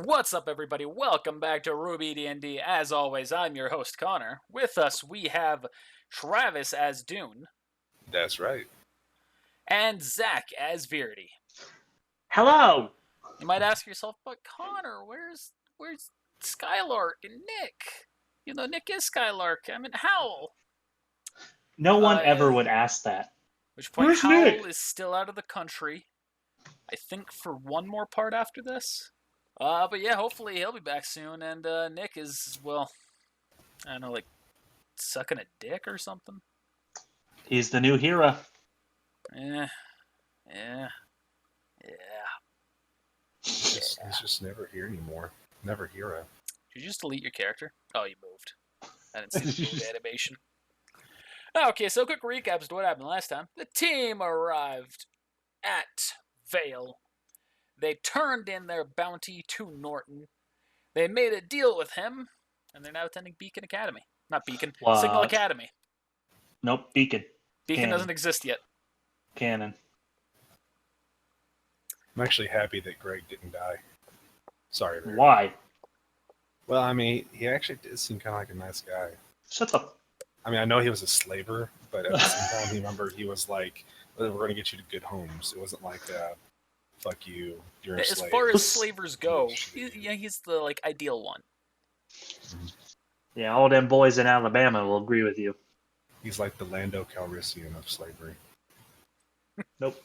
What's up, everybody? Welcome back to RWBY D&D. As always, I'm your host, Connor. With us, we have Travis as Dune That's right. and Zach as Verity. Hello! You might ask yourself, but Connor, where's Skylark and Nick? You know, Nick is Skylark. I mean, Howl. No one ever would ask that. Which point, Where's Howl Nick? is still out of the country. I think for one more part after this. But yeah, hopefully he'll be back soon. And Nick is, well, I don't know, like sucking a dick or something. He's the new hero. Yeah. He's just never here anymore. Never hero. Did you just delete your character? Oh, you moved. I didn't see the move animation. Okay, so quick recap as to what happened last time. The team arrived at Vale. They turned in their bounty to Norton. They made a deal with him, and they're now attending Beacon Academy. Not Beacon, What? Signal Academy. Nope, Beacon. Beacon Canon. doesn't exist yet. Canon. I'm actually happy that Greg didn't die. Sorry. Larry. Why? Well, I mean, he actually did seem kind of like a nice guy. Shut up. I mean, I know he was a slaver, but at the same time, remember, he was like, we're going to get you to good homes. It wasn't like, fuck you, you're a As slave. far as slavers go, he's the like ideal one. Yeah, all them boys in Alabama will agree with you. He's like the Lando Calrissian of slavery. Nope.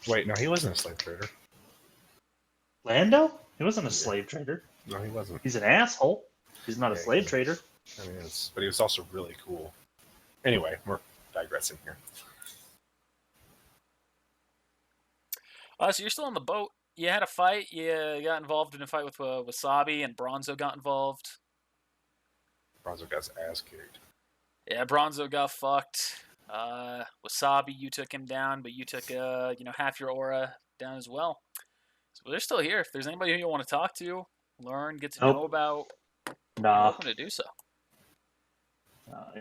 Wait, no, he wasn't a slave trader. Lando? He wasn't a slave trader. No, he wasn't. He's an asshole. He's not a Yeah, slave he- trader. I mean, but he was also really cool. Anyway, we're digressing here. So you're still on the boat. You had a fight. You got involved in a fight with Wasabi, and Bronzo got involved. Bronzo got his ass kicked. Yeah, Bronzo got fucked. Wasabi, you took him down, but you took half your aura down as well. So they're still here. If there's anybody who you want to talk to, learn, get to know about, you're Nah. welcome to do so.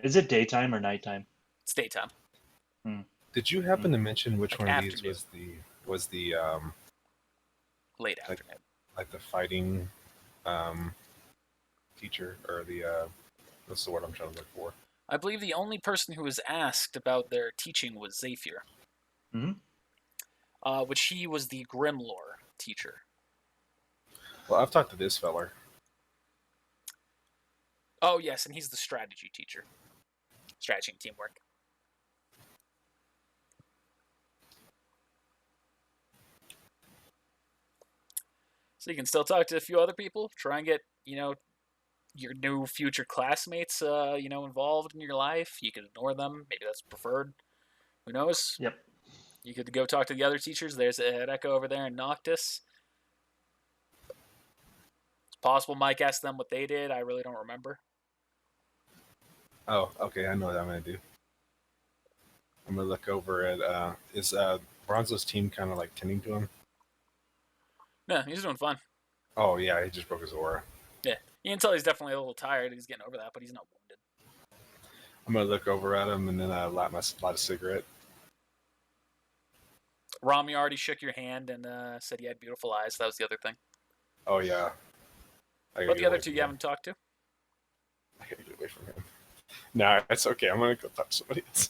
Is it daytime or nighttime? It's daytime. Did you happen to mention which Like one of these afternoon. was the Late Like- afternoon. like the fighting teacher, or the what's the word I'm trying to look for? I believe the only person who was asked about their teaching was Zephyr. Which he was the Grimlore teacher. Well, I've talked to this feller. Oh, yes, and he's the strategy teacher. Strategy and teamwork. So you can still talk to a few other people. Try and get, your new future classmates, involved in your life. You can ignore them. Maybe that's preferred. Who knows? Yep. You could go talk to the other teachers. There's Echo over there in Noctis. It's possible Mike asked them what they did. I really don't remember. Oh, okay, I know what I'm gonna do. I'm gonna look over at is Bronzo's team kind of like tending to him? No, he's doing fine. Oh yeah, he just broke his aura. You can tell he's definitely a little tired. He's getting over that, but he's not wounded. I'm gonna look over at him and then light a cigarette. Rami already shook your hand and said you had beautiful eyes. That was the other thing. Oh yeah. I gotta But get the other away two from you him. haven't talked to? I gotta get away from him. No, it's okay. I'm gonna go talk to somebody else.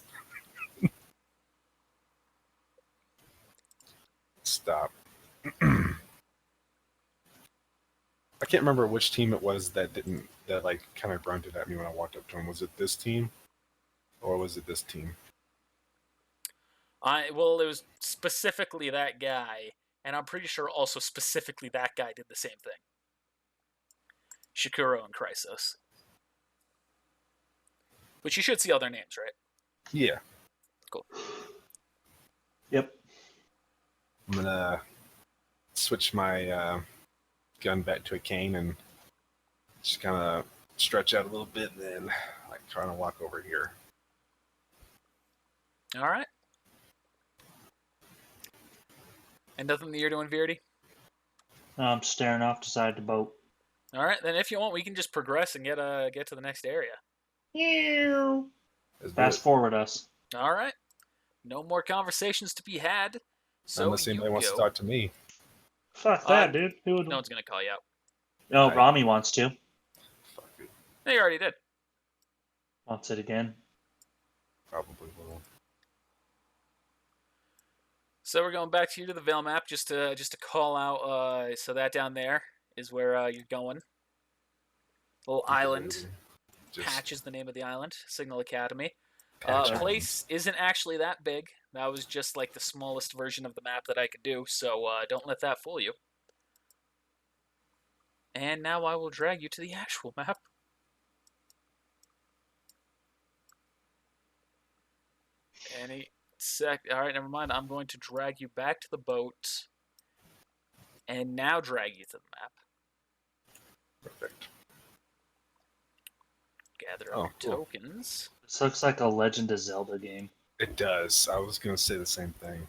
Stop. I can't remember which team it was that kind of grunted at me when I walked up to him. Was it this team, or was it this team? Well, it was specifically that guy, and I'm pretty sure also specifically that guy did the same thing. Shakuro and Chrysos. But you should see all their names, right? Yeah. Cool. Yep. I'm gonna switch my gun back to a cane and just kind of stretch out a little bit, and then trying to walk over here. All right. And nothing that you're doing, Verity? I'm staring off the side of the boat. All right, then if you want, we can just progress and get to the next area. Let's do Fast it. forward us. All right. No more conversations to be had. So Unless anybody wants to talk to me. Fuck that, dude. Who would... No one's gonna call you out. No, Rami wants to. Fuck it. They already did. Wants it again. Probably will. So we're going back to the Vale map just to call out. So that down there is where you're going. Little island. Patch is the name of the island. Signal Academy. Place isn't actually that big. That was just like the smallest version of the map that I could do. So don't let that fool you. And now I will drag you to the actual map. Any sec. All right, never mind. I'm going to drag you back to the boat, and now drag you to the map. Perfect. Gather up tokens. This looks like a Legend of Zelda game. It does. I was going to say the same thing.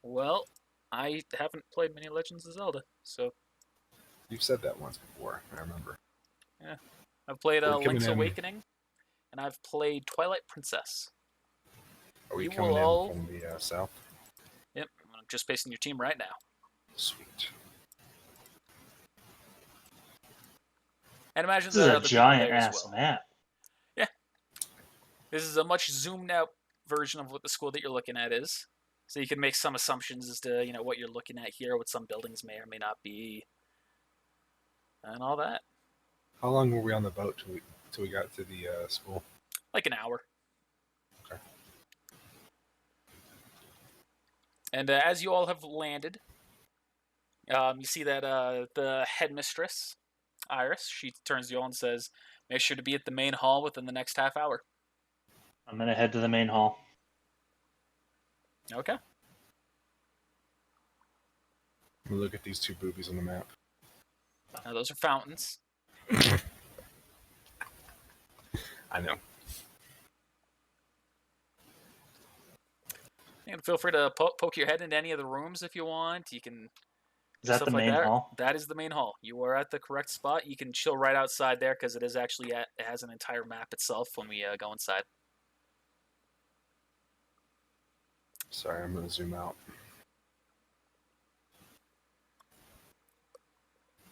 Well, I haven't played many Legends of Zelda, so... You've said that once before, I remember. Yeah. I've played Link's Awakening, and I've played Twilight Princess. Are we coming in from the south? Yep, I'm just facing your team right now. Sweet. And imagine this is a giant-ass map. Yeah. This is a much zoomed-out version of what the school that you're looking at is. So you can make some assumptions as to, what you're looking at here, what some buildings may or may not be, and all that. How long were we on the boat till we got to the school? Like an hour. Okay. And as you all have landed, you see that the headmistress, Iris, she turns to you all and says, make sure to be at the main hall within the next half hour. I'm going to head to the main hall. Okay. We'll look at these two boobies on the map. Now, those are fountains. I know. You can feel free to poke your head into any of the rooms if you want. You can. Is that the main hall? That is the main hall. You are at the correct spot. You can chill right outside there because it is actually it has an entire map itself when we go inside. Sorry, I'm going to zoom out.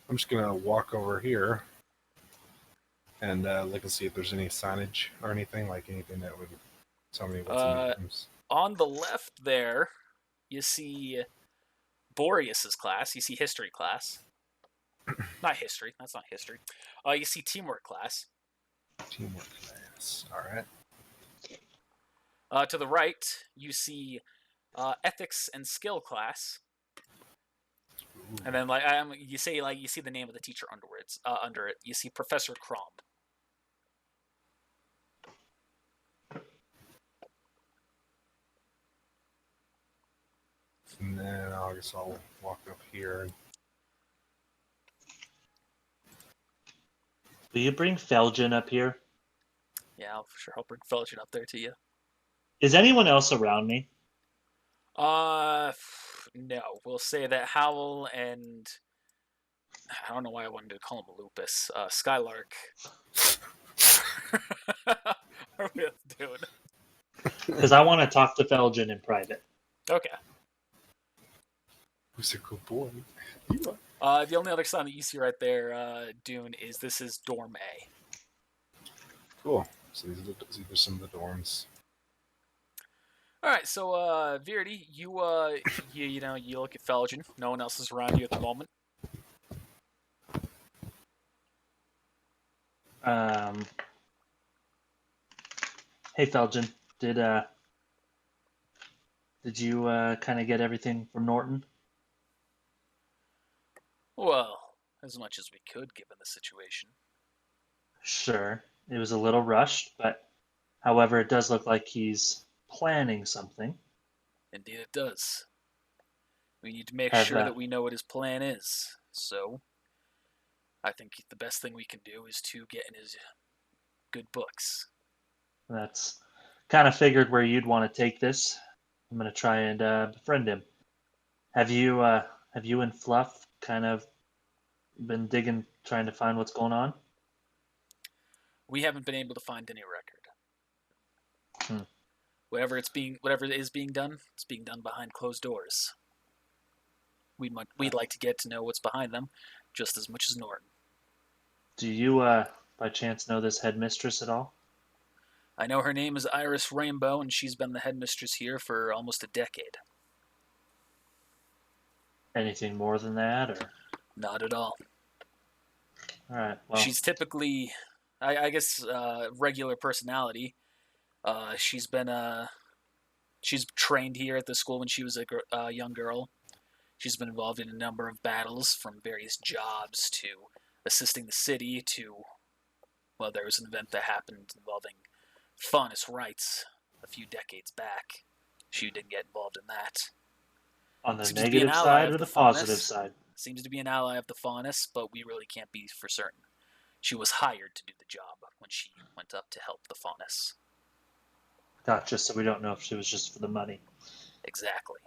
I'm just going to walk over here and look and see if there's any signage or anything, like anything that would tell me what's in the rooms. On the left there, you see Boreas's class. You see history class. Not history. That's not history. You see teamwork class. Teamwork class. All right. To the right, you see ethics and skill class. Ooh. And then you see the name of the teacher under it. You see Professor Crom. And then I guess I'll walk up here. Will you bring Felgen up here? Yeah, I'll bring Felgen up there to you. Is anyone else around me? No. We'll say that Howl and I don't know why I wanted to call him Lupus. Skylark. What are we doing? Because I want to talk to Felgen in private. Okay. Who's a good boy? The only other sign that you see right there, Dune, is this is Dorm A. Cool. So these are some of the dorms. All right, so Virdi, you look at Felgen. No one else is around you at the moment. Hey Felgen, did you kind of get everything from Norton? Well, as much as we could, given the situation. Sure. It was a little rushed, but however, it does look like he's planning something. Indeed it does. We need to make sure that we know what his plan is. So, I think the best thing we can do is to get in his good books. That's kind of figured where you'd want to take this. I'm going to try and befriend him. Have you and Fluff kind of been digging, trying to find what's going on? We haven't been able to find any record. whatever is being done, it's being done behind closed doors. We'd like to get to know what's behind them, just as much as Norton. Do you, by chance, know this headmistress at all? I know her name is Iris Rainbow, and she's been the headmistress here for almost a decade. Anything more than that, or? Not at all. All right. Well, She's typically, I guess, regular personality. She's trained here at the school when she was a young girl. She's been involved in a number of battles, from various jobs to assisting the city to, well, there was an event that happened involving Faunus rights a few decades back. She didn't get involved in that. on the Seems to be an negative ally side of or the the positive Faunus. side? Seems to be an ally of the Faunus, but we really can't be for certain. She was hired to do the job when she went up to help the Faunus. Gotcha. So we don't know if she was just for the money. Exactly.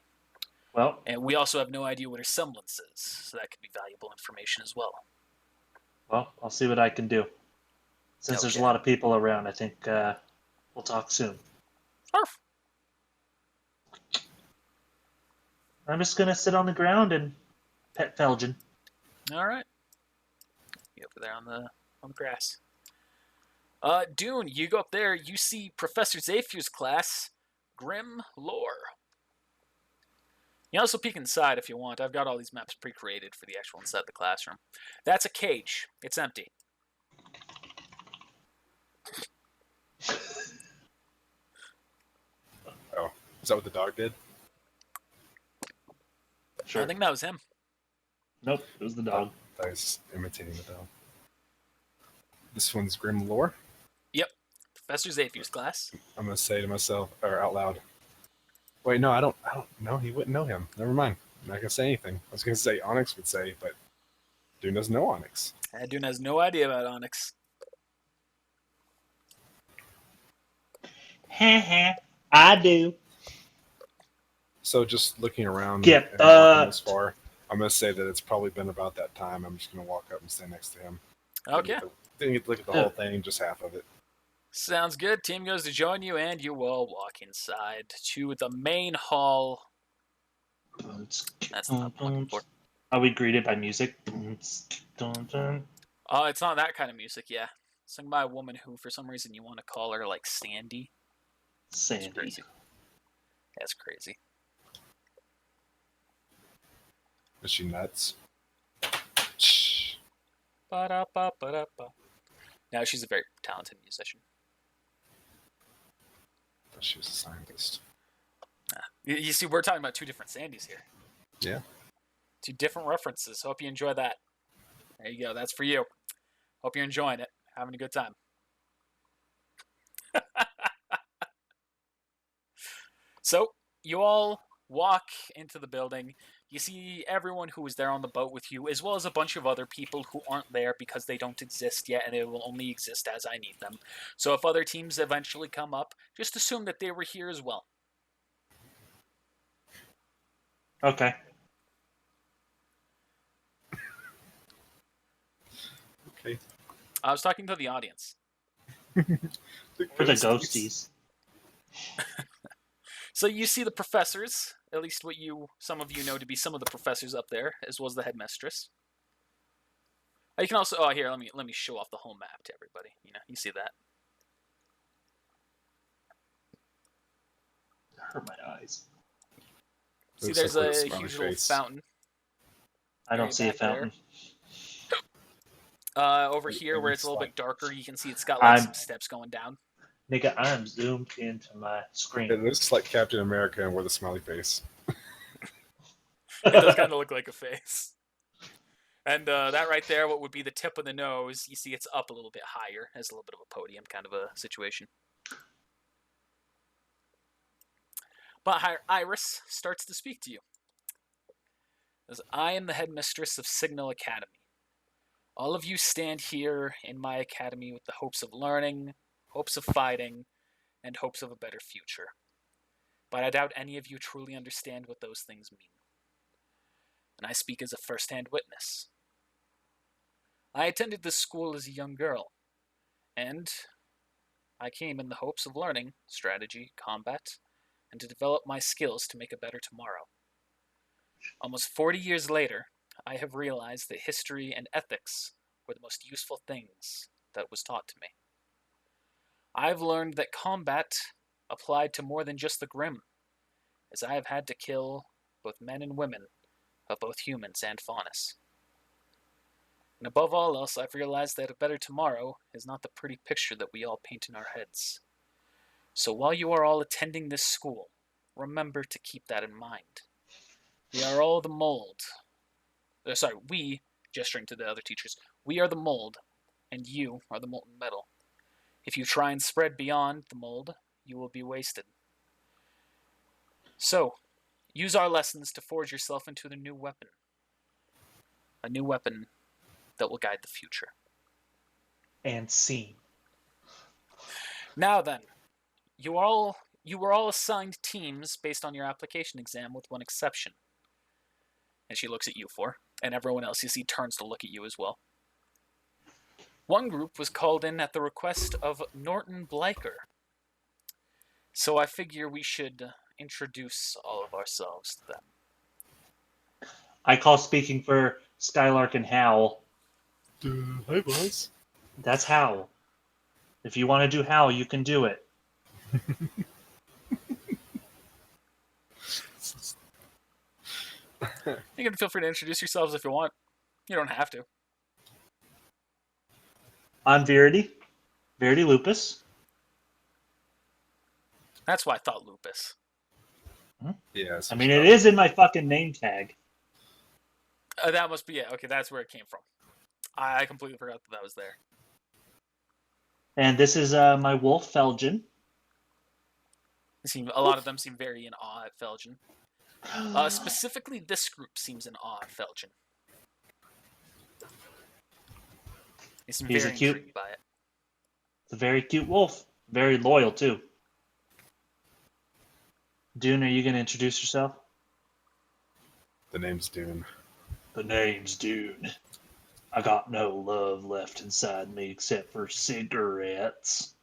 Well, And we also have no idea what her semblance is, so that could be valuable information as well. I'll see what I can do. Since there's a Okay. lot of people around, I think we'll talk soon. Arf. I'm just gonna sit on the ground and pet Felgen. All right. You over there on the grass. Dune, you go up there. You see Professor Zaphier's class, Grim Lore. You can also peek inside if you want. I've got all these maps pre-created for the actual inside the classroom. That's a cage. It's empty. Oh, is that what the dog did? Sure. I think that was him. Nope, it was the dog. I was imitating the dog. This one's Grim Lore. Yep. Professor Zaphier's class. I'm gonna say to myself, or out loud. Wait, no, I don't know. He wouldn't know him. Never mind. I'm not gonna say anything. I was gonna say Onyx would say, but Dune doesn't know Onyx. Dune has no idea about Onyx. I do. So just looking around Get and walking fucked. this far, I'm gonna say that it's probably been about that time. I'm just gonna walk up and stand next to him. Okay. Didn't get to look at the whole thing, just half of it. Sounds good. Team goes to join you, and you all walk inside to the main hall. That's not what I'm looking for. Are we greeted by music? It's not that kind of music, yeah. Sung by a woman who, for some reason, you want to call her, like, Sandy. It's Sandy. crazy. That's crazy. Is she nuts? Ba-da-ba-ba-da-ba. No, she's a very talented musician. I thought she was a scientist. You see, we're talking about two different Sandys here. Yeah. Two different references. Hope you enjoy that. There you go. That's for you. Hope you're enjoying it. Having a good time. So, you all walk into the building. You see everyone who was there on the boat with you, as well as a bunch of other people who aren't there because they don't exist yet, and they will only exist as I need them. So if other teams eventually come up, just assume that they were here as well. Okay. Okay. I was talking to the audience. We're the ghosties. So you see the professors, at least what some of you know to be some of the professors up there, as well as the headmistress. You can also, here, let me show off the whole map to everybody. You see that. It hurt my eyes. See, Looks there's like a a smiley huge little face. fountain. I don't Right see a back there. fountain. Over here, where it's a little bit darker, you can see it's got like some steps going down. Nigga, I am zoomed into my screen. It looks like Captain America and with a smiley face. It does kind of look like a face. And that right there, what would be the tip of the nose, you see it's up a little bit higher, as a little bit of a podium kind of a situation. But Iris starts to speak to you. Says, I am the headmistress of Signal Academy. All of you stand here in my academy with the hopes of learning, hopes of fighting, and hopes of a better future. But I doubt any of you truly understand what those things mean. And I speak as a first-hand witness. I attended this school as a young girl, and I came in the hopes of learning strategy, combat, and to develop my skills to make a better tomorrow. Almost 40 years later, I have realized that history and ethics were the most useful things that was taught to me. I've learned that combat applied to more than just the grim, as I have had to kill both men and women of both humans and Faunus. And above all else, I've realized that a better tomorrow is not the pretty picture that we all paint in our heads. So while you are all attending this school, remember to keep that in mind. We are all the mold. We, gesturing to the other teachers, we are the mold, and you are the molten metal. If you try and spread beyond the mold, you will be wasted. So, use our lessons to forge yourself into the new weapon. A new weapon that will guide the future. And scene. Now then, you were all assigned teams based on your application exam with one exception. And she looks at you four, and everyone else you see turns to look at you as well. One group was called in at the request of Norton Bliker. So I figure we should introduce all of ourselves to them. I call speaking for Skylark and Howl. Hi, boss. That's Howl. If you want to do Howl, you can do it. You can feel free to introduce yourselves if you want. You don't have to. I'm Verity. Verity Lupus. That's why I thought lupus. Yes. I mean, it is in my fucking name tag. That must be it. Okay, that's where it came from. I completely forgot that was there. And this is my wolf, Felgen. A lot of them seem very in awe at Felgen. Specifically, this group seems in awe of Felgen. They seem He's very a cute, intrigued by it. It's a very cute wolf. Very loyal, too. Dune, are you going to introduce yourself? The name's Dune. The name's Dune. I got no love left inside me except for cigarettes.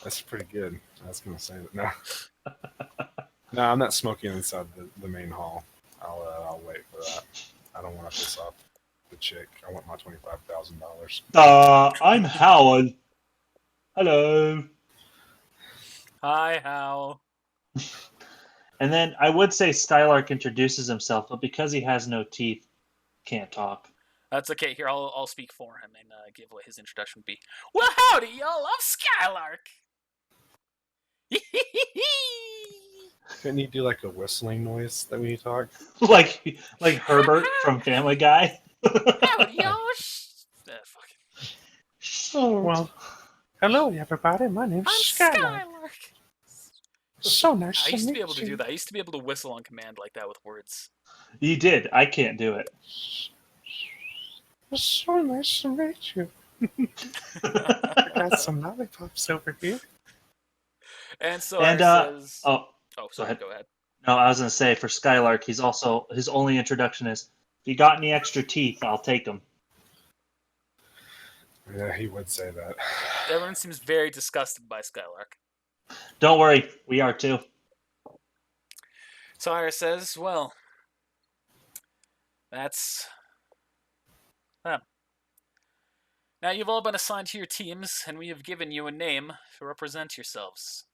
That's pretty good. I was going to say that. No. No, I'm not smoking inside the main hall. I'll wait for that. I don't want to piss off the chick. I want my $25,000. I'm Howard. Hello. Hi, Hal. And then I would say Skylark introduces himself, but because he has no teeth, can't talk. That's okay. Here, I'll speak for him and give what his introduction would be. Well, howdy, y'all. I'm Skylark. Couldn't you do like a whistling noise that when you talk? like Herbert from Family Guy. Howdy, y'all. Well, hello everybody. My name's I'm Skylark. Skylark. So nice I used to meet be able to you. do that. I used to be able to whistle on command like that with words. You did. I can't do it. It's so nice to meet you. I got some lollipops over here. And so And says... oh, sorry, go ahead. no, I was gonna say for Skylark, he's also his only introduction is, if you got any extra teeth, I'll take them. Yeah, he would say that. Everyone seems very disgusted by Skylark. Don't worry, we are too. So Iris says, well, that's them. Now you've all been assigned to your teams, and we have given you a name to represent yourselves.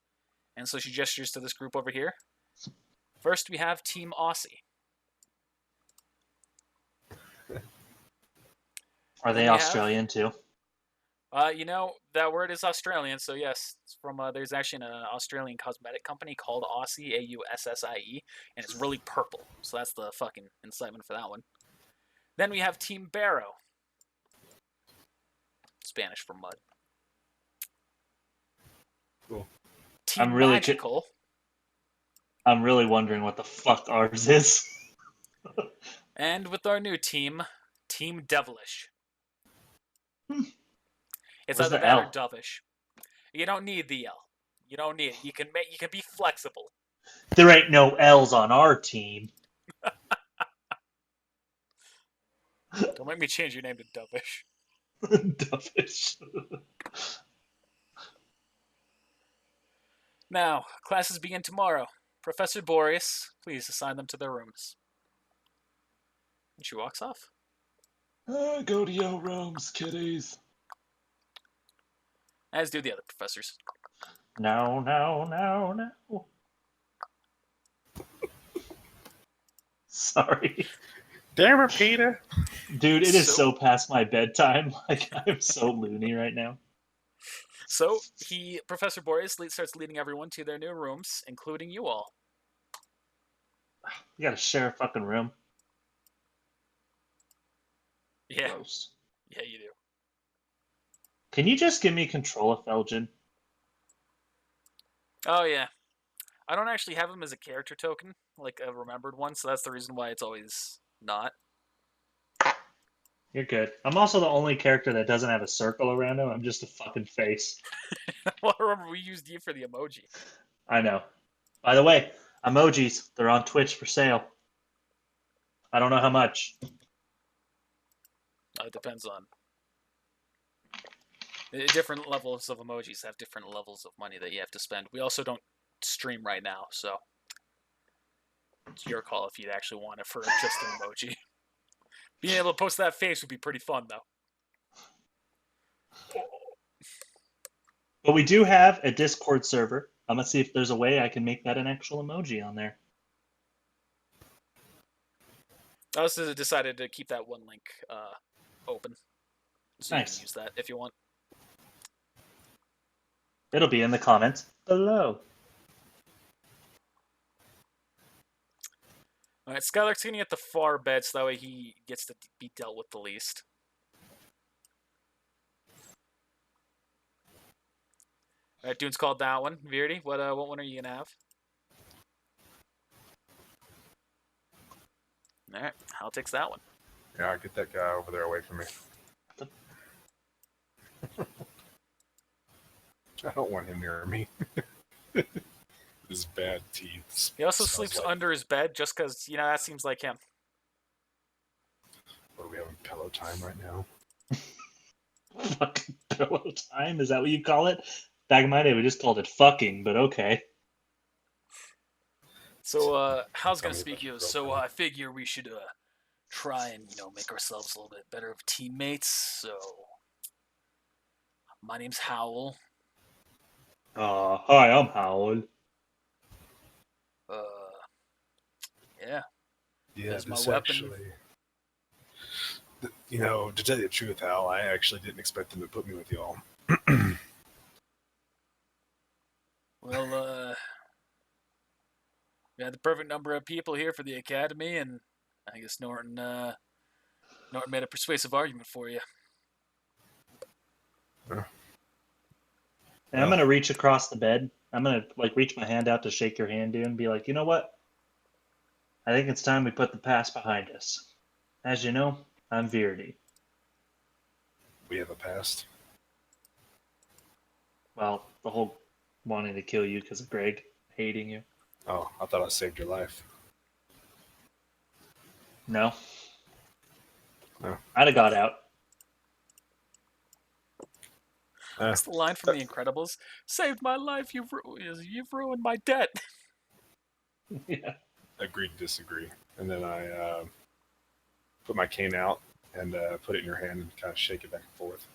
And so she gestures to this group over here. First, we have Team Aussie. Are they Australian too? That word is Australian, so yes. It's from there's actually an Australian cosmetic company called Aussie, AUSSIE, and it's really purple. So that's the fucking incitement for that one. Then we have Team Barrow. Spanish for mud. Cool. Team Magical. I'm really wondering what the fuck ours is. And with our new team, Team Devilish. It's Where's either the that L? or dovish. You don't need the L. You don't need it. You can be flexible. There ain't no L's on our team. Don't make me change your name to dovish. Dovish. Now, classes begin tomorrow. Professor Boreas, please assign them to their rooms. And she walks off. Go to your rooms, kiddies. As do the other professors. No, no, no, no. Sorry. Damn it, Peter. Dude, it is so past my bedtime. Like, I'm so loony right now. So, Professor Boreas starts leading everyone to their new rooms, including you all. You gotta share a fucking room. Yeah. Gross. Yeah, you do. Can you just give me control of Felgen? Oh, yeah. I don't actually have him as a character token, like a remembered one, so that's the reason why it's always not. You're good. I'm also the only character that doesn't have a circle around him. I'm just a fucking face. Well, remember, we used you for the emoji. I know. By the way, emojis, they're on Twitch for sale. I don't know how much. It depends on... Different levels of emojis have different levels of money that you have to spend. We also don't stream right now, so... It's your call if you'd actually want it for just an emoji. Being able to post that face would be pretty fun, though. But we do have a Discord server. I'm gonna see if there's a way I can make that an actual emoji on there. I also decided to keep that one link open. So Nice. You can use that if you want. It'll be in the comments below. Alright, Skylark's gonna get the far bed so that way he gets to be dealt with the least. Alright, Dune's called that one. Veerdy, what one are you gonna have? Alright, Hal takes that one. Yeah, get that guy over there away from me. I don't want him near me. His bad teeth. He also sleeps under his bed just because, that seems like him. What are we having pillow time right now? Fucking pillow time? Is that what you call it? Back in my day, we just called it fucking, but okay. So, Hal's gonna speak you. So, I figure we should try and, make ourselves a little bit better of teammates. So, my name's Howl. Hi, I'm Howl. Yeah. Yeah, That's my this weapon. actually... to tell you the truth, Hal, I actually didn't expect them to put me with y'all. Well, we had the perfect number of people here for the academy, and I guess Norton made a persuasive argument for you. And I'm gonna reach across the bed. I'm gonna reach my hand out to shake your hand, dude, and be like, you know what? I think it's time we put the past behind us. As you know, I'm Veerdy. We have a past. Well, the whole wanting to kill you because of Greg hating you. Oh, I thought I saved your life. No. No. I'd have got out. That's the line from The Incredibles. Saved my life, you've ruined my debt. Yeah. Agree to disagree. And then I put my cane out and put it in your hand and kind of shake it back and forth.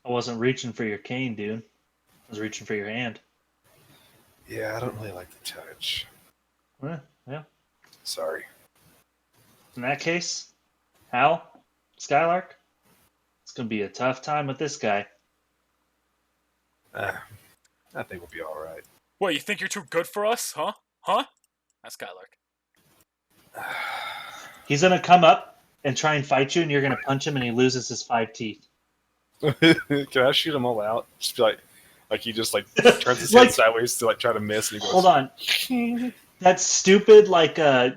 I wasn't reaching for your cane, dude. I was reaching for your hand. Yeah, I don't really like the touch. Yeah. Sorry. In that case, Hal, Skylark, it's going to be a tough time with this guy. I think we'll be all right. What, you think you're too good for us, huh? Huh? That's Skylark. He's going to come up and try and fight you, and you're going to punch him, and he loses his 5 teeth. Can I shoot them all out? Just be like he just turns his head sideways to try to miss. And he goes, hold on. That stupid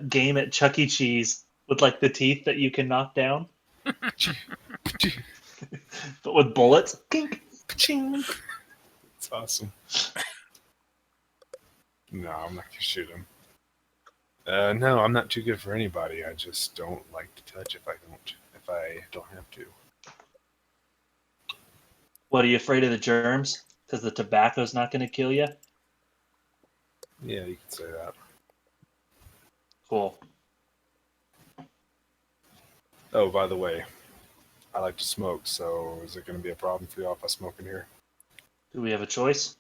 game at Chuck E. Cheese with the teeth that you can knock down, but with bullets. It's awesome. No, I'm not gonna shoot him. No, I'm not too good for anybody. I just don't like to touch if I don't have to. What, are you afraid of the germs? Because the tobacco's not going to kill you? Yeah, you could say that. Cool. Oh, by the way, I like to smoke, so is it going to be a problem for y'all if I smoke in here? Do we have a choice?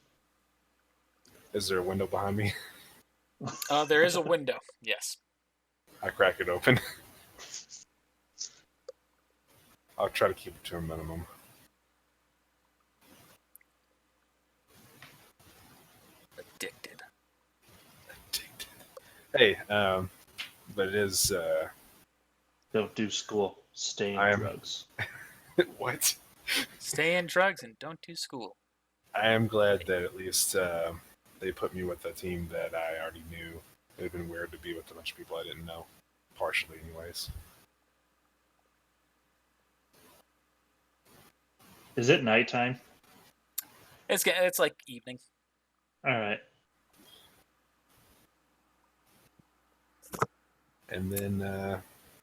Is there a window behind me? There is a window. Yes. I crack it open. I'll try to keep it to a minimum. Addicted. Hey, but it is, Don't do school. Stay in I am- drugs. what? Stay in drugs and don't do school. I am glad that at least they put me with a team that I already knew. It would have been weird to be with a bunch of people I didn't know. Partially, anyways. Is it nighttime? It's like evening. All right. And then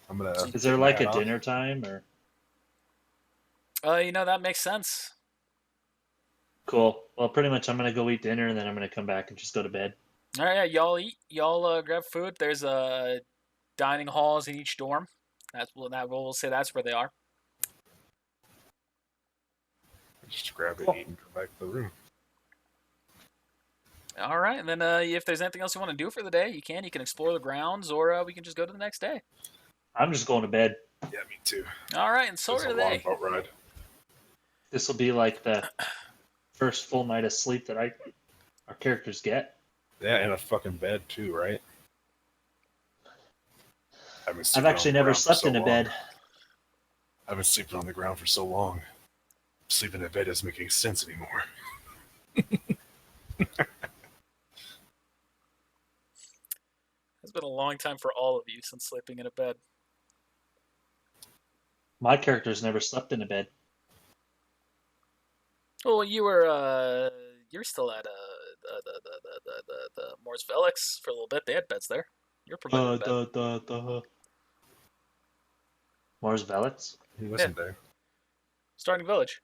I'm going to... Is there like a dinner time or? That makes sense. Cool. Well, pretty much I'm gonna go eat dinner and then I'm gonna come back and just go to bed. All right, yeah, y'all eat. Y'all grab food. There's dining halls in each dorm. We'll say that's where they are. Just grab it, Cool. eat, and go back to the room. All right, and then if there's anything else you want to do for the day, you can. You can explore the grounds, or we can just go to the next day. I'm just going to bed. Yeah, me too. All right, and so It's are a long they. boat ride. This will be like the first full night of sleep that our characters get. Yeah, and a fucking bed too, right? I've actually never slept in a bed. I've been sleeping on the ground for so long. Sleeping in bed doesn't make any sense anymore. It's been a long time for all of you since sleeping in a bed. My character's never slept in a bed. Well, you're still at the Moore's Velix for a little bit. They had beds there. You're promoted to bed. Mars Velix? He wasn't there. Starting Village.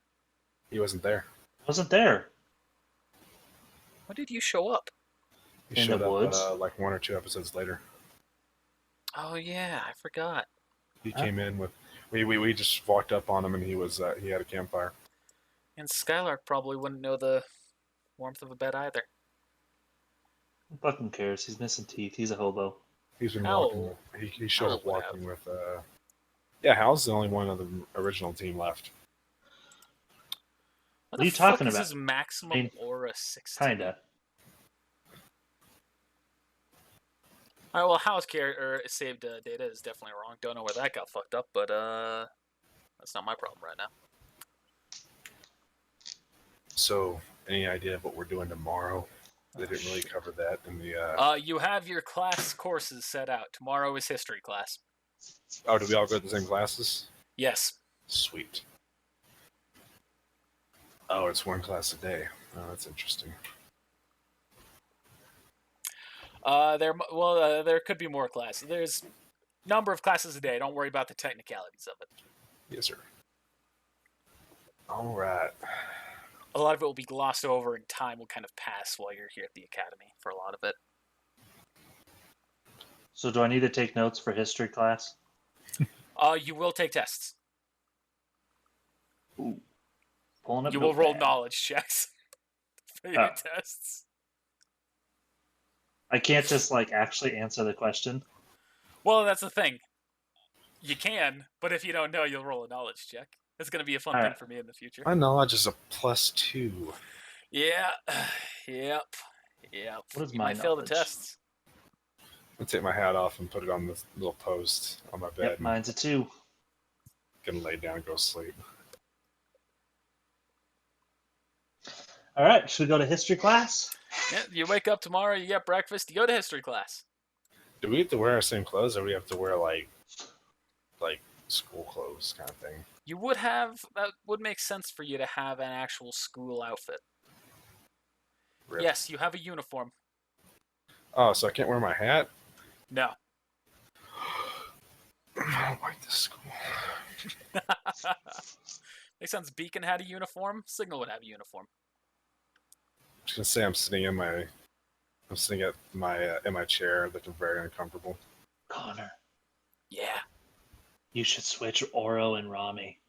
He wasn't there. Wasn't there. When did you show up? He In showed the up woods? like 1 or 2 episodes later. Oh yeah, I forgot. He Huh? came in with we just walked up on him and he had a campfire. And Skylark probably wouldn't know the warmth of a bed either. Who fucking cares? He's missing teeth. He's a hobo. He's been Hal- walking. He showed Hal up would walking with. Yeah, Hal's the only one of the original team left. What are the you fuck talking is about? his maximum I mean, aura 16? Kinda. Alright, well, Hal's character saved data is definitely wrong. Don't know where that got fucked up, but that's not my problem right now. So, any idea of what we're doing tomorrow? They didn't really cover that in the. You have your class courses set out. Tomorrow is history class. Oh, do we all go to the same classes? Yes. Sweet. Oh, it's 1 class a day. Oh, that's interesting. There could be more classes. There's number of classes a day. Don't worry about the technicalities of it. Yes, sir. All right. A lot of it will be glossed over, and time will kind of pass while you're here at the academy for a lot of it. So do I need to take notes for history class? You will take tests. Ooh. Pulling up You will roll notepad. knowledge checks for your Oh. tests. I can't just like actually answer the question. Well, that's the thing. You can, but if you don't know, you'll roll a knowledge check. It's going to be a fun thing Alright. for me in the future. My knowledge is a +2. Yeah. Yep. What is You my might fail the knowledge? tests. I'll take my hat off and put it on this little post on my bed. Yep, mine's a 2. Gonna lay down and go sleep. All right, should we go to history class? Yeah, you wake up tomorrow, you get breakfast, you go to history class. Do we have to wear our same clothes, or we have to wear like school clothes kind of thing? You that would make sense for you to have an actual school outfit. Rip. Yes, you have a uniform. Oh, so I can't wear my hat? No. I don't like this school. Makes sense. Beacon had a uniform. Signal would have a uniform. I was gonna say I'm sitting in my I'm sitting at my in my chair, looking very uncomfortable. Connor, Yeah. you should switch Oro and Rami.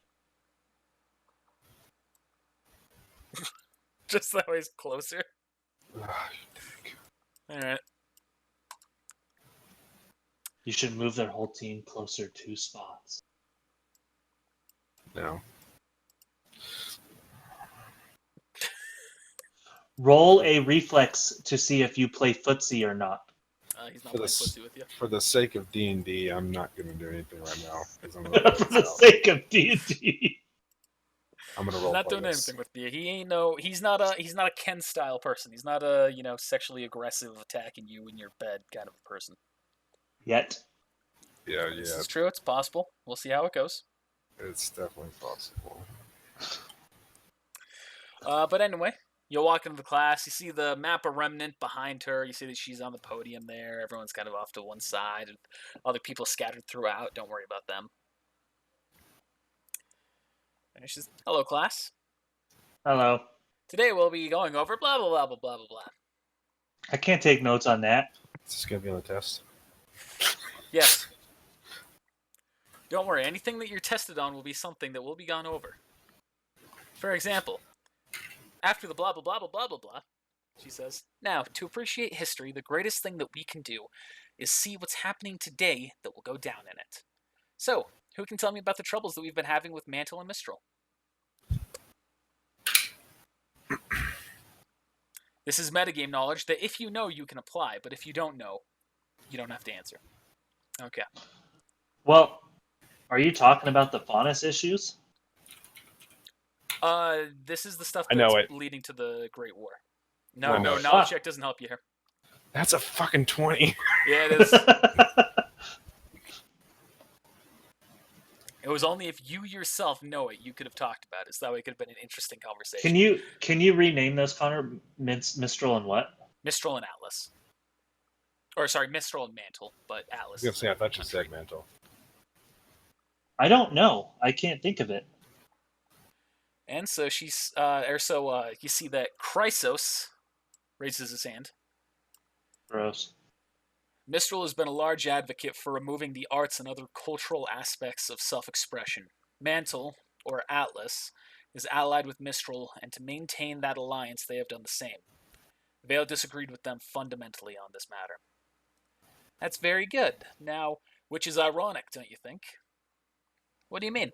Just that way he's closer. Ah, Alright. You should move their whole team closer 2 spots. no. Roll a reflex to see if you play footsie or not. He's not For playing the, footsie with you. for the sake of D&D, I'm not going to do anything right now. 'Cause I'm For gonna roll the this out. sake of D&D. I'm going to He's roll not play doing this. anything with you. He's not a Ken style person. He's not a, sexually aggressive attacking you in your bed kind of person. Yet. Yeah, This yeah. is true, it's possible. We'll see how it goes. It's definitely possible. But anyway, you walk into the class, you see the map of Remnant behind her, you see that she's on the podium there, everyone's kind of off to one side, and other people scattered throughout, don't worry about them. And she says, hello class. Hello. Today we'll be going over blah blah blah blah blah blah blah. I can't take notes on that. Is this going to be on the test? Yes. Don't worry, anything that you're tested on will be something that will be gone over. For example, after the blah blah blah blah blah blah blah, she says, now, to appreciate history, the greatest thing that we can do is see what's happening today that will go down in it. So, who can tell me about the troubles that we've been having with Mantle and Mistral? This is metagame knowledge that if you know, you can apply, but if you don't know, you don't have to answer. Okay. Well, are you talking about the Faunus issues? This is the stuff I know that's it. leading to the Great War. I know No, it. knowledge check doesn't help you here. That's a fucking 20. Yeah, it is. It was only if you yourself know it, you could have talked about it. So that way it could have been an interesting conversation. Can you rename those, Connor? Mistral and what? Mistral and Atlas. Or, sorry, Mistral and Mantle, but Atlas. I was going to say, I thought you said Mantle. I don't know. I can't think of it. And so she's, you see that Chrysos raises his hand. Gross. Mistral has been a large advocate for removing the arts and other cultural aspects of self-expression. Mantle, or Atlas, is allied with Mistral, and to maintain that alliance, they have done the same. Vale disagreed with them fundamentally on this matter. That's very good. Now, which is ironic, don't you think? What do you mean?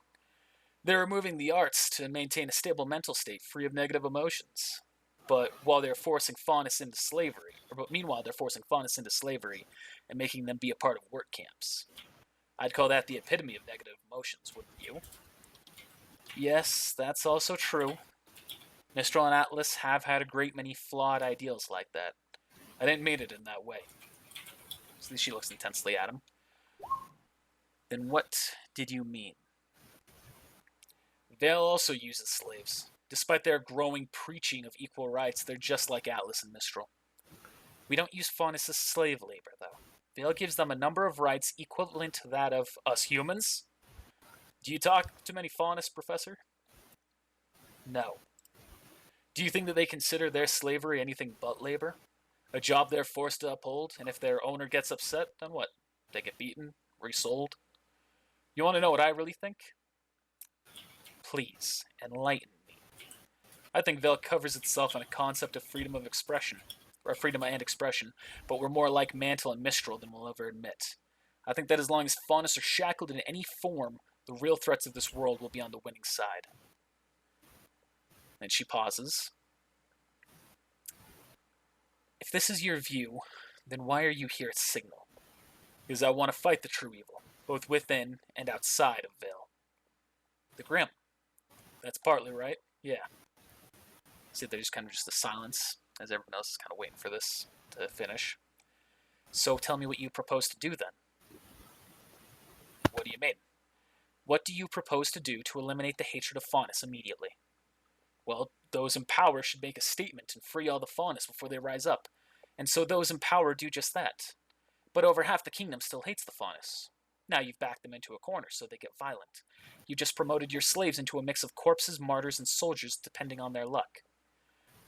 They're removing the arts to maintain a stable mental state free of negative emotions. But meanwhile, they're forcing Faunus into slavery and making them be a part of work camps. I'd call that the epitome of negative emotions, wouldn't you? Yes, that's also true. Mistral and Atlas have had a great many flawed ideals like that. I didn't mean it in that way. So she looks intensely at him. Then what did you mean? Vale also uses slaves. Despite their growing preaching of equal rights, they're just like Atlas and Mistral. We don't use Faunus as slave labor, though. Vale gives them a number of rights equivalent to that of us humans. Do you talk to many Faunus, Professor? No. Do you think that they consider their slavery anything but labor? A job they're forced to uphold, and if their owner gets upset, then what? They get beaten? Resold? You want to know what I really think? Please, enlighten me. I think Vale covers itself in a concept of freedom and expression, but we're more like Mantle and Mistral than we'll ever admit. I think that as long as Faunus are shackled in any form, the real threats of this world will be on the winning side. And she pauses. If this is your view, then why are you here at Signal? Because I want to fight the true evil, both within and outside of Vale. The Grim. That's partly right, yeah. See, there's kind of just a silence, as everyone else is kind of waiting for this to finish. So tell me what you propose to do, then. What do you mean? What do you propose to do to eliminate the hatred of Faunus immediately? Well, those in power should make a statement and free all the Faunus before they rise up. And so those in power do just that. But over half the kingdom still hates the Faunus. Now you've backed them into a corner so they get violent. You just promoted your slaves into a mix of corpses, martyrs, and soldiers depending on their luck.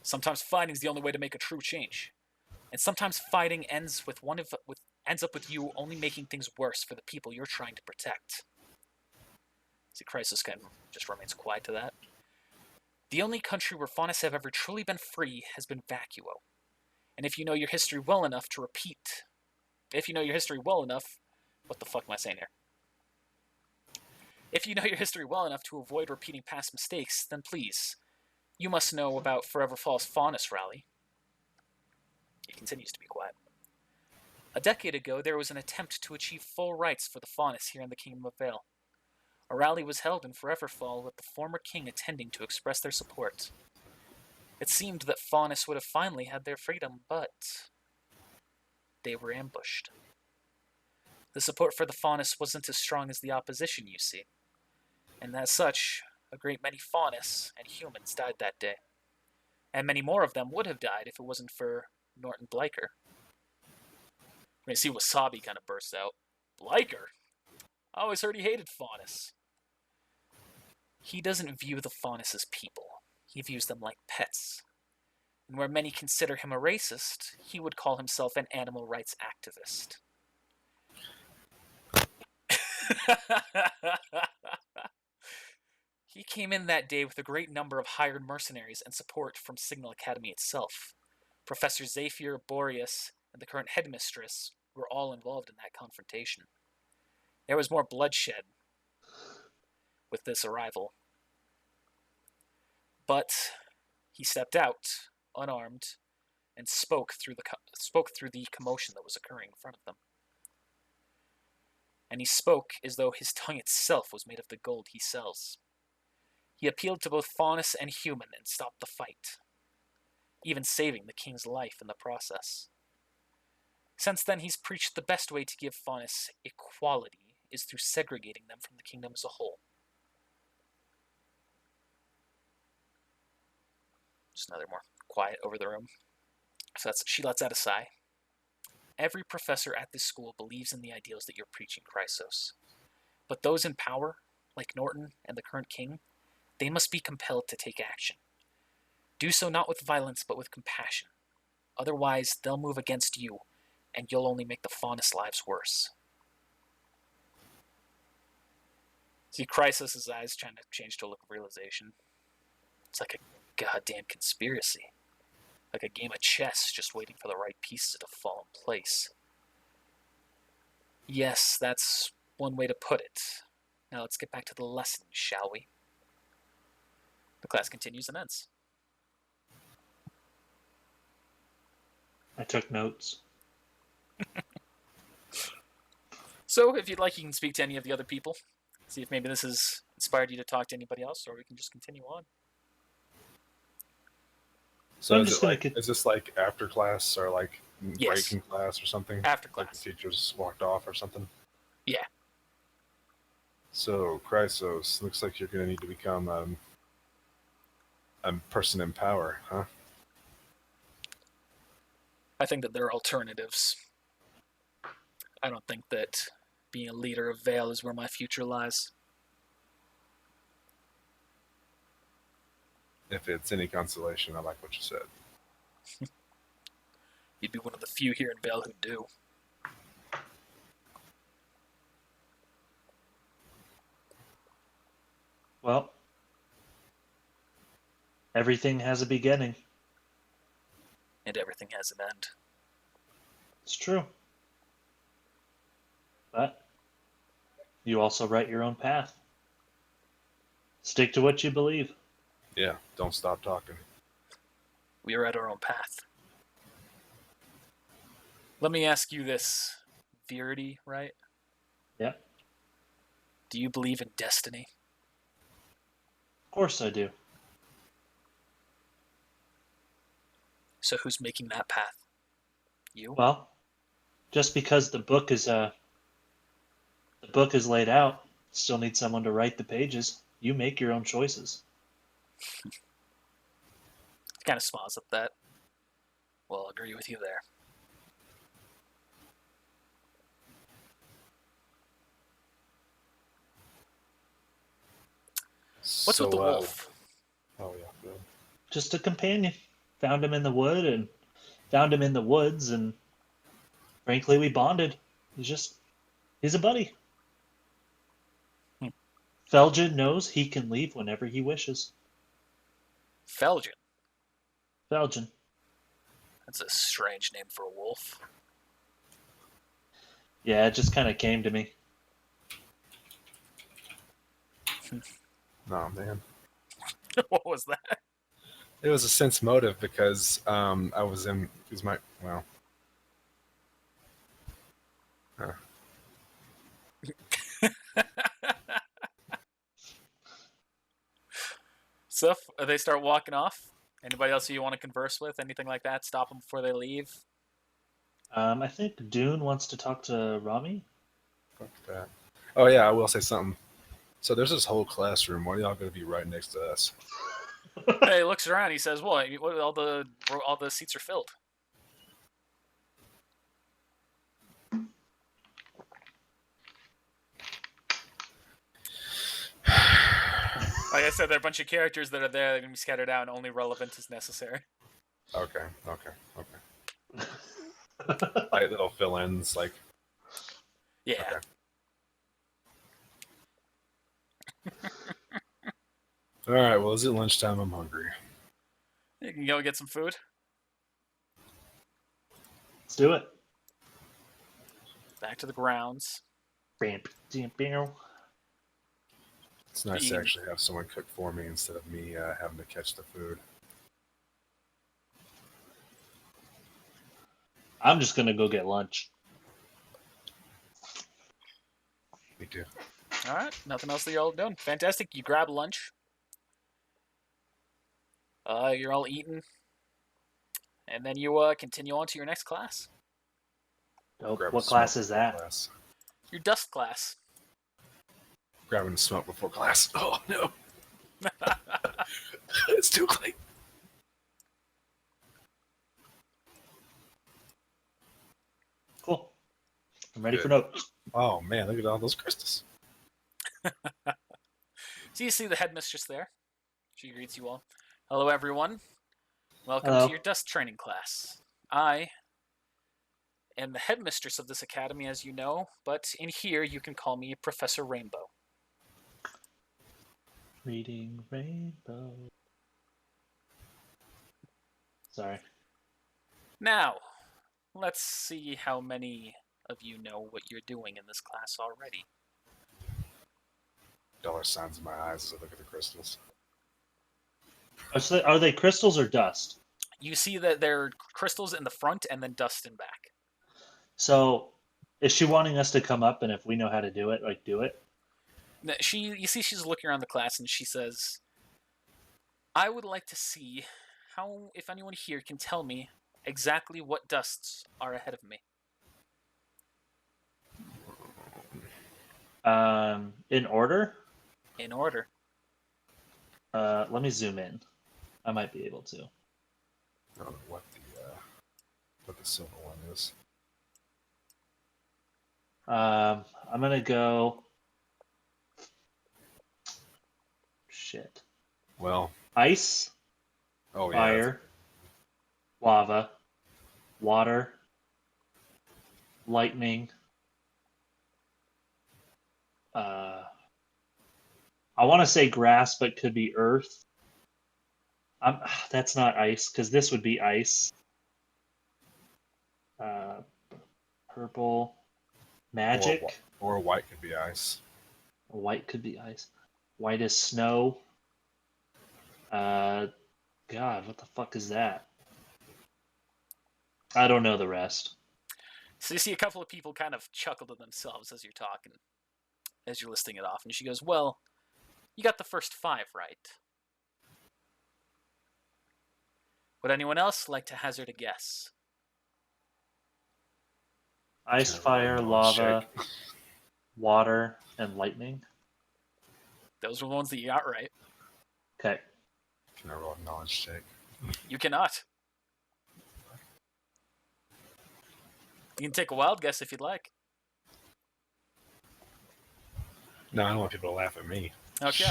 Sometimes fighting's the only way to make a true change. And sometimes fighting ends up with you only making things worse for the people you're trying to protect. See, Chrysos kind of just remains quiet to that. The only country where Faunus have ever truly been free has been Vacuo. And if you know your history well enough to repeat... If you know your history well enough... What the fuck am I saying here? If you know your history well enough to avoid repeating past mistakes, then please, you must know about Forever Fall's Faunus Rally. He continues to be quiet. A decade ago, there was an attempt to achieve full rights for the Faunus here in the Kingdom of Vale. A rally was held in Forever Fall with the former king attending to express their support. It seemed that Faunus would have finally had their freedom, but they were ambushed. The support for the Faunus wasn't as strong as the opposition, you see. And as such, a great many Faunus and humans died that day. And many more of them would have died if it wasn't for Norton Blyker. When you see Wasabi kind of bursts out. Blyker? I always heard he hated Faunus. He doesn't view the Faunus as people. He views them like pets. And where many consider him a racist, he would call himself an animal rights activist. He came in that day with a great number of hired mercenaries and support from Signal Academy itself. Professor Zephyr, Boreas, and the current headmistress were all involved in that confrontation. There was more bloodshed with this arrival. But he stepped out, unarmed, and spoke through the commotion that was occurring in front of them. And he spoke as though his tongue itself was made of the gold he sells. He appealed to both Faunus and human and stopped the fight, even saving the king's life in the process. Since then, he's preached the best way to give Faunus equality is through segregating them from the kingdom as a whole. Just another more quiet over the room. So she lets out a sigh. Every professor at this school believes in the ideals that you're preaching, Chrysos. But those in power, like Norton and the current king, they must be compelled to take action. Do so not with violence, but with compassion. Otherwise, they'll move against you, and you'll only make the Faunus lives worse. See, Chrysos' eyes trying to change to a look of realization. It's like a goddamn conspiracy. Like a game of chess, just waiting for the right pieces to fall in place. Yes, that's one way to put it. Now let's get back to the lesson, shall we? The class continues and ends. I took notes. So, if you'd like, you can speak to any of the other people. See if maybe this has inspired you to talk to anybody else, or we can just continue on. So I'm is, just it gonna like, is this like after class or like Yes. break in class or something? After Like class. the teachers walked off or something? Yeah. So, Chrysos, looks like you're going to need to become a person in power, huh? I think that there are alternatives. I don't think that being a leader of Vale is where my future lies. If it's any consolation, I like what you said. You'd be one of the few here in Vale who do. Well, everything has a beginning. And everything has an end. It's true. But you also write your own path. Stick to what you believe. Yeah, don't stop talking. We are at our own path. Let me ask you this, Verity, right? Yeah. Do you believe in destiny? Of course I do. So who's making that path? You? Well, just because the book is laid out, still need someone to write the pages. You make your own choices. Kind of smiles at that. Well, I'll agree with you there. What's with the wolf? Oh yeah, good. Just a companion. Found him in the wood and Found him in the woods, and frankly, we bonded. He's a buddy. Hmm. Felgen knows he can leave whenever he wishes. Felgen. Felgen. That's a strange name for a wolf. Yeah, it just kind of came to me. Oh man. What was that? It was a sense motive because I was in. Because my well. Huh. So they start walking off. Anybody else who you want to converse with? Anything like that? Stop them before they leave. I think Dune wants to talk to Rami. Fuck that. Oh yeah, I will say something. So there's this whole classroom. Why are y'all gonna be right next to us? Hey, he looks around. He says, "Well, all the seats are filled." Like I said, there are a bunch of characters that are there. They're gonna be scattered out, and only relevant is necessary. Okay. Like little fill-ins, like. Yeah. Okay. All right. Well, is it lunchtime? I'm hungry. You can go get some food. Let's do it. Back to the grounds. It's nice Eat. to actually have someone cook for me instead of me having to catch the food. I'm just gonna go get lunch. Me too. All right. Nothing else that y'all doing. Fantastic. You grab lunch. You're all eating, and then you continue on to your next class. Dope. Grab a What smoke class is before that? class. Your dust class. Grabbing a smoke before class. Oh no! It's too late. Cool. I'm ready Good. for notes. Oh man, look at all those crystals. So you see the headmistress there. She greets you all. Hello, everyone. Welcome Hello. to your dust training class. I am the headmistress of this academy, as you know, but in here you can call me Professor Rainbow. Reading Rainbow. Sorry. Now, let's see how many of you know what you're doing in this class already. Dollar signs in my eyes as I look at the crystals. Are they crystals or dust? You see that there are crystals in the front and then dust in back. So, is she wanting us to come up and if we know how to do it, like do it? You see she's looking around the class and she says, I would like to see if anyone here can tell me exactly what dusts are ahead of me. In order? In order. Let me zoom in. I might be able to. I don't know what the silver one is. I'm gonna go. Shit. Well, Ice, oh yeah. fire, lava, water, lightning. I want to say grass, but could be earth. That's not ice, because this would be ice. Purple, magic. Or white could be ice. White could be ice. White is snow. God, what the fuck is that? I don't know the rest. So you see a couple of people kind of chuckle to themselves as you're talking, as you're listing it off. And she goes, well, you got the first 5 right. Would anyone else like to hazard a guess? Ice, fire, lava, water, and lightning. Those were the ones that you got right. Okay. Can I roll a knowledge check? You cannot. You can take a wild guess if you'd like. No, I don't want people to laugh at me. Okay.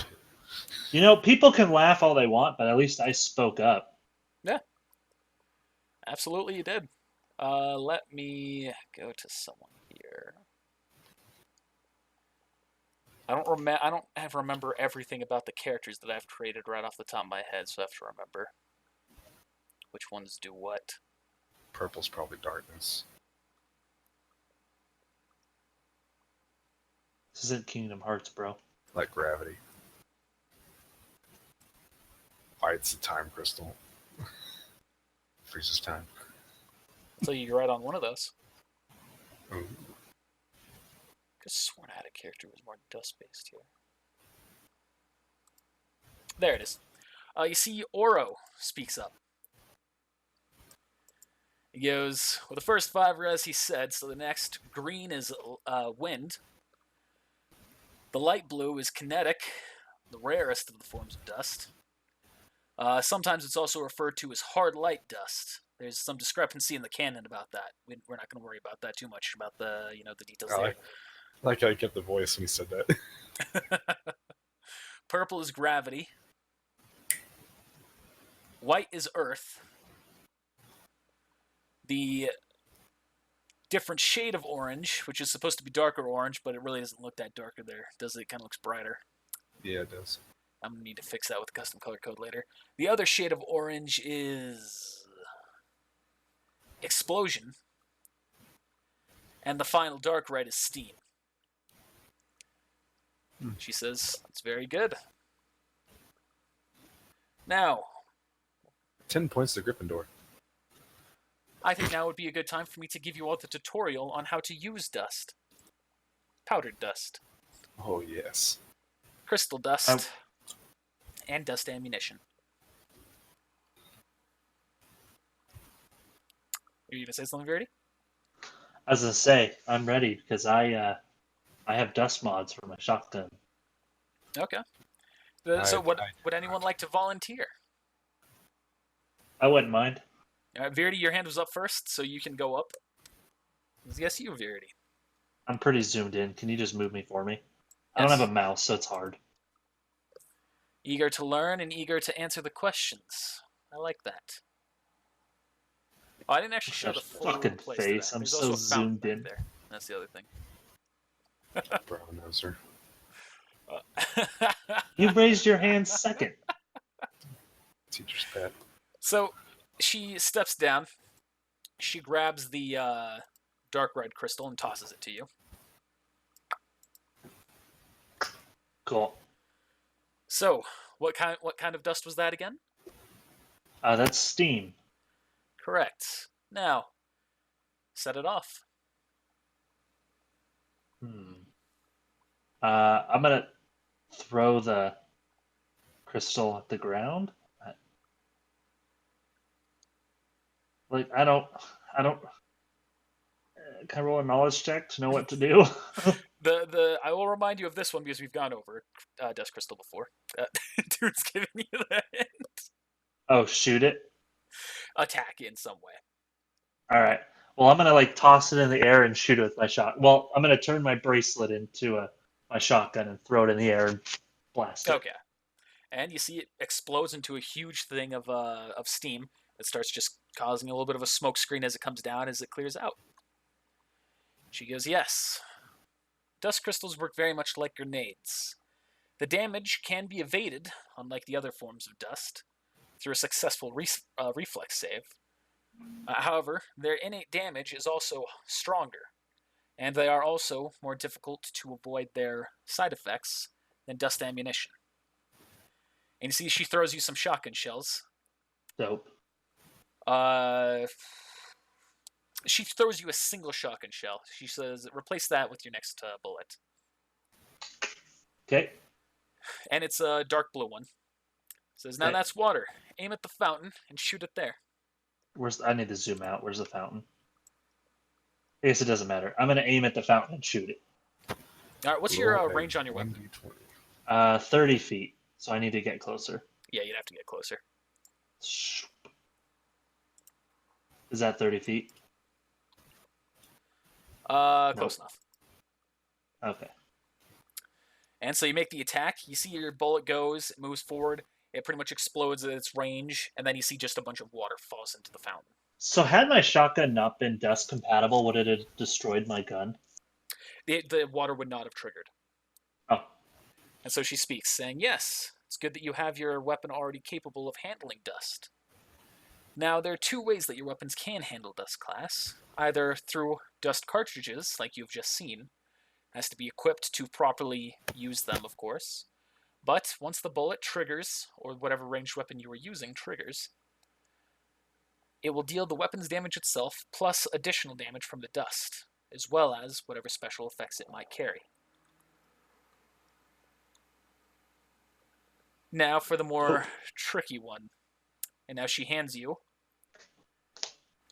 You know, people can laugh all they want, but at least I spoke up. Yeah. Absolutely, you did. Let me go to someone here. I don't remember everything about the characters that I've created right off the top of my head, so I have to remember which ones do what. Purple's probably darkness. This isn't Kingdom Hearts, bro. Like gravity. White's the time crystal. Freezes time. So you're right on one of those. Ooh. I could have sworn I had a character who was more dust-based here. There it is. You see, Oro speaks up. He goes, well, the first 5 res he said, so the next green is wind. The light blue is kinetic, the rarest of the forms of dust. Sometimes it's also referred to as hard light dust. There's some discrepancy in the canon about that. We're not going to worry about that too much, about the details there. Like I get the voice when he said that. Purple is gravity. White is earth. The different shade of orange, which is supposed to be darker orange, but it really doesn't look that darker there, does it? It kind of looks brighter. Yeah, it does. I'm going to need to fix that with the custom color code later. The other shade of orange is explosion. And the final dark red is steam. She says, that's very good. Now, 10 points to Gryffindor. I think now would be a good time for me to give you all the tutorial on how to use dust. Powdered dust. Oh, yes. Crystal dust. And dust ammunition. Are you going to say something, Verity? I was going to say, I'm ready because I have dust mods for my shotgun. Okay. So would anyone like to volunteer? I wouldn't mind. Verity, your hand was up first, so you can go up. Yes, you, Verity. I'm pretty zoomed in. Can you just move me for me? I don't have a mouse, so it's hard. Eager to learn and eager to answer the questions. I like that. Oh, I didn't actually show the full fucking place face. To that. I'm There's so also a fountain zoomed back in. there. That's the other thing. Brown noser. You raised your hand second. Teacher's pet. So she steps down. She grabs the dark red crystal and tosses it to you. Cool. So, what kind of dust was that again? That's steam. Correct. Now, set it off. I'm gonna throw the crystal at the ground. I don't. Can I roll a knowledge check to know what to do? I will remind you of this one because we've gone over dust crystal before. Dude's giving you that hint. Oh, shoot it. Attack in some way. All right. Well, I'm gonna toss it in the air and shoot it with my shot. Well, I'm gonna turn my bracelet into my shotgun and throw it in the air and blast it. Okay. And you see it explodes into a huge thing of steam that starts just causing a little bit of a smoke screen as it comes down as it clears out. She goes, yes. Dust crystals work very much like grenades. The damage can be evaded, unlike the other forms of dust, through a successful reflex save. However, their innate damage is also stronger, and they are also more difficult to avoid their side effects than dust ammunition. And you see she throws you some shotgun shells. Dope. She throws you a single shotgun shell. She says, replace that with your next bullet. Okay. And it's a dark blue one. Says, now that's water. Aim at the fountain and shoot it there. I need to zoom out. Where's the fountain? I guess it doesn't matter. I'm going to aim at the fountain and shoot it. All right, what's your range on your weapon? 30 feet, so I need to get closer. Yeah, you'd have to get closer. Is that 30 feet? Close enough. Okay. And so you make the attack. You see your bullet goes, it moves forward. It pretty much explodes at its range, and then you see just a bunch of water falls into the fountain. So had my shotgun not been dust compatible, would it have destroyed my gun? The water would not have triggered. Oh, And so she speaks, saying, yes, it's good that you have your weapon already capable of handling dust. Now, there are two ways that your weapons can handle dust, class. Either through dust cartridges, like you've just seen, has to be equipped to properly use them, of course. But once the bullet triggers, or whatever ranged weapon you are using triggers, it will deal the weapon's damage itself, plus additional damage from the dust, as well as whatever special effects it might carry. Now for the more tricky one. And now she hands you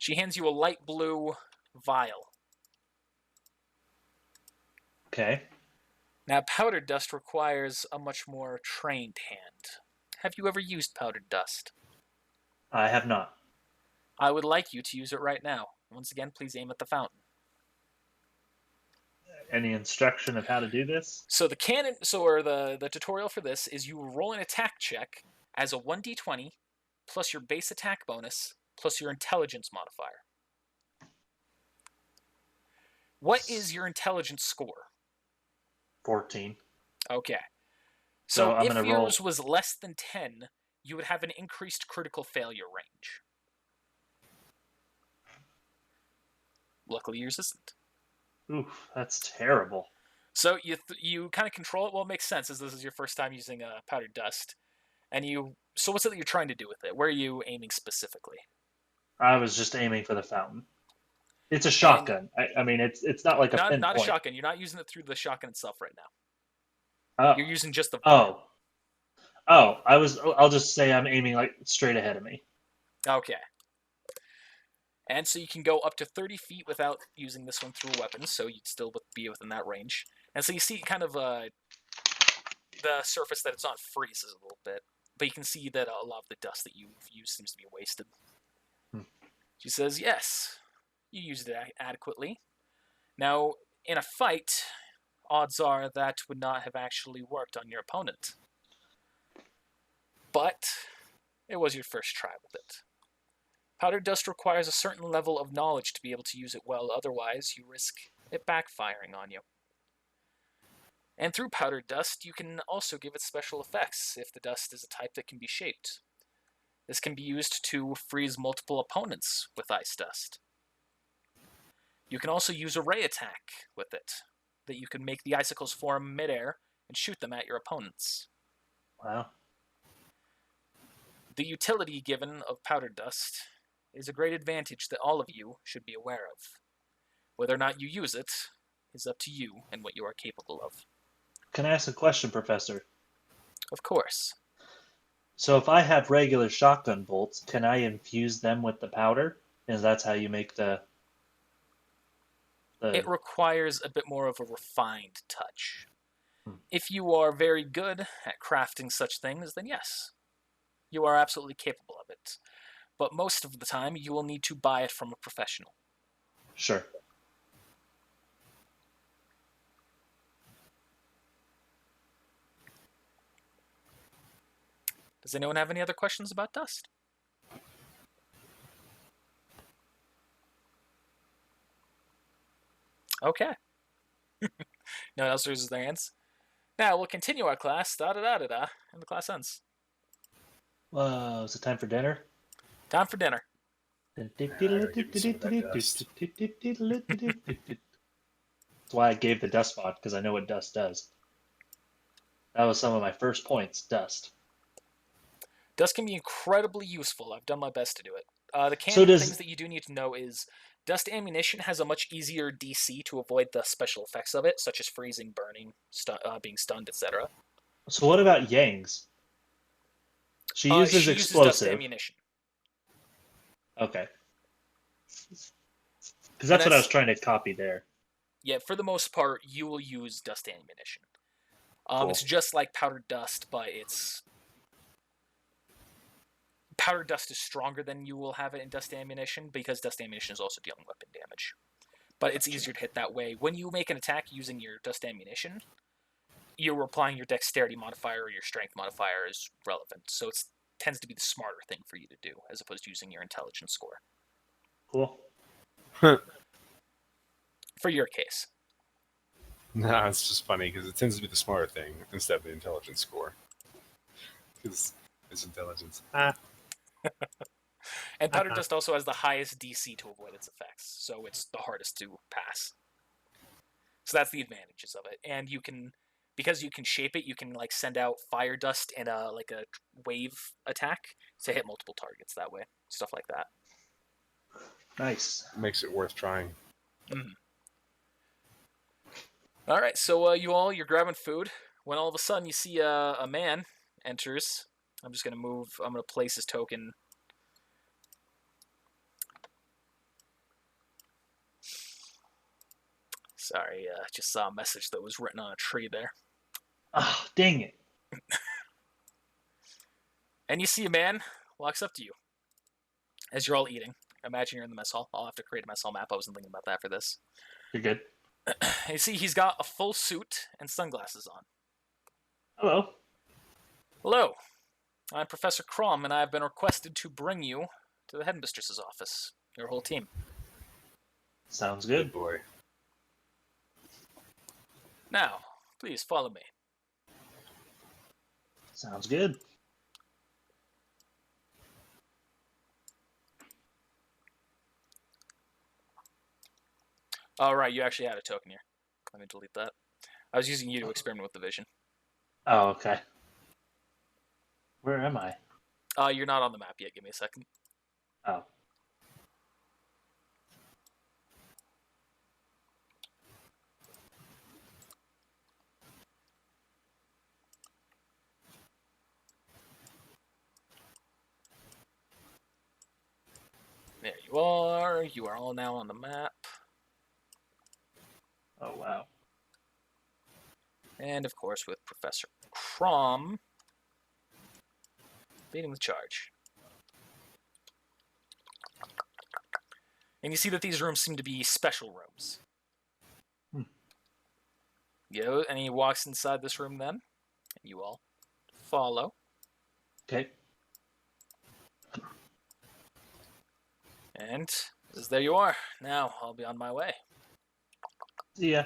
a light blue vial. okay. Now, powdered dust requires a much more trained hand. Have you ever used powdered dust? I have not. I would like you to use it right now. Once again, please aim at the fountain. Any instruction of how to do this? So the tutorial for this is you roll an attack check as a 1d20 plus your base attack bonus plus your intelligence modifier. What is your intelligence score? 14. Okay. So So I'm if gonna yours was less than 10, you would have an increased critical failure range. Luckily, yours isn't. Oof, that's terrible. So you kind of control it. Well, it makes sense as this is your first time using powdered dust. And so what's it that you're trying to do with it? Where are you aiming specifically? I was just aiming for the fountain. It's a shotgun. I mean, it's not like a pinpoint. Not a shotgun. You're not using it through the shotgun itself right now. Oh. You're using just the. Oh. I'll just say I'm aiming like straight ahead of me. Okay. And so you can go up to 30 feet without using this one through a weapon, so you'd still be within that range. And so you see kind of the surface that it's on freezes a little bit, but you can see that a lot of the dust that you've used seems to be wasted. She says, yes, you used it adequately. Now, in a fight, odds are that would not have actually worked on your opponent. But it was your first try with it. Powdered dust requires a certain level of knowledge to be able to use it well, otherwise you risk it backfiring on you. And through powdered dust, you can also give it special effects if the dust is a type that can be shaped. This can be used to freeze multiple opponents with ice dust. You can also use a ray attack with it, that you can make the icicles form midair and shoot them at your opponents. Wow. The utility given of powdered dust is a great advantage that all of you should be aware of. Whether or not you use it is up to you and what you are capable of. Can I ask a question, Professor? Of course. So if I have regular shotgun bolts, can I infuse them with the powder? And that's how you make the... It requires a bit more of a refined touch. If you are very good at crafting such things, then yes, you are absolutely capable of it. But most of the time, you will need to buy it from a professional. Sure. Does anyone have any other questions about dust? Okay. No one else raises their hands. Now we'll continue our class, and the class ends. Whoa, is it time for dinner? Time for dinner. That's why I gave the dust mod, because I know what dust does. That was some of my first points, dust. Dust can be incredibly useful. I've done my best to do it. The things that you do need to know is dust ammunition has a much easier DC to avoid the special effects of it, such as freezing, burning, being stunned, etc. So what about Yang's? She uses explosive. Dust ammunition. Okay. Because that's what I was trying to copy there. Yeah, for the most part, you will use dust ammunition. Cool. It's just like powdered dust, but powdered dust is stronger than you will have it in dust ammunition, because dust ammunition is also dealing weapon damage. But it's easier to hit that way. When you make an attack using your dust ammunition, you're applying your dexterity modifier or your strength modifier is relevant. So it tends to be the smarter thing for you to do, as opposed to using your intelligence score. Cool. For your case. No, it's just funny because it tends to be the smarter thing instead of the intelligence score. Because it's intelligence. And powder dust also has the highest DC to avoid its effects, so it's the hardest to pass. So that's the advantages of it. And you can, because you can shape it, you can like send out fire dust and a wave attack to hit multiple targets that way. Stuff like that. Nice. Makes it worth trying. Mm-hmm. All right, so you're grabbing food when all of a sudden you see a man enters. I'm just gonna move. I'm gonna place his token. Sorry, just saw a message that was written on a tree there. Ah, oh, dang it. And you see a man walks up to you as you're all eating. Imagine you're in the mess hall. I'll have to create a mess hall map. I wasn't thinking about that for this. You're good. You see he's got a full suit and sunglasses on. Hello. Hello. I'm Professor Crom, and I've been requested to bring you to the headmistress's office. Your whole team. Sounds good. Good boy. Now, please follow me. Sounds good. Oh, right, you actually had a token here. Let me delete that. I was using you to experiment with the vision. Oh, okay. Where am I? You're not on the map yet. Give me a second. Oh. There you are. You are all now on the map. Oh, wow. And, of course, with Professor Crom leading the charge. And you see that these rooms seem to be special rooms. And he walks inside this room then. And you all follow. Okay. And there you are. Now, I'll be on my way. See ya.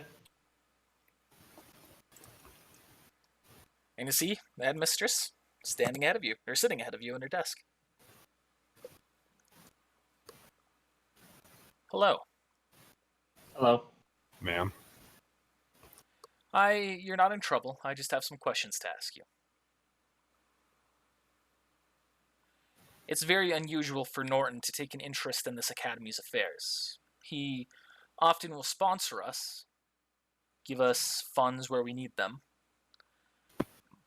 And you see the headmistress standing ahead of you, or sitting ahead of you in her desk. Hello. Hello. Ma'am. You're not in trouble. I just have some questions to ask you. It's very unusual for Norton to take an interest in this academy's affairs. He often will sponsor us, give us funds where we need them,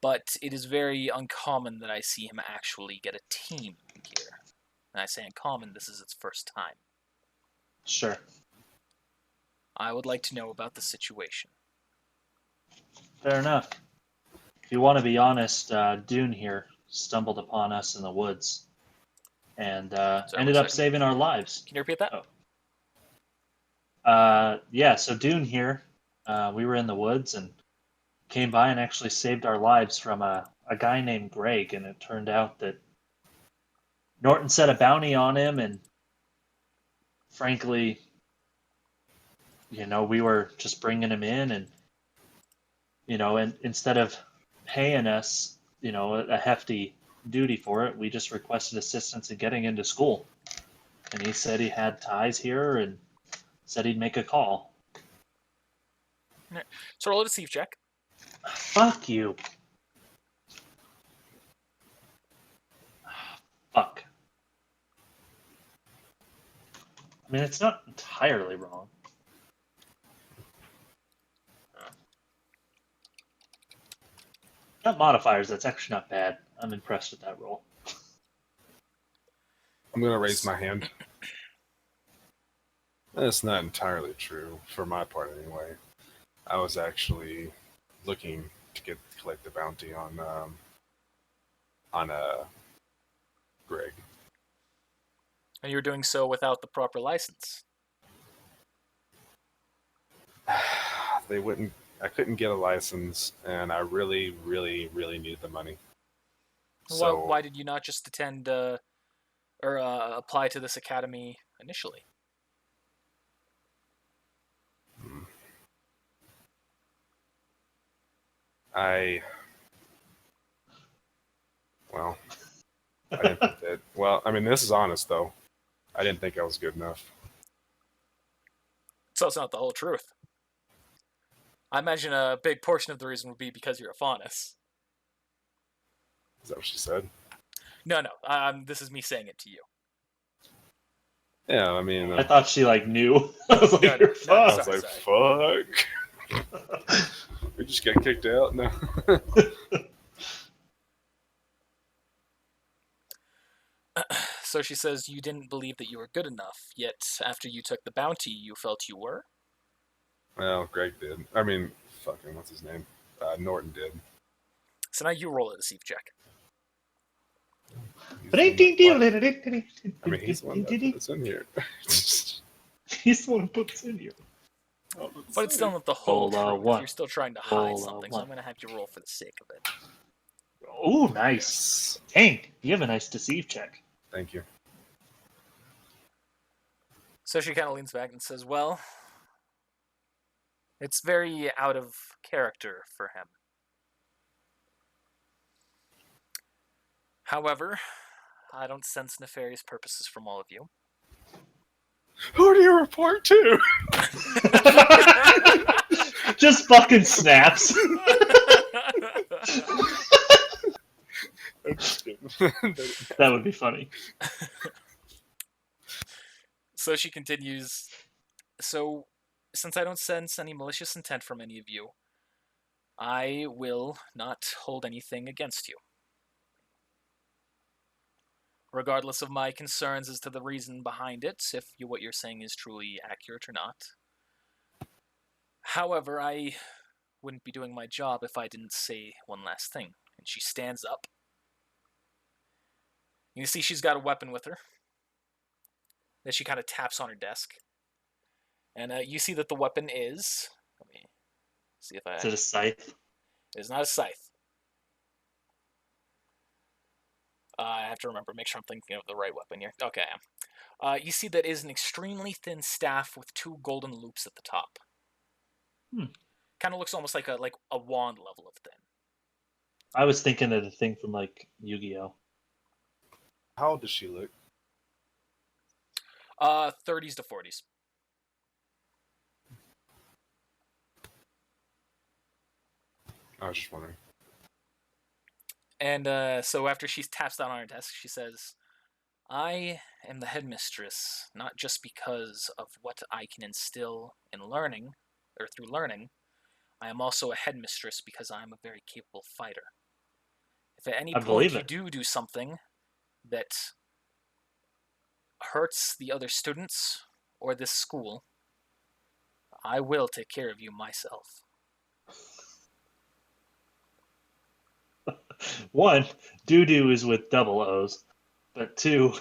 but it is very uncommon that I see him actually get a team here. And I say uncommon, this is its first time. Sure. I would like to know about the situation. Fair enough. If you want to be honest, Dune here stumbled upon us in the woods and ended up saving our lives. Can you repeat that? Yeah, so Dune here, we were in the woods and came by and actually saved our lives from a guy named Greg, and it turned out that Norton set a bounty on him, and frankly, we were just bringing him in, and and instead of paying us, a hefty duty for it, we just requested assistance in getting into school. And he said he had ties here and said he'd make a call. So roll a deceive check. Fuck you. Fuck. I mean, it's not entirely wrong. Got modifiers, that's actually not bad. I'm impressed with that roll. I'm going to raise my hand. That's not entirely true, for my part anyway. I was actually looking to collect the bounty on Greg. And you were doing so without the proper license. They wouldn't. I couldn't get a license, and I really, really, really needed the money. So why did you not just attend or apply to this academy initially? Well, I didn't think that. Well, I mean, this is honest though. I didn't think I was good enough. So it's not the whole truth. I imagine a big portion of the reason would be because you're a Faunus. Is that what she said? No. This is me saying it to you. Yeah, I mean, I thought she like knew. I was like, No, you're no, I fucked. was sorry. like, fuck. We just got kicked out now. So she says you didn't believe that you were good enough, yet after you took the bounty, you felt you were? Well, Greg did. I mean, fucking, what's his name? Norton did. So now you roll a deceive check. I mean, he's the one that put us in here. He's the one who put us in here. But it's still not the whole Roll, truth. one. You're still trying to hide Roll, something, so one. I'm going to have you roll for the sake of it. Oh, nice. Dang, you have a nice deceive check. Thank you. So she kind of leans back and says, well, it's very out of character for him. However, I don't sense nefarious purposes from all of you. Who do you report to? Just fucking snaps. I'm just kidding. That would be funny. So she continues, so since I don't sense any malicious intent from any of you, I will not hold anything against you. Regardless of my concerns as to the reason behind it, if what you're saying is truly accurate or not. However, I wouldn't be doing my job if I didn't say one last thing. And she stands up. You see she's got a weapon with her. Then she kind of taps on her desk. And you see that the weapon is... Let me see if I... Is it a scythe? It is not a scythe. I have to make sure I'm thinking of the right weapon here. Okay, I am. You see that it is an extremely thin staff with 2 golden loops at the top. Kind of looks almost like a wand level of thin. I was thinking of the thing from like Yu-Gi-Oh. How old does she look? 30s to 40s. I was just wondering. And so after she taps down on her desk, she says, I am the headmistress, not just because of what I can instill in learning, or through learning. I am also a headmistress because I am a very capable fighter. If at any point you do something that hurts the other students or this school, I will take care of you myself. 1, doo-doo is with double O's. But 2,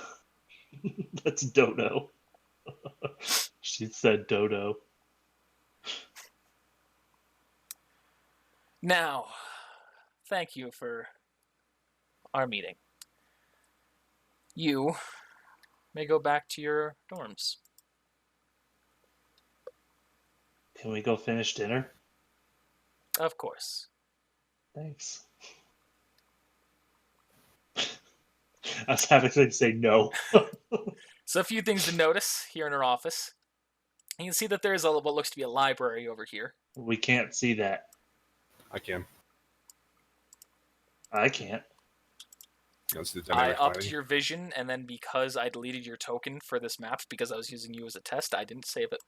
that's dodo. She said dodo. Now, thank you for our meeting. You may go back to your dorms. Can we go finish dinner? Of course. Thanks. I was having to say no. So a few things to notice here in her office. You can see that there is what looks to be a library over here. We can't see that. I can. I can't. I upped your vision, and then because I deleted your token for this map, because I was using you as a test, I didn't save it.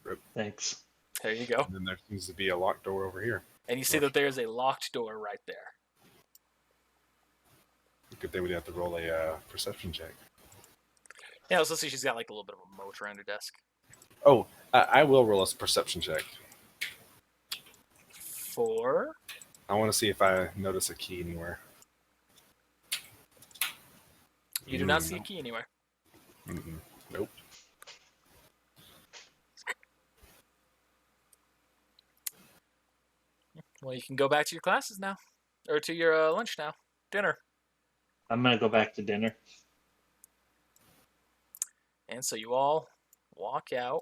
Rip. Thanks. There you go. And then there seems to be a locked door over here. And you see that there's a locked door right there. Good thing we didn't have to roll a perception check. Yeah, let's see, she's got like a little bit of a moat around her desk. Oh, I will roll a perception check. 4? I want to see if I notice a key anywhere. You do not see a key anywhere. Nope. Well, you can go back to your classes now. Or to your lunch now. Dinner. I'm going to go back to dinner. And so you all walk out.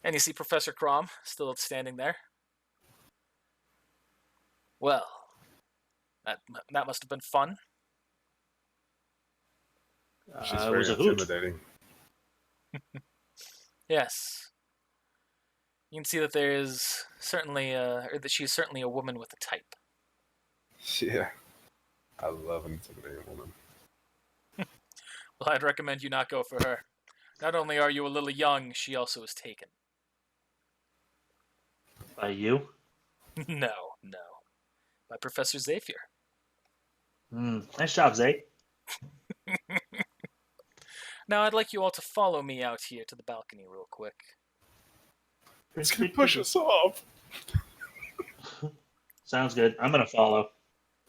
And you see Professor Crom still standing there. Well, that must have been fun. She's It very was a hoot. intimidating. Yes. You can see that there is certainly, or that she's certainly a woman with a type. Yeah. I love an intimidating woman. Well, I'd recommend you not go for her. Not only are you a little young, she also is taken. By you? No. By Professor Xavier. Nice job, Zay. Now, I'd like you all to follow me out here to the balcony real quick. It's gonna push us off. Sounds good. I'm gonna follow.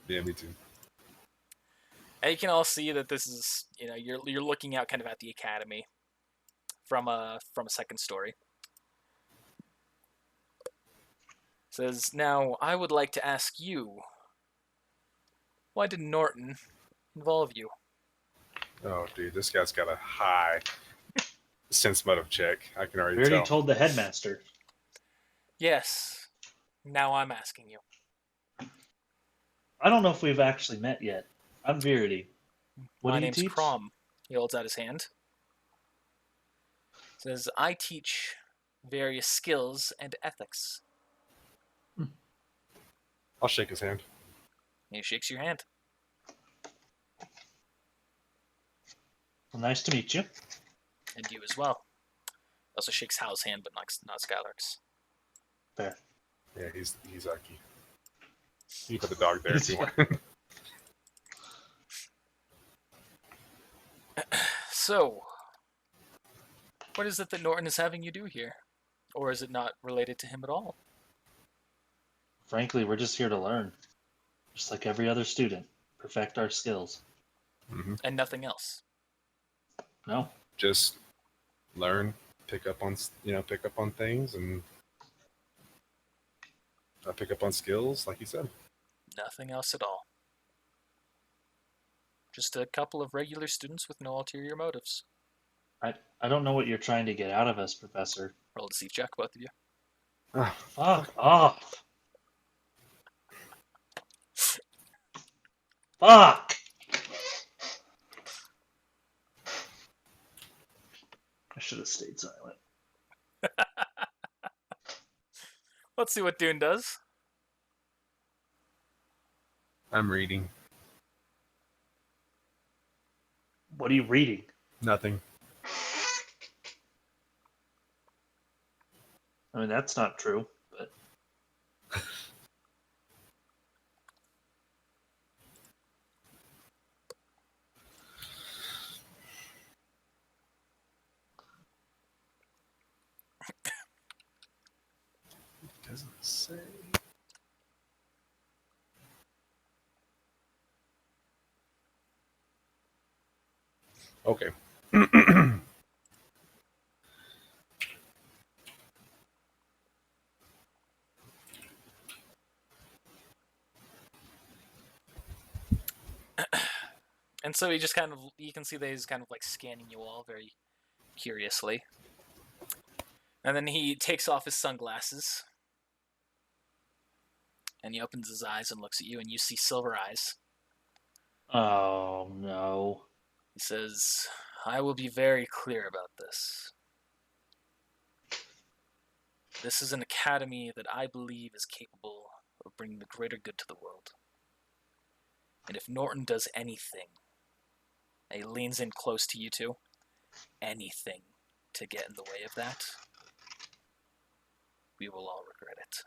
Yeah, me too. And you can all see that this is, you're looking out kind of at the academy from a second story. It says, now, I would like to ask you, why did Norton involve you? Oh, dude, this guy's got a high sense motive check. I can already We already tell. told the headmaster. Yes. Now I'm asking you. I don't know if we've actually met yet. I'm Verity. What My do you name's teach? Crom. He holds out his hand. Says, I teach various skills and ethics. I'll shake his hand. He shakes your hand. Well, nice to meet you. And you as well. Also shakes Hal's hand, but not Skylark's. Fair. Yeah, he's Aki. You put the dog there if you want. So, what is it that Norton is having you do here? Or is it not related to him at all? Frankly, we're just here to learn. Just like every other student. Perfect our skills. Mm-hmm. And nothing else? No? Just learn, pick up on things, and pick up on skills, like you said. Nothing else at all. Just a couple of regular students with no ulterior motives. I don't know what you're trying to get out of us, Professor. Roll a deceit check, both of you. Oh, Fuck off. Fuck! I should have stayed silent. Let's see what Dune does. I'm reading. What are you reading? Nothing. I mean, that's not true, but... Doesn't say. Okay. And so he just kind of, you can see that he's kind of like scanning you all very curiously. And then he takes off his sunglasses. And he opens his eyes and looks at you, and you see silver eyes. Oh, no. He says, I will be very clear about this. This is an academy that I believe is capable of bringing the greater good to the world. And if Norton does anything, and he leans in close to you two, anything to get in the way of that, we will all regret it.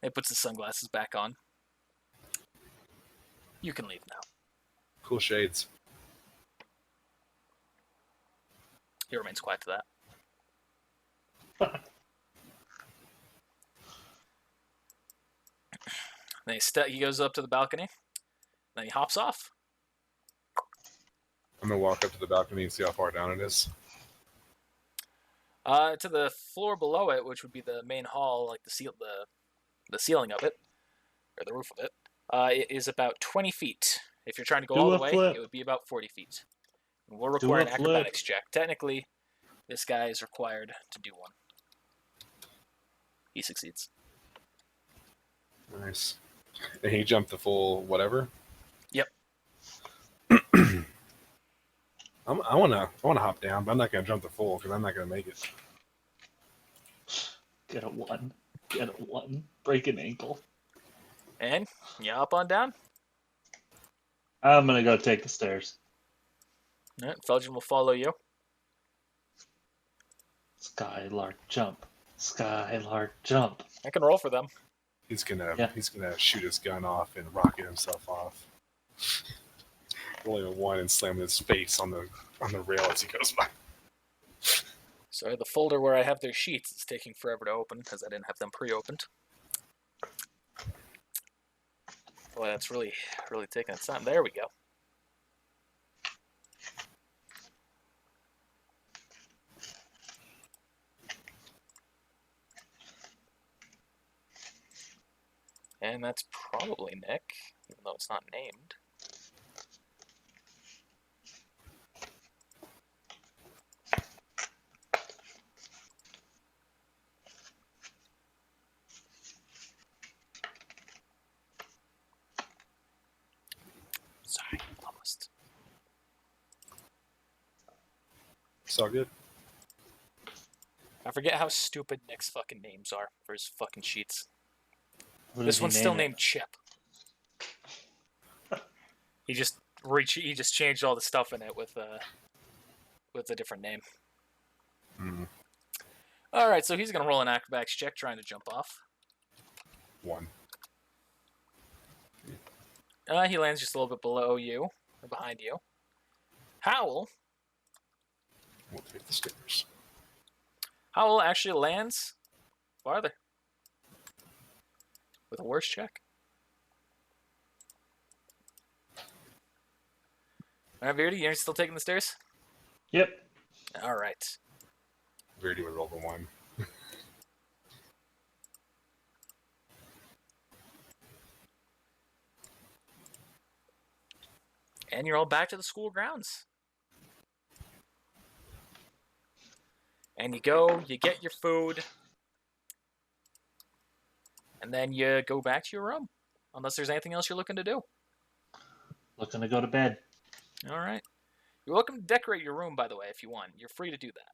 He puts his sunglasses back on. You can leave now. Cool shades. He remains quiet to that. Then he goes up to the balcony. Then he hops off. I'm gonna walk up to the balcony and see how far down it is. To the floor below it, which would be the main hall, like the ceiling of it, or the roof of it. It is about 20 feet. If you're trying to go Do all the a way, flip. it would be about 40 feet. And we'll Do require a an acrobatics check. Technically, this guy is required to do one. He succeeds. Nice. And he jumped the full whatever. Yep. I wanna hop down, but I'm not gonna jump the full because I'm not gonna make it. Get a 1. Get a 1. Break an ankle. And you hop on down. I'm gonna go take the stairs. All right, Felgen will follow you. Skylark jump. Skylark jump. I can roll for them. He's gonna Yeah. shoot his gun off and rocket himself off. Rolling a 1 and slamming his face on the rail as he goes by. Sorry, the folder where I have their sheets is taking forever to open because I didn't have them pre-opened. Boy, that's really taking its time. There we go. And that's probably Nick, even though it's not named. Sorry, almost. It's all good. I forget how stupid Nick's fucking names are for his fucking sheets. What This did he one's still name it? named Chip. He just changed all the stuff in it with a different name. Mm, All right, so he's gonna roll an acrobatics check, trying to jump off. 1. He lands just a little bit below you or behind you. Howl We'll take the stairs. actually lands farther with a worse check. All right, Verdi, you're still taking the stairs? Yep. All right. Verdi would roll the 1. And you're all back to the school grounds. And you go, you get your food, and then you go back to your room. Unless there's anything else you're looking to do. Looking to go to bed. All right. You're welcome to decorate your room, by the way, if you want. You're free to do that.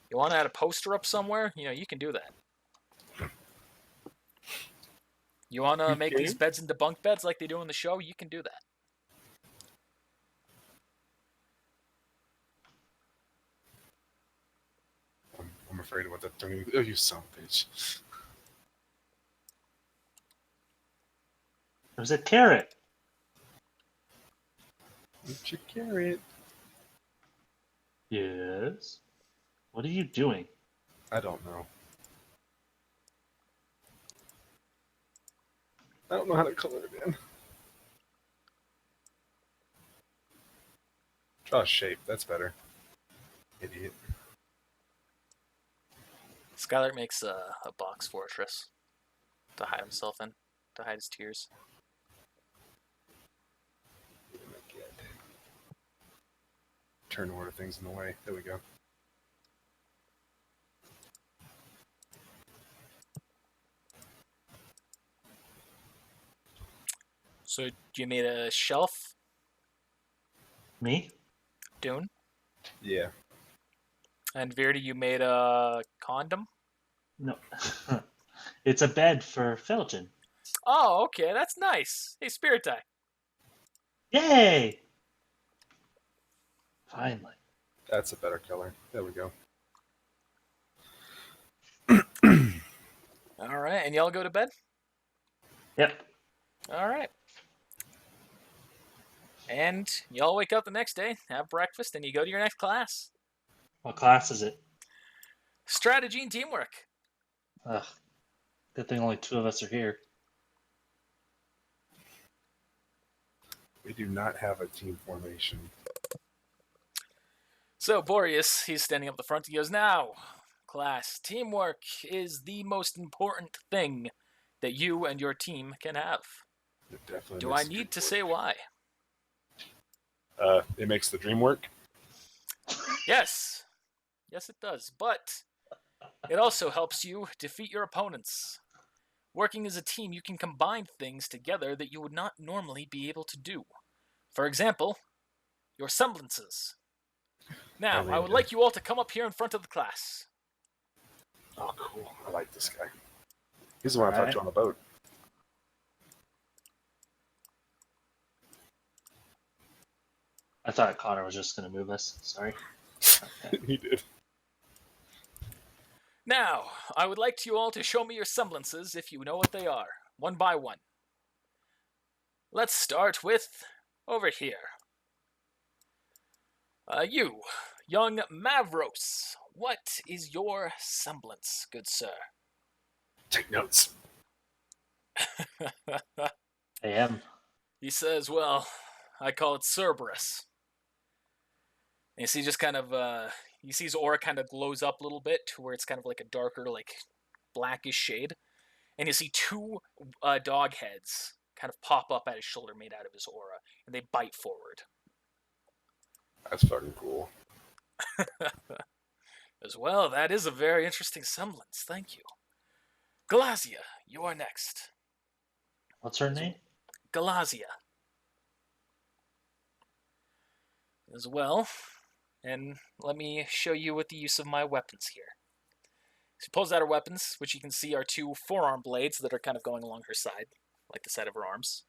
You want to add a poster up somewhere? You know, you can do that. You want to make these beds into bunk beds like they do in the show? You can do that. I'm afraid of what that thing. Oh, you son of a bitch. There's a carrot. Eat your carrot. Yes. What are you doing? I don't know. I don't know how to color it in. Draw a shape. That's better. Idiot. Skylar makes a box fortress to hide himself in, to hide his tears. Turn order things in the way. There we go. So you made a shelf, Me? Dune, Yeah. and Verdi, you made a condom. No. It's a bed for Felgen. Oh, okay, that's nice. Hey, Spirit Die. Yay! Finally. That's a better color. There we go. All right, and y'all go to bed? Yep. All right. And y'all wake up the next day, have breakfast, and you go to your next class. What class is it? Strategy and teamwork. Ugh. Good thing only 2 of us are here. We do not have a team formation. So Boreas, he's standing up the front. He goes, "Now, class, teamwork is the most important thing that you and your team can have. It definitely Do makes I the need to dream say why? work. It makes the dream work. Yes. Yes, it does. But it also helps you defeat your opponents. Working as a team, you can combine things together that you would not normally be able to do. For example, your semblances. Now, I would like you all to come up here in front of the class. Oh, cool. I like this guy. He's the one I talked Alright. to on the boat. I thought Connor was just going to move us. Sorry. Okay. He did. Now, I would like you all to show me your semblances if you know what they are, one by one. Let's start with over here. You, young Mavros, what is your semblance, good sir? Take notes. I am. He says, well, I call it Cerberus. And you see just kind of, you see his aura kind of glows up a little bit to where it's kind of like a darker, like, blackish shade. And you see two dog heads kind of pop up at his shoulder made out of his aura, and they bite forward. That's fucking cool. As well, that is a very interesting semblance, thank you. Galatia, you are next. What's her name? Galatia. As well, and let me show you with the use of my weapons here. She pulls out her weapons, which you can see are two forearm blades that are kind of going along her side, like the side of her arms.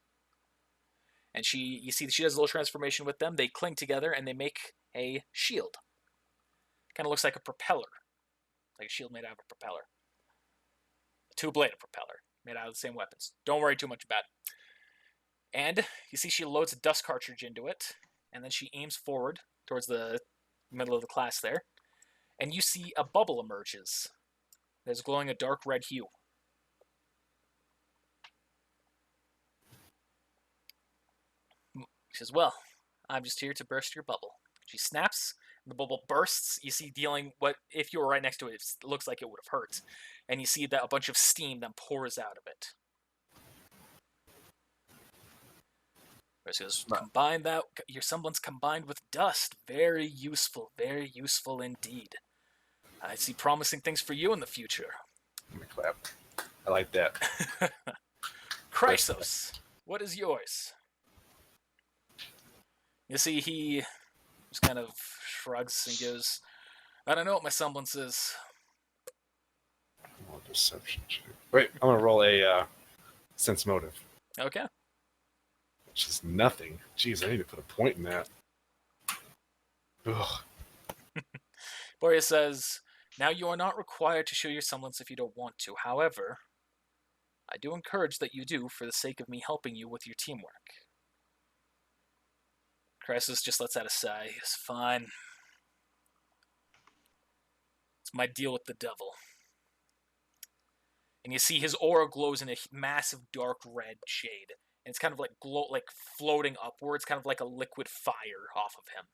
And you see she does a little transformation with them. They cling together and they make a shield. Kind of looks like a propeller, like a shield made out of a propeller. A two-bladed propeller made out of the same weapons. Don't worry too much about it. And you see she loads a dust cartridge into it, and then she aims forward towards the middle of the class there. And you see a bubble emerges that's glowing a dark red hue. She says, well, I'm just here to burst your bubble. She snaps, and the bubble bursts. You see dealing what, if you were right next to it, it looks like it would have hurt. And you see that a bunch of steam then pours out of it. She says, combine that, your semblance combined with dust. Very useful indeed. I see promising things for you in the future. Let me clap. I like that. Chrysos, what is yours? You see, he just kind of shrugs and goes, I don't know what my semblance is. Oh, deception check. Wait, I'm gonna roll a sense motive. Okay. Which is nothing. Jeez, I need to put a point in that. Ugh. Boreas says, now you are not required to show your semblance if you don't want to. However, I do encourage that you do for the sake of me helping you with your teamwork. Chrysos just lets out a sigh. It's fine. It's my deal with the devil. And you see his aura glows in a massive dark red shade. And it's kind of like floating upwards, kind of like a liquid fire off of him.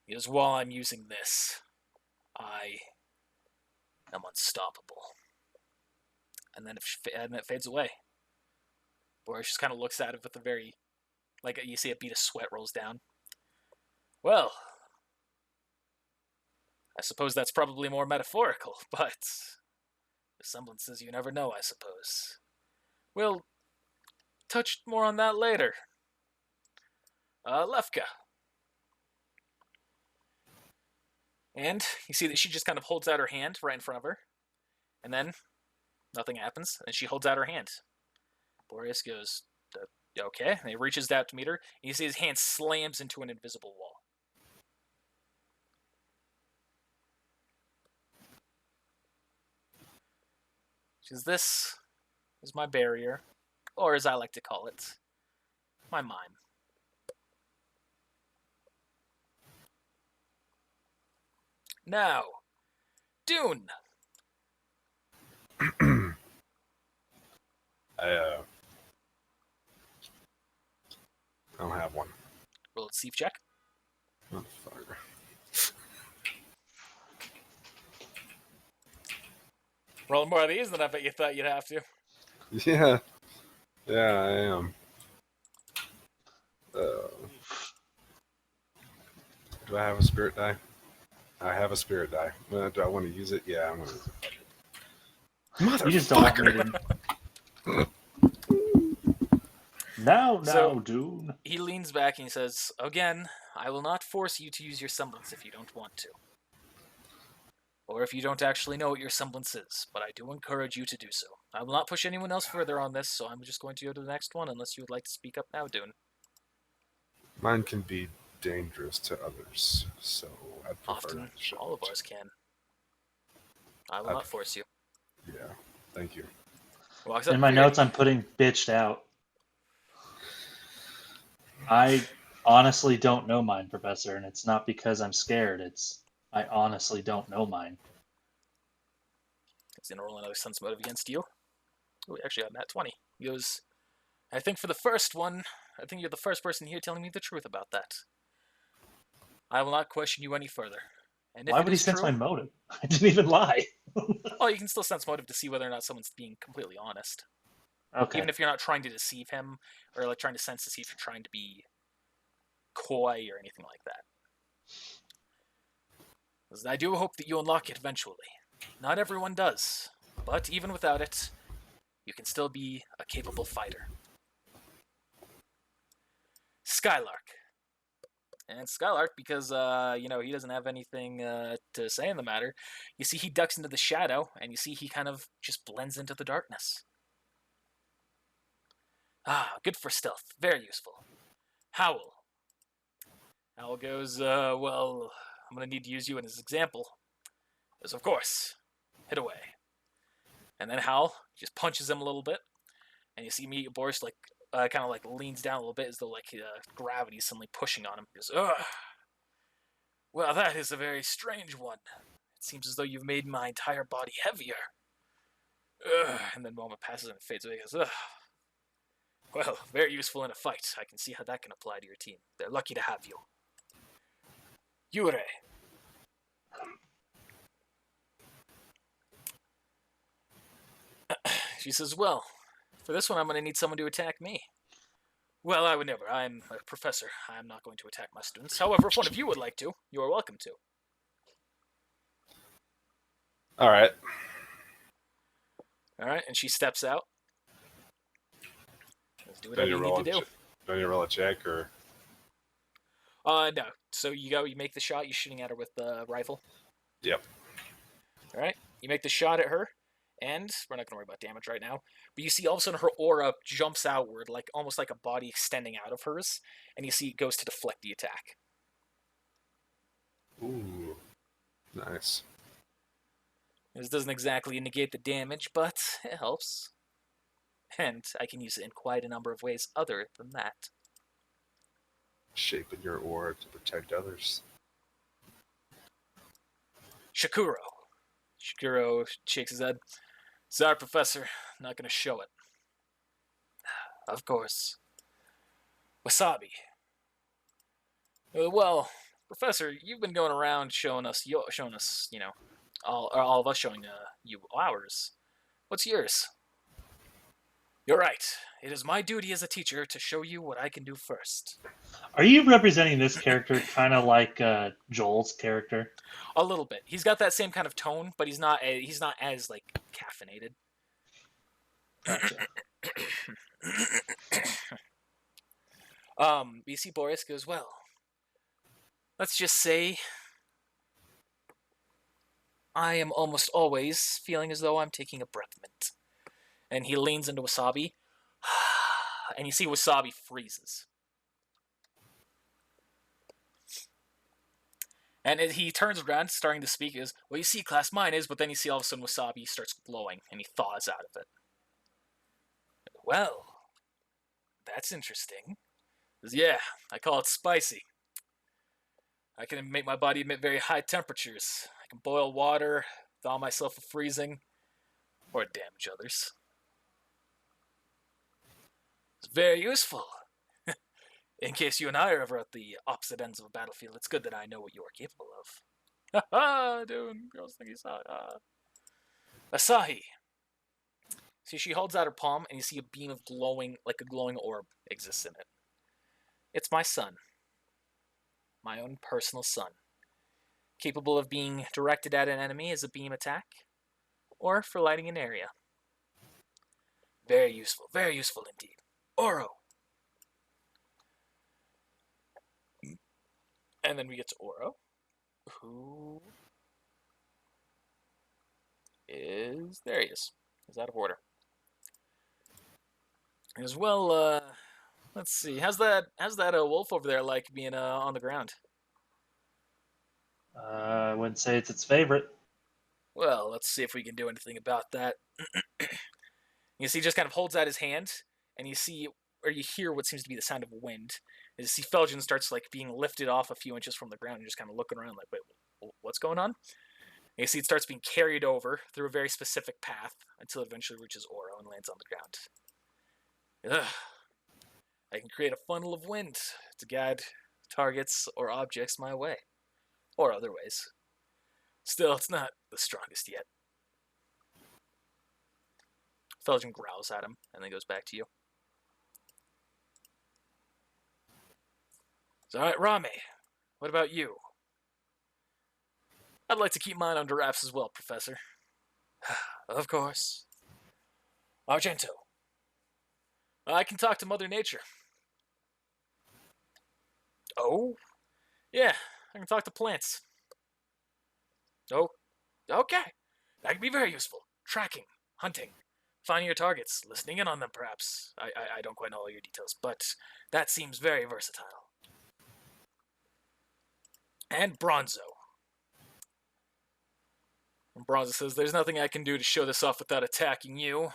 He goes, while I'm using this, I am unstoppable. And then it fades away. Boris just kind of looks at it with a very, like you see a bead of sweat rolls down. Well, I suppose that's probably more metaphorical, but the semblances you never know, I suppose. We'll touch more on that later. Lefka. And you see that she just kind of holds out her hand right in front of her. And then nothing happens, and she holds out her hand. Boreas goes, okay. And he reaches out to meet her, and you see his hand slams into an invisible wall. She says, this is my barrier, or as I like to call it, my mime. Now, Dune. I don't have one. Roll a deceive check. Motherfucker. Rolling more of these than I bet you thought you'd have to. Yeah. Yeah, I am. Do I have a spirit die? I have a spirit die. Do I want to use it? Yeah, I'm going to use it. Motherfucker! You just don't want me to. No, So- Dune. He leans back and he says, "Again, I will not force you to use your semblance if you don't want to. Or if you don't actually know what your semblance is, but I do encourage you to do so. I will not push anyone else further on this, so I'm just going to go to the next one unless you would like to speak up now, Dune." Mine can be dangerous to others, so I'd prefer Often, not to show all of it. ours can. I will not force you. Yeah, thank you. Walks up In my here. notes, I'm putting bitched out. I honestly don't know mine, Professor, and it's not because I'm scared. It's I honestly don't know mine. He's going to roll another sense motive against you. Oh, we actually got that 20. He goes, "I think for the first one, I think you're the first person here telling me the truth about that. I will not question you any further. And if Why it would he is sense true, my motive? I didn't even lie. well, you can still sense motive to see whether or not someone's being completely honest. Okay. Even if you're not trying to deceive him, or like trying to sense to see if you're trying to be coy or anything like that. Because I do hope that you unlock it eventually. Not everyone does, but even without it, you can still be a capable fighter." Skylark. And Skylark, because, he doesn't have anything to say in the matter, you see he ducks into the shadow, and you see he kind of just blends into the darkness. Ah, good for stealth. Very useful. Howl. Howl goes, well, I'm going to need to use you as an example. Goes, of course. Hit away. And then Howl just punches him a little bit, and you see Boris, kind of, leans down a little bit as though, gravity's suddenly pushing on him. He goes, ugh. Well, that is a very strange one. It seems as though you've made my entire body heavier. Ugh. And then the moment passes and it fades away. He goes, ugh. Well, very useful in a fight. I can see how that can apply to your team. They're lucky to have you. Yure. She says, well, for this one I'm going to need someone to attack me. Well, I would never. I'm a professor. I'm not going to attack my students. However, if one of you would like to, you are welcome to. All right. Alright, and she steps out. Let's do Do I whatever need you to need roll to do. Do I need to roll a check or? No. So you make the shot, you're shooting at her with the rifle. Yep. Alright, you make the shot at her, and we're not going to worry about damage right now, but you see all of a sudden her aura jumps outward, almost like a body extending out of hers, and you see it goes to deflect the attack. Ooh, nice. This doesn't exactly negate the damage, but it helps. And I can use it in quite a number of ways other than that. Shaping your aura to protect others. Shakuro. Shakuro shakes his head. Sorry, Professor. Not going to show it. Of course. Wasabi. Well, Professor, you've been going around showing us, all of us showing you ours. What's yours? You're right. It is my duty as a teacher to show you what I can do first. Are you representing this character kind of like Joel's character? A little bit. He's got that same kind of tone, but he's not as caffeinated. Gotcha. You see Boris goes, well, let's just say I am almost always feeling as though I'm taking a breath mint. And he leans into Wasabi, and you see Wasabi freezes. And he turns around, starting to speak, is, well, you see, class, mine is, but then you see all of a sudden Wasabi starts glowing, and he thaws out of it. Well, that's interesting. He says, yeah, I call it spicy. I can make my body emit very high temperatures. I can boil water, thaw myself of freezing, or damage others. It's very useful. In case you and I are ever at the opposite ends of a battlefield, it's good that I know what you are capable of. Ha ha, dude. Girls think he's hot. Asahi. See, she holds out her palm, and you see a beam of glowing orb exists in it. It's my son. My own personal son. Capable of being directed at an enemy as a beam attack, or for lighting an area. Very useful indeed. Oro. And then we get to Oro, who is... There he is. He's out of order. As well, let's see. How's that wolf over there like being on the ground? I wouldn't say it's its favorite. Well, let's see if we can do anything about that. You see, he just kind of holds out his hand, and you see, or you hear what seems to be the sound of wind. As you see, Felgen starts like being lifted off a few inches from the ground and just kind of looking around like, wait, what's going on? And you see it starts being carried over through a very specific path until it eventually reaches Oro and lands on the ground. Ugh. I can create a funnel of wind to guide targets or objects my way, or other ways. Still, it's not the strongest yet. Felgen growls at him and then goes back to you. All right, Rame, what about you? I'd like to keep mine under wraps as well, Professor. Of course. Argento. I can talk to Mother Nature. Oh? Yeah, I can talk to plants. Oh, okay. That can be very useful. Tracking, hunting, finding your targets, listening in on them, perhaps. I don't quite know all your details, but that seems very versatile. And Bronzo. And Bronzo says, there's nothing I can do to show this off without attacking you,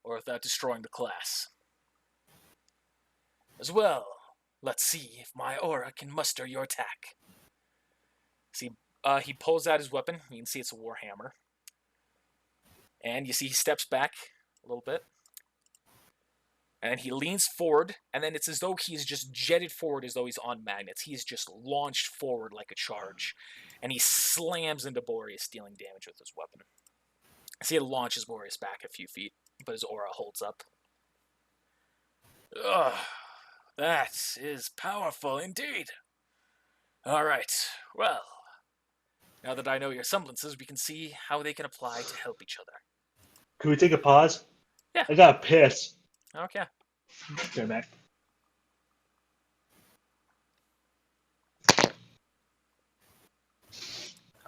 or without destroying the class. As well, let's see if my aura can muster your attack. See, he pulls out his weapon. You can see it's a warhammer. And you see he steps back a little bit. And he leans forward, and then it's as though he's just jetted forward as though he's on magnets. He's just launched forward like a charge. And he slams into Boreas, dealing damage with his weapon. See, it launches Boreas back a few feet, but his aura holds up. Ugh, that is powerful indeed. Alright, well, now that I know your semblances, we can see how they can apply to help each other. Can we take a pause? Yeah. I got to piss. Okay. Okay, Mac.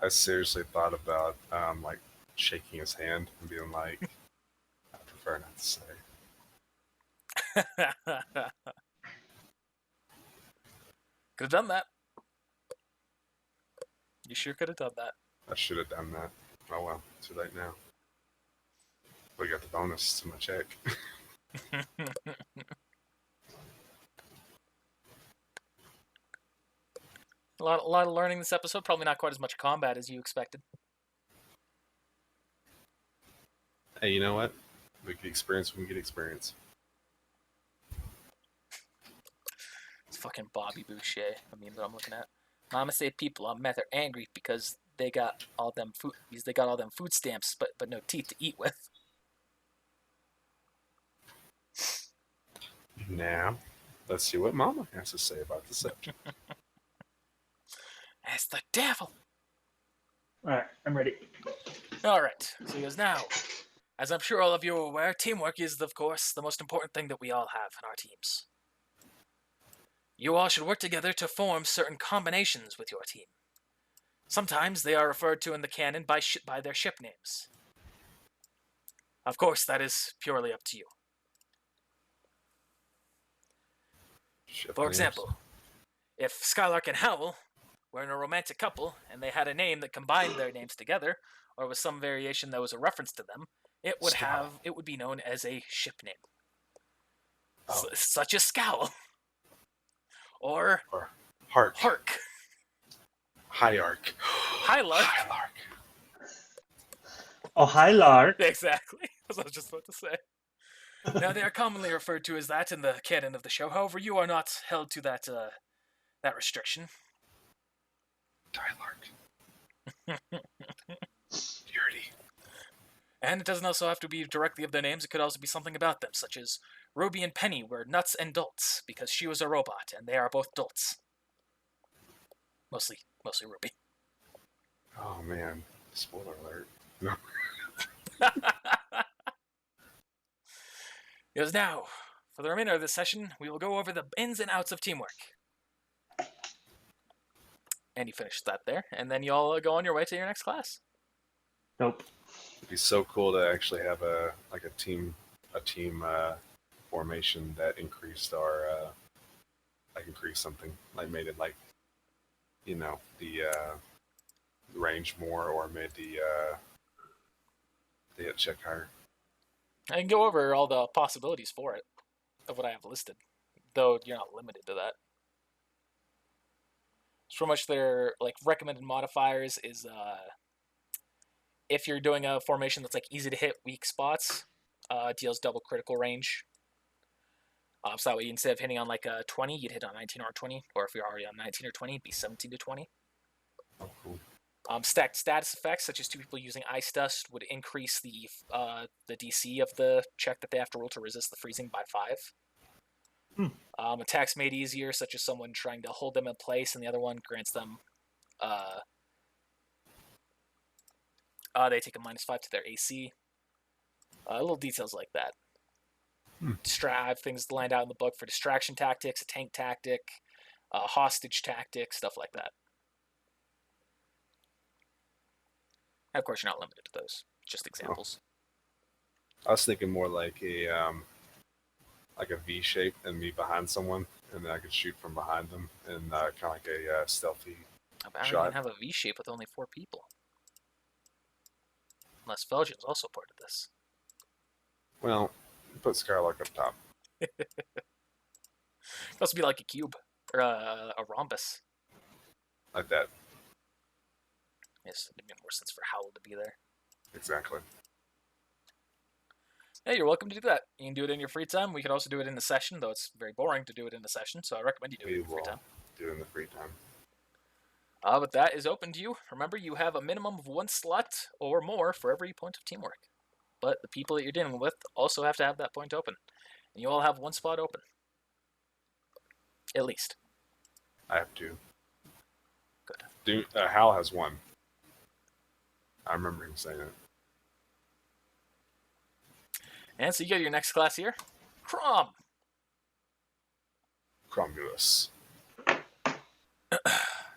I seriously thought about like shaking his hand and being like, I prefer not to say. Could have done that. You sure could have done that. I should have done that. Oh well, too late now. We got the bonus to my check. A lot of learning this episode. Probably not quite as much combat as you expected. Hey, you know what? We get experience. We can get experience. It's fucking Bobby Boucher. I mean, that I'm looking at. Mama say people on meth are angry because they got all them food stamps, but no teeth to eat with. Now, let's see what Mama has to say about the subject. That's the devil. Alright, I'm ready. Alright, so he goes, now, as I'm sure all of you are aware, teamwork is, of course, the most important thing that we all have in our teams. You all should work together to form certain combinations with your team. Sometimes they are referred to in the canon by their ship names. Of course, that is purely up to you. For example, if Skylark and Howl were in a romantic couple and they had a name that combined their names together, or was some variation that was a reference to them, it would be known as a ship name. Oh. Such as Scowl. Or Hark. Hark. Hyarch. Hylark. Oh, hi, Lark. Exactly. That's what I was just about to say. Now, they are commonly referred to as that in the canon of the show. However, you are not held to that restriction. Tylark. Purity. And it doesn't also have to be directly of their names, it could also be something about them, such as Ruby and Penny were nuts and dolts, because she was a robot, and they are both dolts. Mostly Ruby. Oh man, spoiler alert. No. Because now, for the remainder of this session, we will go over the ins and outs of teamwork. And you finish that there, and then you all go on your way to your next class. Nope. It'd be so cool to actually have a team formation that increased our increased something, like made it like, you know, the range more, or made the hit check higher. I can go over all the possibilities for it, of what I have listed, though you're not limited to that. So much their like recommended modifiers is if you're doing a formation that's like easy to hit weak spots, deals double critical range. So that way, instead of hitting on like a 20, you'd hit on 19 or 20, or if you're already on 19 or 20, it'd be 17 to 20. Oh, cool. Stacked status effects, such as two people using ice dust, would increase the DC of the check that they have to roll to resist the freezing by 5. Attacks made easier, such as someone trying to hold them in place, and the other one grants them. They take a -5 to their AC. Little details like that. Have things lined out in the book for distraction tactics, a tank tactic, hostage tactic, stuff like that. And of course, you're not limited to those. Just examples. I was thinking more like a V shape and me behind someone, and then I could shoot from behind them, and kind of like a stealthy I shot. don't even have a V shape with only 4 people. Unless Belgium's also part of this. Well, put Skylark up top. It could also be like a cube or a rhombus. Like that. Yes, it'd make more sense for Howl to be there. Exactly. Hey, you're welcome to do that. You can do it in your free time. We could also do it in the session, though it's very boring to do it in the session, so I recommend you do it in your free time. Do it in the free time. But that is open to you. Remember, you have a minimum of 1 slot or more for every point of teamwork. But the people that you're dealing with also have to have that point open. And you all have 1 spot open. At least. I have 2. Good. Hal has 1. I remember him saying it. And so you get your next class here. Crom! Cromulus.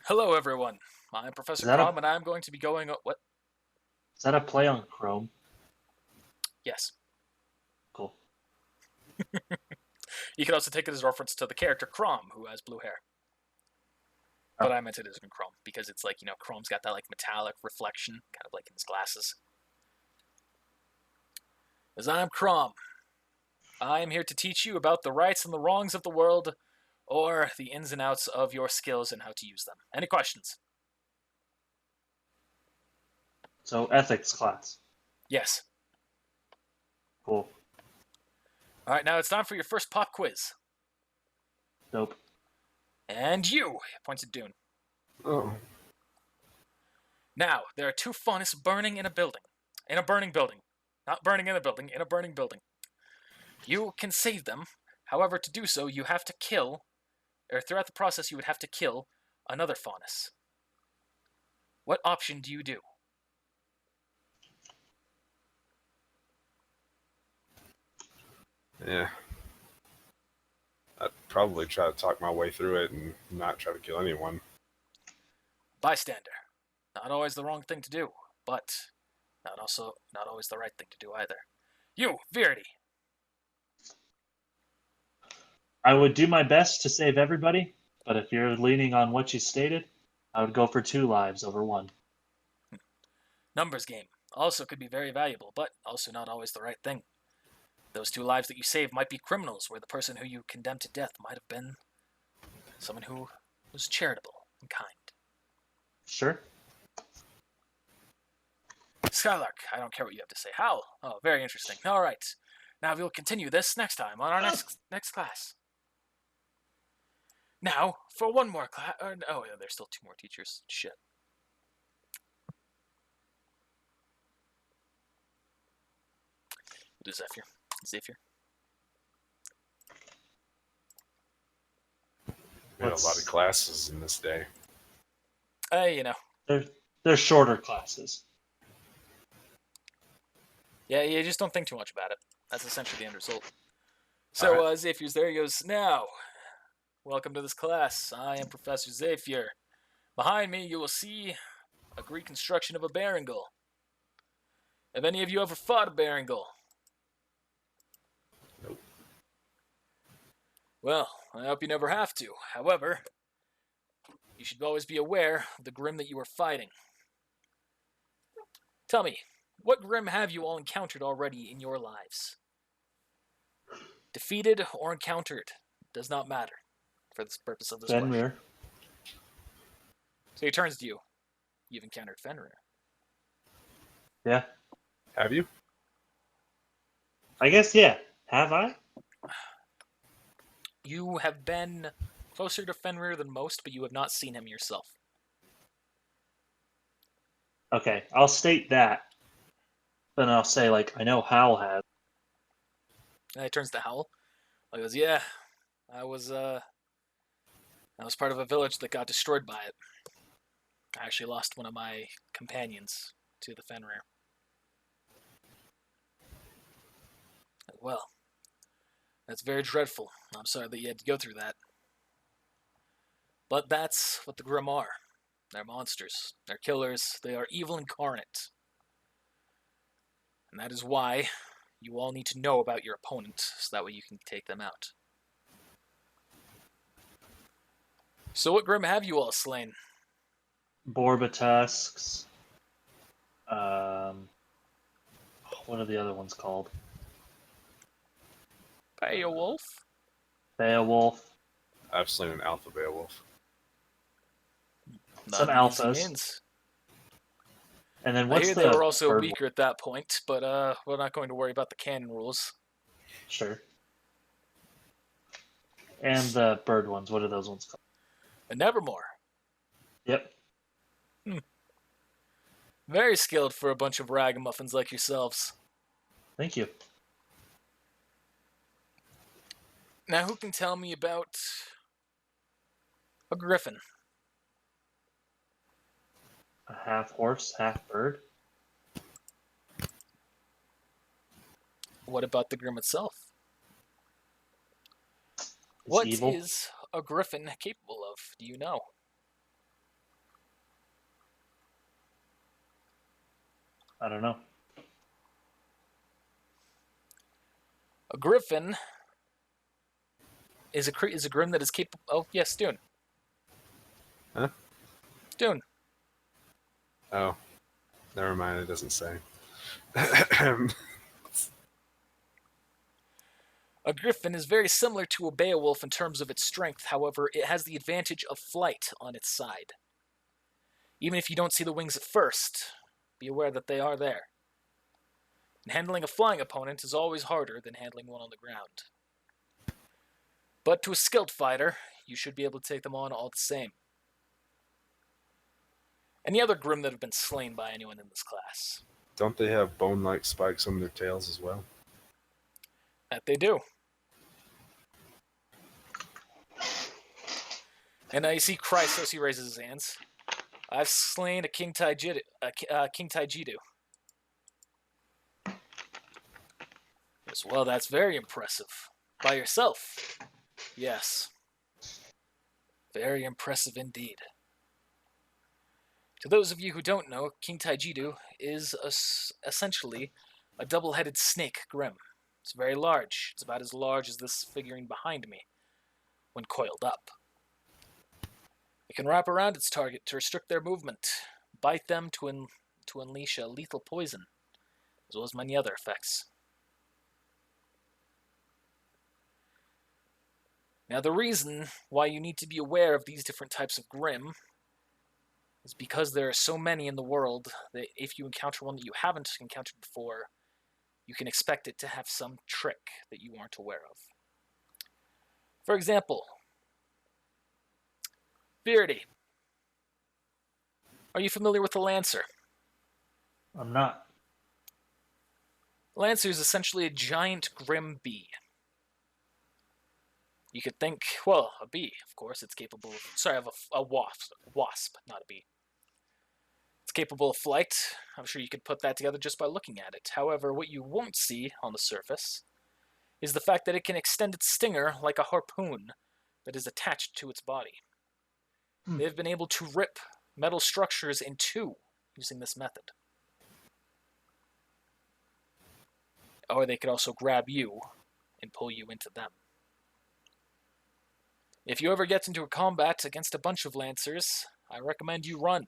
Hello, everyone. I'm Professor Crom, and I'm going to be going... What? Is that a play on Chrome? Yes. Cool. You can also take it as a reference to the character Crom, who has blue hair. But I meant it as in Chrome, because it's like, you know, Chrome's got that like metallic reflection, kind of like in his glasses. As I'm Crom, I am here to teach you about the rights and the wrongs of the world, or the ins and outs of your skills and how to use them. Any questions? So, ethics class. Yes. Cool. All right, now it's time for your first pop quiz. Nope. And you, points at Dune. Oh. Now, there are 2 Faunus burning in a building. In a burning building. Not burning in a building, in a burning building. You can save them. However, to do so, you have to kill, or throughout the process, you would have to kill another Faunus. What option do you do? Yeah. I'd probably try to talk my way through it and not try to kill anyone. Bystander. Not always the wrong thing to do, but not always the right thing to do either. You, Verity. I would do my best to save everybody, but if you're leaning on what you stated, I would go for 2 lives over 1. Numbers game. Also could be very valuable, but also not always the right thing. Those 2 lives that you save might be criminals, where the person who you condemned to death might have been someone who was charitable and kind. Sure. Skylark, I don't care what you have to say. Howl. Oh, very interesting. All right. Now we'll continue this next time on our next class. Now, for one more class... Oh, yeah, there's still 2 more teachers. Shit. What is Zephyr? Zephyr. We had a lot of classes in this day. You know. They're shorter classes. Yeah, you just don't think too much about it. That's essentially the end result. So, Alright. Zephyr's there. He goes, now, welcome to this class. I am Professor Zephyr. Behind me, you will see a Greek construction of a barangel. Have any of you ever fought a barangel? Nope. Well, I hope you never have to. However, you should always be aware of the Grim that you are fighting. Tell me, what Grim have you all encountered already in your lives? Defeated or encountered does not matter for the purpose of this question. Fenrir. So he turns to you. You've encountered Fenrir. Yeah. Have you? I guess, yeah. Have I? You have been closer to Fenrir than most, but you have not seen him yourself. Okay, I'll state that. Then I'll say, like, I know Hal has. And he turns to Howl. He goes, yeah, I was part of a village that got destroyed by it. I actually lost one of my companions to the Fenrir. Well, that's very dreadful. I'm sorry that you had to go through that. But that's what the Grim are. They're monsters. They're killers. They are evil incarnate. And that is why you all need to know about your opponent, so that way you can take them out. So what Grim have you all slain? Borbatusks. What are the other ones called? Beowulf? Beowulf. I've slain an alpha Beowulf. Some Not easy alphas. means. And then I what's hear the they were also bird weaker at that point, but we're not going to worry about the canon rules. one? Sure. And the bird ones. What are those ones called? A Nevermore. Yep. Very skilled for a bunch of ragamuffins like yourselves. Thank you. Now, who can tell me about a griffin? A half horse, half bird. What about the Grim itself? It's What evil. is a griffin capable of? Do you know? I don't know. A griffin is a Grim that is capable. Oh, yes, Dune. Huh? Dune. Oh. Never mind, it doesn't say. A griffin is very similar to a Beowulf in terms of its strength, however, it has the advantage of flight on its side. Even if you don't see the wings at first, be aware that they are there. And handling a flying opponent is always harder than handling one on the ground. But to a skilled fighter, you should be able to take them on all the same. Any other Grim that have been slain by anyone in this class? Don't they have bone-like spikes on their tails as well? That they do. And you see Chrysos, he raises his hands. I've slain a King Taijitu. Yes, well, that's very impressive. By yourself? Yes. Very impressive indeed. To those of you who don't know, King Taijitu is essentially a double-headed snake Grim. It's very large. It's about as large as this figurine behind me, when coiled up. It can wrap around its target to restrict their movement, bite them to unleash a lethal poison, as well as many other effects. Now, the reason why you need to be aware of these different types of Grim is because there are so many in the world that if you encounter one that you haven't encountered before, you can expect it to have some trick that you aren't aware of. For example, Beardy. Are you familiar with the Lancer? I'm not. Lancer is essentially a giant grim bee. You could think, well, a bee, of course. It's capable of, sorry, of a wasp, not a bee. It's capable of flight. I'm sure you could put that together just by looking at it. However, what you won't see on the surface is the fact that it can extend its stinger like a harpoon that is attached to its body. They've been able to rip metal structures in two using this method. Or they could also grab you and pull you into them. If you ever get into a combat against a bunch of Lancers, I recommend you run.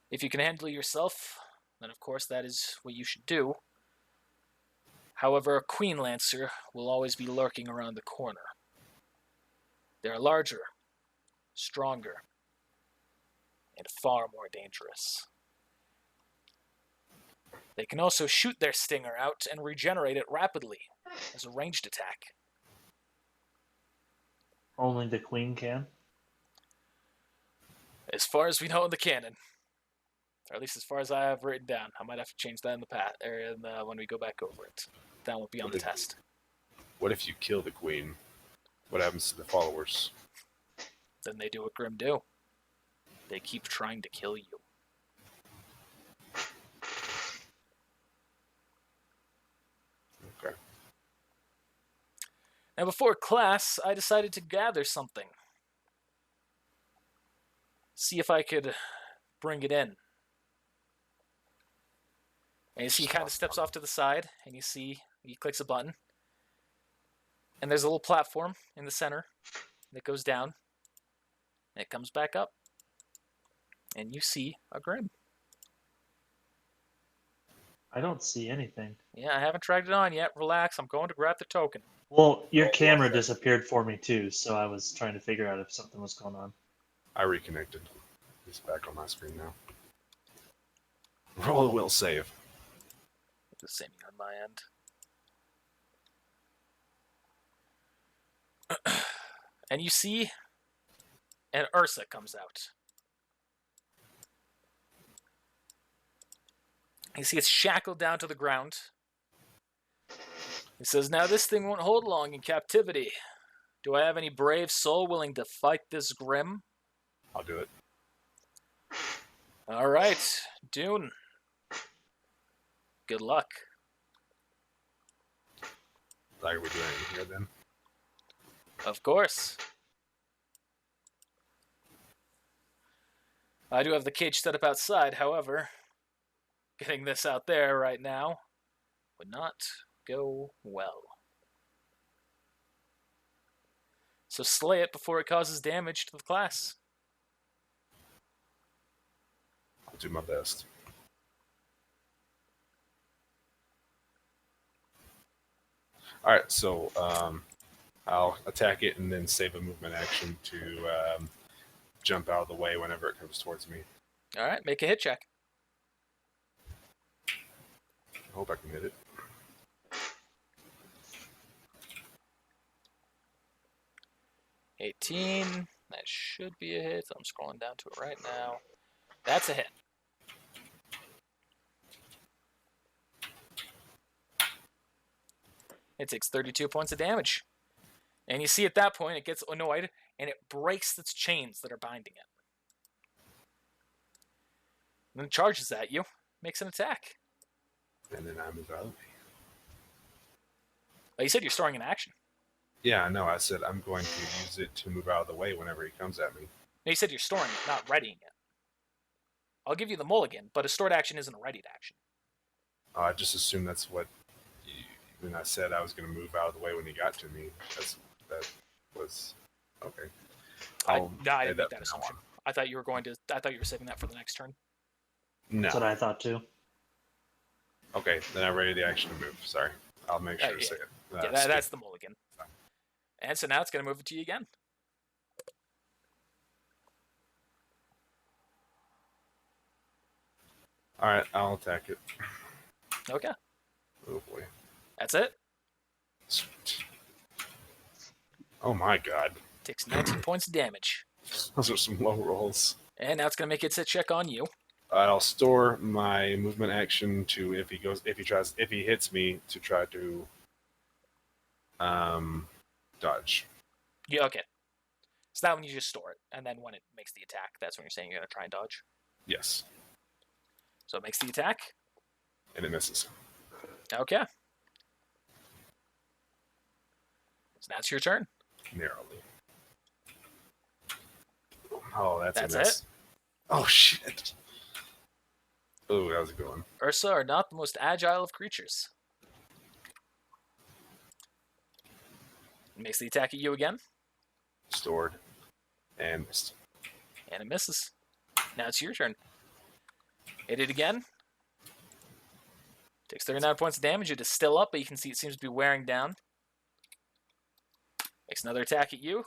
If you can handle yourself, then of course that is what you should do. However, a Queen Lancer will always be lurking around the corner. They're larger, stronger, and far more dangerous. They can also shoot their stinger out and regenerate it rapidly as a ranged attack. Only the queen can? As far as we know in the canon. Or at least as far as I have written down. I might have to change that in the when we go back over it. That won't be on the test. What if you kill the queen? What happens to the followers? Then they do what Grimm do. They keep trying to kill you. Okay. Now before class, I decided to gather something. See if I could bring it in. And you see he kind of steps off to the side, and you see he clicks a button. And there's a little platform in the center that goes down. And it comes back up. And you see a Grimm. I don't see anything. Yeah, I haven't dragged it on yet. Relax, I'm going to grab the token. Well, your camera disappeared for me too, so I was trying to figure out if something was going on. I reconnected. It's back on my screen now. Roll a will save. The same on my end. And you see an Ursa comes out. You see it's shackled down to the ground. He says, now this thing won't hold long in captivity. Do I have any brave soul willing to fight this Grimm? I'll do it. All right, Dune. Good luck. Are we doing it here then? Of course. I do have the cage set up outside, however, getting this out there right now would not go well. So slay it before it causes damage to the class. I'll do my best. Alright, so I'll attack it and then save a movement action to jump out of the way whenever it comes towards me. Alright, make a hit check. I hope I can hit it. $18. That should be a hit. I'm scrolling down to it right now. That's a hit. It takes 32 points of damage. And you see at that point, it gets annoyed, and it breaks its chains that are binding it. And then it charges at you, makes an attack. And then I move out of the way. Well, you said you're storing an action. Yeah, no, I said I'm going to use it to move out of the way whenever he comes at me. No, you said you're storing it, not readying it. I'll give you the mulligan, but a stored action isn't a readied action. I just assumed that's what when I said I was going to move out of the way when he got to me. That was okay. I didn't make that assumption. I thought you were saving that for the next turn. No. That's what I thought too. Okay, then I ready the action to move. Sorry. I'll make sure to say it. That's the mulligan. Fine. And so now it's going to move it to you again. Alright, I'll attack it. Okay. Oh boy. That's it. Sweet. Oh my god. Takes 19 points of damage. Those are some low rolls. And now it's going to make its hit check on you. I'll store my movement action to if he hits me to try to dodge. Yeah, okay. So that one you just store it, and then when it makes the attack, that's when you're saying you're gonna try and dodge. Yes, So it makes the attack. and it misses Okay. So now it's your turn. narrowly. Oh, that's a That's miss. it? Oh shit! Oh, that was a good one. Ursa are not the most agile of creatures. It makes the attack at you again, Stored and missed. and it misses. Now it's your turn. Hit it again. Takes 39 points of damage. It is still up, but you can see it seems to be wearing down. Makes another attack at you.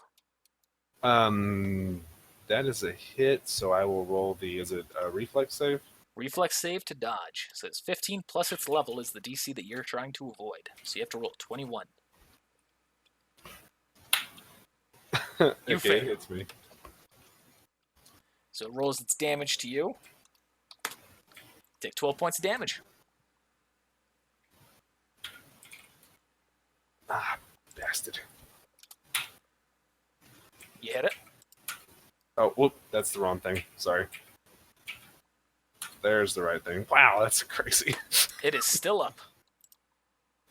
That is a hit, so I will roll the. Is it a reflex save? Reflex save to dodge. So it's 15 plus its level is the DC that you're trying to avoid. So you have to roll 21. You Okay, fail. it hits me. So it rolls its damage to you. Take 12 points of damage. Ah, bastard. You hit it. Oh, whoop, that's the wrong thing. Sorry. There's the right thing. Wow, that's crazy. It is still up.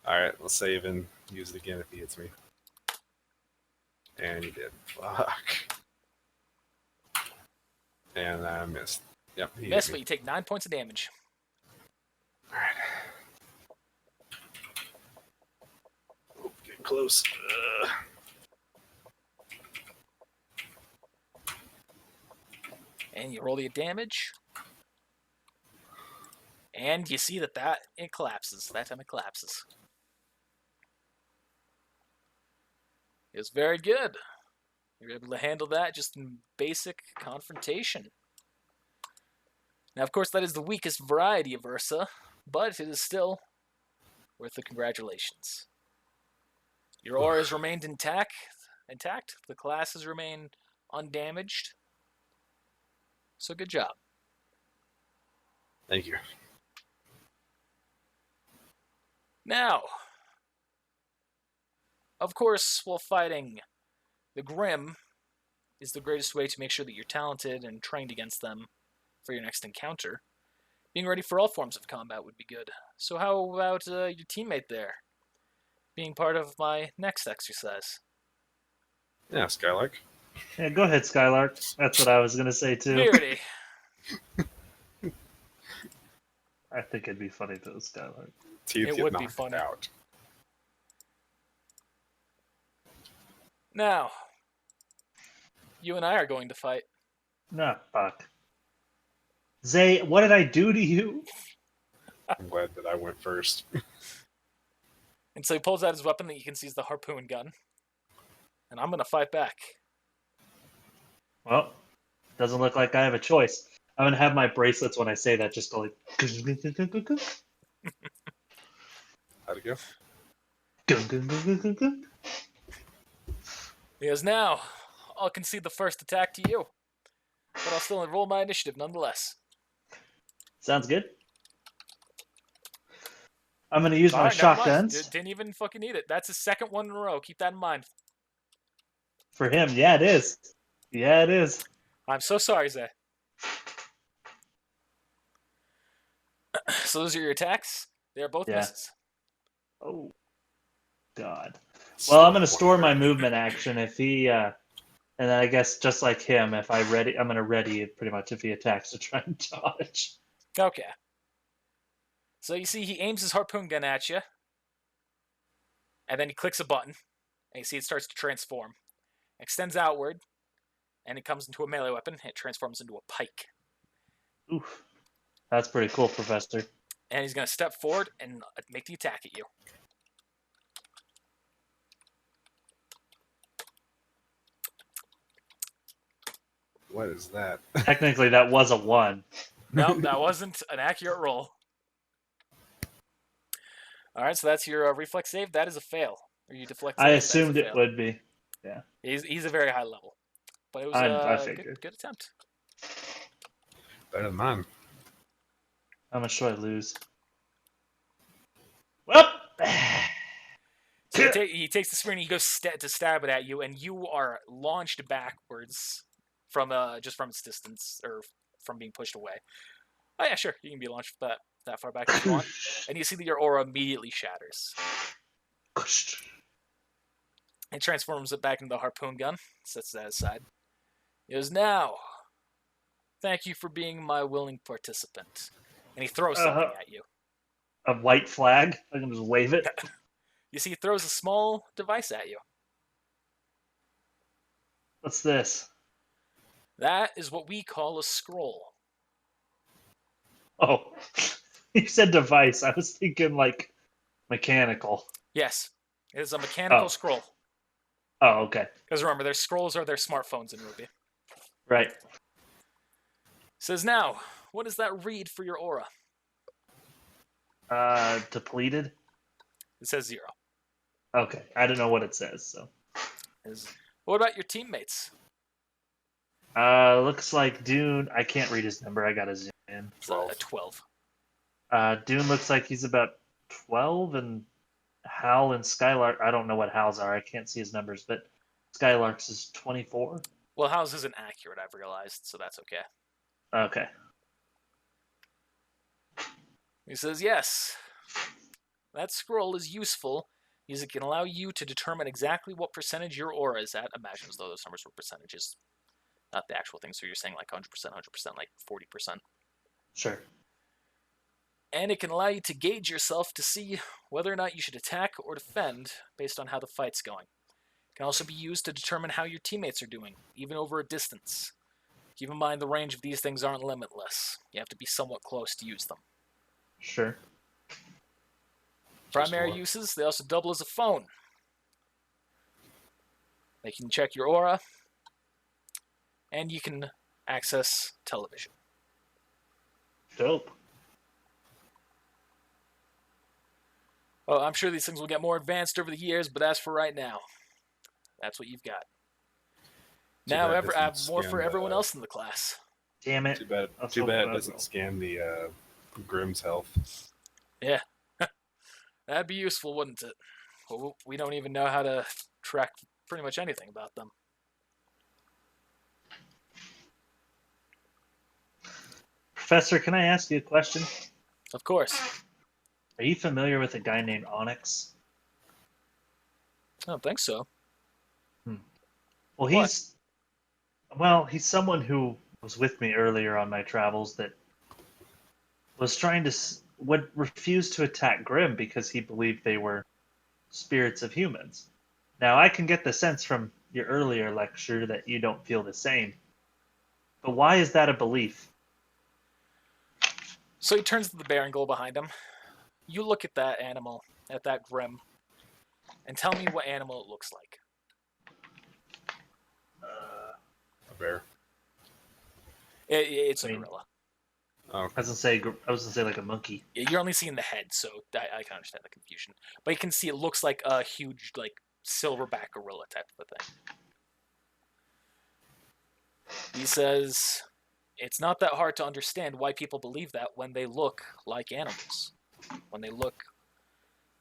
Alright, we'll save and use it again if he hits me. And he did. Fuck. And I missed. Yep, he Miss, hit but me. you take 9 points of damage. Alright. Oh, get close. And you roll the damage. And you see that it collapses. That time it collapses. It's very good. You're able to handle that just in basic confrontation. Now, of course, that is the weakest variety of Ursa, but it is still worth the congratulations. Your aura has remained intact. The class has remained undamaged. So good job. Thank you. Now, of course, while fighting the Grim is the greatest way to make sure that you're talented and trained against them for your next encounter. Being ready for all forms of combat would be good. So how about your teammate there being part of my next exercise? Yeah, Skylark. Yeah, go ahead, Skylark. That's what I was gonna say too. Beardy. I think it'd be funny though, Skylark. Teeth It get would be knocked funny. out. Now, you and I are going to fight. Nah, fuck. Zay, what did I do to you? I'm glad that I went first. And so he pulls out his weapon that you can see is the harpoon gun. And I'm going to fight back. Well, doesn't look like I have a choice. I'm gonna have my bracelets when I say that just go like. How'd it go? Because now, I'll concede the first attack to you. But I'll still roll my initiative nonetheless. Sounds good. I'm gonna use my Alright, never mind. shotguns Didn't even fucking need it. That's his second one in a row. Keep that in mind. for him. Yeah, it is. Yeah, it is. I'm so sorry, Zay. So those are your attacks. They are both Yeah. misses. Oh, God. Well, I'm gonna store my movement action if he, and then I guess just like him, if I'm gonna ready it pretty much if he attacks to try and dodge. Okay. So you see he aims his harpoon gun at you. And then he clicks a button. And you see it starts to transform. Extends outward. And it comes into a melee weapon. It transforms into a pike. Oof, that's pretty cool, Professor. And he's going to step forward and make the attack at you. What is that? Technically, that was a 1. No, that wasn't an accurate roll. Alright, so that's your reflex save. That is a fail. Or you deflect I save, that is a assumed it fail. would be. He's a very high level. But it was I a figured. good attempt. Better than mine. How much do I lose? Well, So he takes the spear and he goes to stab it at you, and you are launched backwards from just from its distance, or from being pushed away. Oh yeah, sure, you can be launched that far back if you want. And you see that your aura immediately shatters. It transforms it back into the harpoon gun, sets that aside. He goes, now, thank you for being my willing participant. And he throws something at you. A white flag? I can just wave it? You see, he throws a small device at you. What's this? That is what we call a scroll. Oh, you said device. I was thinking like mechanical. Yes, it is a mechanical scroll. Oh, okay. Because remember, their scrolls are their smartphones in RWBY. Right. Says, now, what does that read for your aura? Depleted? It says 0. Okay. I don't know what it says, so. What about your teammates? Looks like Dune. I can't read his number. I gotta zoom in. 12. 12. Dune looks like he's about 12, and Hal and Skylark. I don't know what Hal's are. I can't see his numbers, but Skylark's is 24. Well, Hal's isn't accurate, I've realized, so that's okay. Okay. He says, yes, that scroll is useful because it can allow you to determine exactly what percentage your aura is at. Imagine as though those numbers were percentages, not the actual thing. So you're saying like 100%, 100%, like 40%. Sure. And it can allow you to gauge yourself to see whether or not you should attack or defend based on how the fight's going. It can also be used to determine how your teammates are doing, even over a distance. Keep in mind the range of these things aren't limitless. You have to be somewhat close to use them. Sure. Primary uses, they also double as a phone. They can check your aura, and you can access television. Dope. Well, I'm sure these things will get more advanced over the years, but as for right now, that's what you've got. Now I have more for everyone else in the class. Damn it. Too bad it doesn't scan the Grimm's health. Yeah. That'd be useful, wouldn't it? Well, we don't even know how to track pretty much anything about them. Professor, can I ask you a question? Of course. Are you familiar with a guy named Onyx? I don't think so. Well, he's someone who was with me earlier on my travels that was would refuse to attack Grimm because he believed they were spirits of humans. Now, I can get the sense from your earlier lecture that you don't feel the same. But why is that a belief? So he turns to the bear and go behind him. You look at that animal, at that Grimm, and tell me what animal it looks like. A bear. It's a gorilla. Oh. I was gonna say like a monkey. You're only seeing the head, so I can understand the confusion. But you can see it looks like a huge, like, silverback gorilla type of a thing. He says, it's not that hard to understand why people believe that when they look like animals. When they look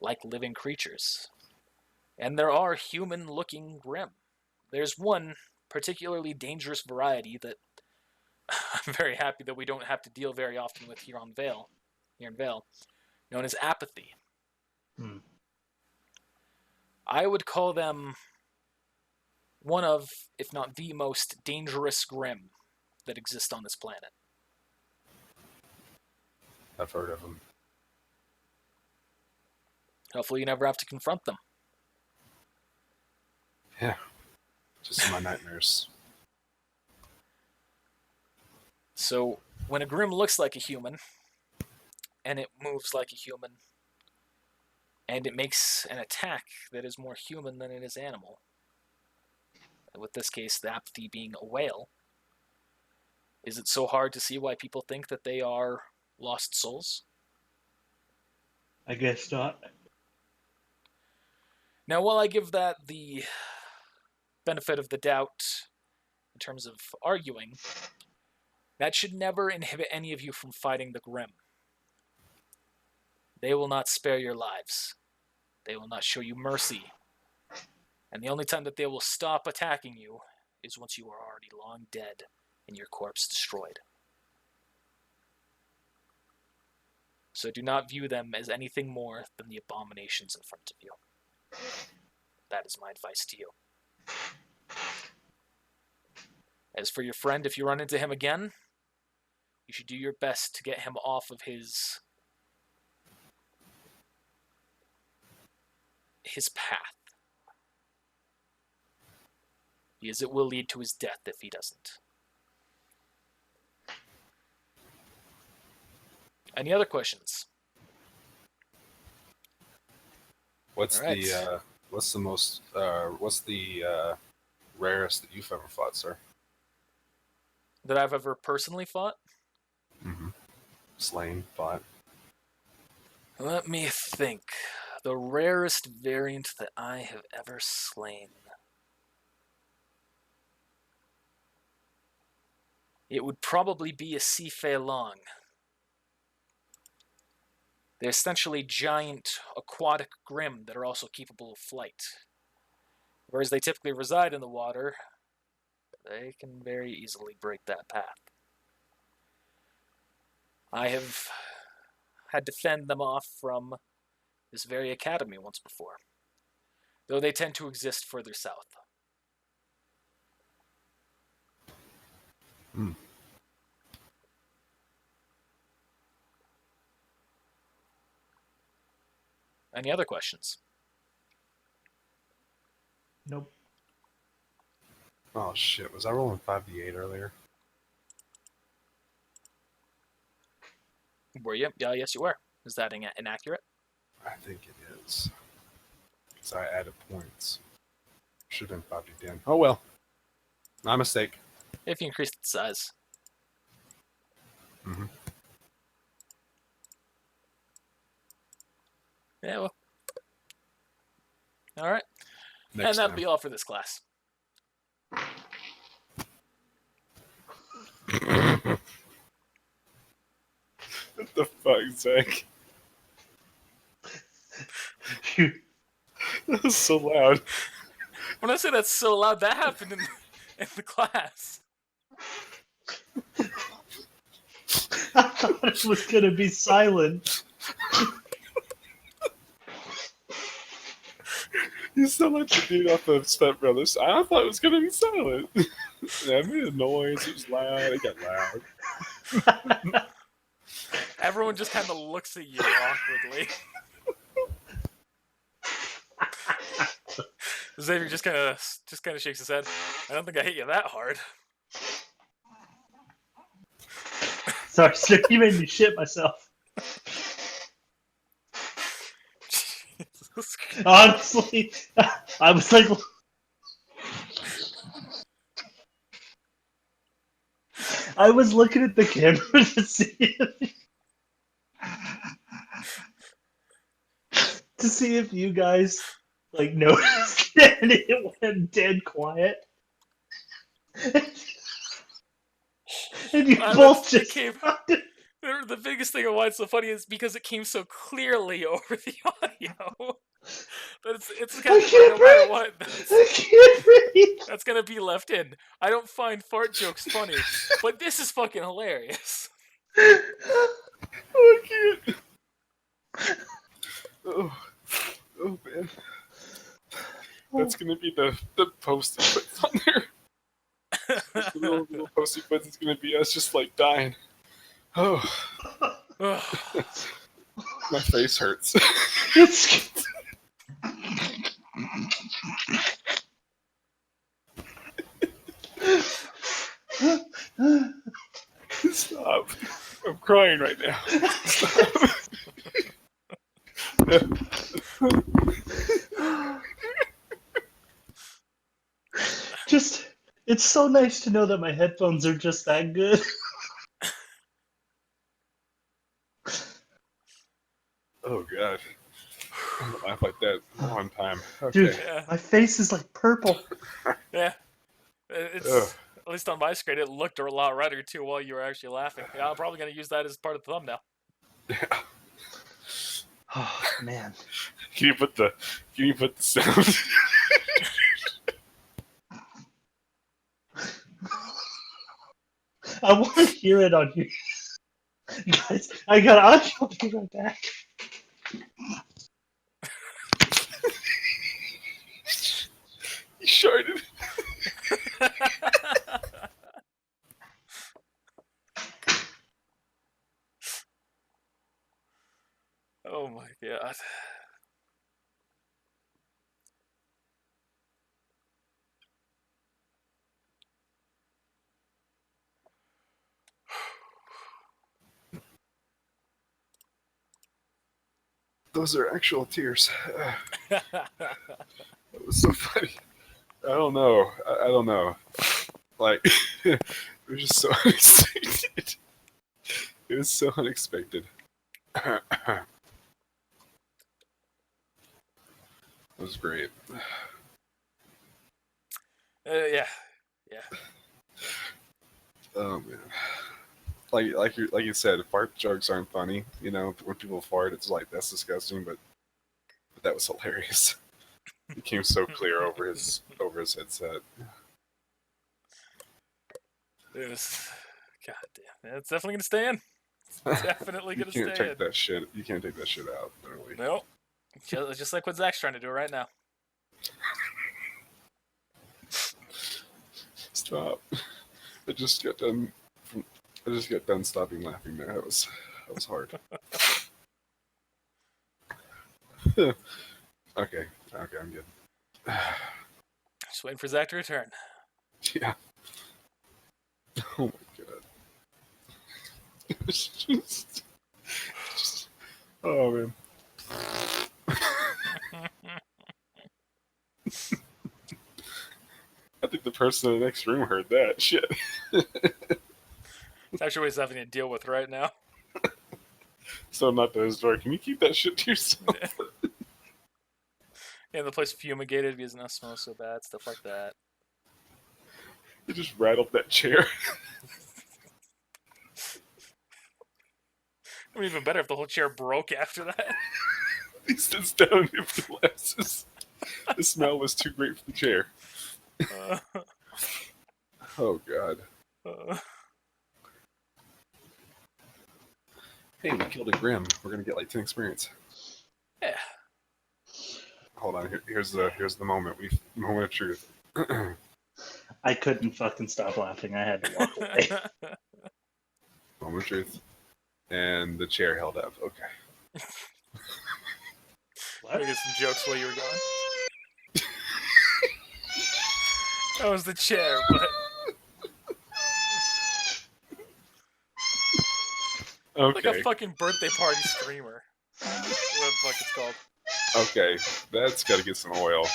like living creatures. And there are human-looking Grimm. There's one particularly dangerous variety that I'm very happy that we don't have to deal very often with here in Vale, known as apathy. I would call them one of, if not the most dangerous Grimm that exist on this planet. I've heard of them. Hopefully you never have to confront them. Yeah. Just in my nightmares. So, when a Grimm looks like a human, and it moves like a human, and it makes an attack that is more human than it is animal, with this case, the apathy being a whale, is it so hard to see why people think that they are lost souls? I guess not. Now, while I give that the benefit of the doubt in terms of arguing, that should never inhibit any of you from fighting the Grimm. they will not spare your lives. They will not show you mercy. And the only time that they will stop attacking you is once you are already long dead and your corpse destroyed. So do not view them as anything more than the abominations in front of you. That is my advice to you. As for your friend, if you run into him again, you should do your best to get him off of his path. Because it will lead to his death if he doesn't. Any other questions? What's All right. the rarest that you've ever fought, sir? That I've ever personally fought? Mm-hmm. Slain, fought. Let me think. The rarest variant that I have ever slain. It would probably be a Sifei Long. They're essentially giant aquatic grim that are also capable of flight. Whereas they typically reside in the water, they can very easily break that path. I have had to fend them off from this very academy once before, though they tend to exist further south. Hmm. Any other questions? Nope. Oh shit! Was I rolling 5d8 earlier? Were you? Yeah, yes, you were. Is that inaccurate? I think it is. Because I added points. Should have been 5d10. Oh well. My mistake. If you increase the size. Mm-hmm. Yeah, well. All right. Next And that'll time. be all for this class. What the fuck, Zach? That was so loud. When I say that's so loud, that happened in the class. I thought it was going to be silent. You sound like the dude off of Step Brothers. I thought it was gonna be silent. I made a noise. It was loud. It got loud. Everyone just kind of looks at you awkwardly. Xavier just kind of shakes his head. I don't think I hit you that hard. Sorry, sir. You made me shit myself. Jesus Christ. Honestly, I was like... I was looking at the camera to see if you guys like noticed it, and it went dead quiet. And you both just the biggest thing of why it's so funny is because it came so clearly over the audio. But it's kind of like, no matter what, I can't breathe. that's gonna be left in. I don't find fart jokes funny, but this is fucking hilarious. I can't. Oh man. That's gonna be the post he puts on there. The little post he puts is gonna be us just like dying. Oh. My face hurts. Stop. I'm crying right now. Stop. It's so nice to know that my headphones are just that good. Oh god. I haven't laughed like that in a long time. Okay. Dude, my face is like purple. Yeah. It's at least on my screen, it looked a lot redder too while you were actually laughing. Yeah, I'm probably gonna use that as part of the thumbnail. Yeah. Oh man. Can you put the sound? I want to hear it on you. Guys, I got audio. I'll be right back. You sharded. Oh my god. Those are actual tears. That was so funny. I don't know. I don't know. Like, it was just so unexpected. It was so unexpected. It was great. Yeah. Oh man. Like you said, fart jokes aren't funny. You know, when people fart, it's like that's disgusting. But that was hilarious. It came so clear over his headset. It was. God damn. It's definitely gonna stay in. It's definitely You gonna can't stay take in. that shit. You can't take that shit out. Literally. Nope. Just like what Zach's trying to do right now. Stop. I just got done. Stopping laughing there. That was hard. Okay, I'm good. Just waiting for Zach to return. Yeah. Oh my god. It's just, oh man. I think the person in the next room heard that shit. It's actually what he's having to deal with right now. So I'm not to his door. Can you keep that shit to yourself? Yeah, the place fumigated because it now smells so bad, stuff like that. It just rattled that chair. It would be even better if the whole chair broke after that. He sits down and collapses. The smell was too great for the chair. Oh god. Hey, we killed a Grim. We're gonna get like 10 experience. Yeah. Hold on. Here's the moment. Moment of truth. I couldn't fucking stop laughing. I had to walk away. Moment of truth. And the chair held up. Okay. Making some jokes while you were gone. That was the chair, but Okay. like a fucking birthday party screamer. Whatever the fuck it's called. Okay, that's got to get some oil.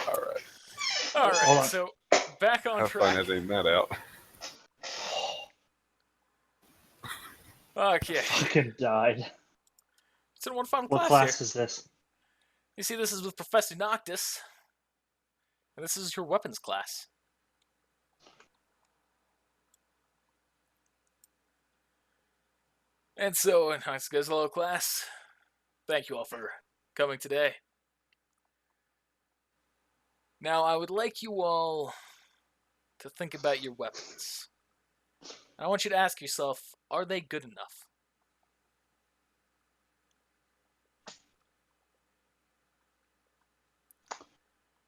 All right. So back on Have track. fun editing that out. Okay. Fucking died. It's in one final What class class here. is this? You see, this is with Professor Noctis, and this is your weapons class. And so, in high school hello class, thank you all for coming today. Now, I would like you all to think about your weapons. I want you to ask yourself, are they good enough?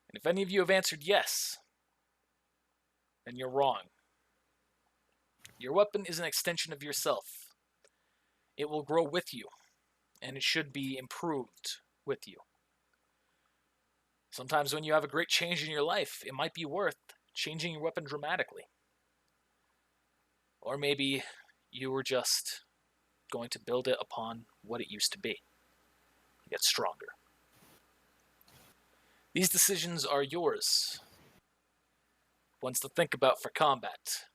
And if any of you have answered yes, then you're wrong. Your weapon is an extension of yourself. It will grow with you, and it should be improved with you. Sometimes when you have a great change in your life, it might be worth changing your weapon dramatically. Or maybe you were just going to build it upon what it used to be, get stronger. These decisions are yours, ones to think about for combat.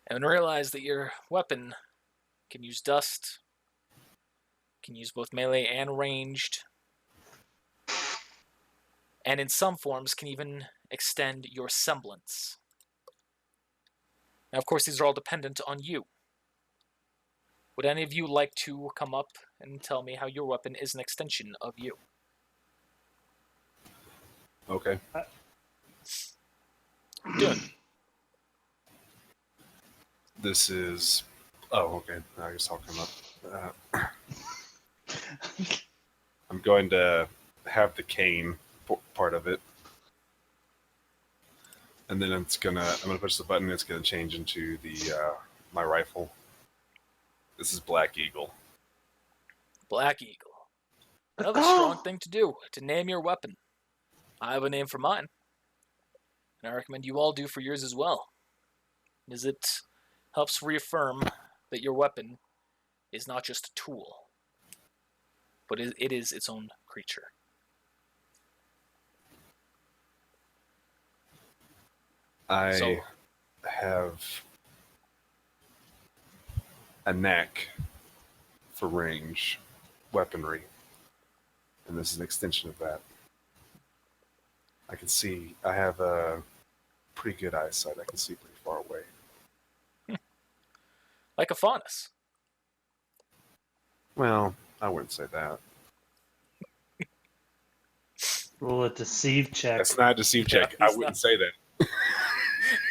And realize that your weapon can use dust, can use both melee and ranged, and in some forms can even extend your semblance. Now, of course, these are all dependent on you. Would any of you like to come up and tell me how your weapon is an extension of you? Okay. Dune. This is. Oh, okay. I guess I'll come up. I'm going to have the cane part of it, and then I'm gonna push the button. It's gonna change into the my rifle. This is Black Eagle. Black Eagle. Another strong thing to do, to name your weapon. I have a name for mine, and I recommend you all do for yours as well, as it helps reaffirm that your weapon is not just a tool, but it is its own creature. I have a knack for range weaponry, and this is an extension of that. I can see. I have a pretty good eyesight. I can see pretty far away. Like a Faunus. Well, I wouldn't say that. Roll a deceive check. That's not a deceive check. I wouldn't say that.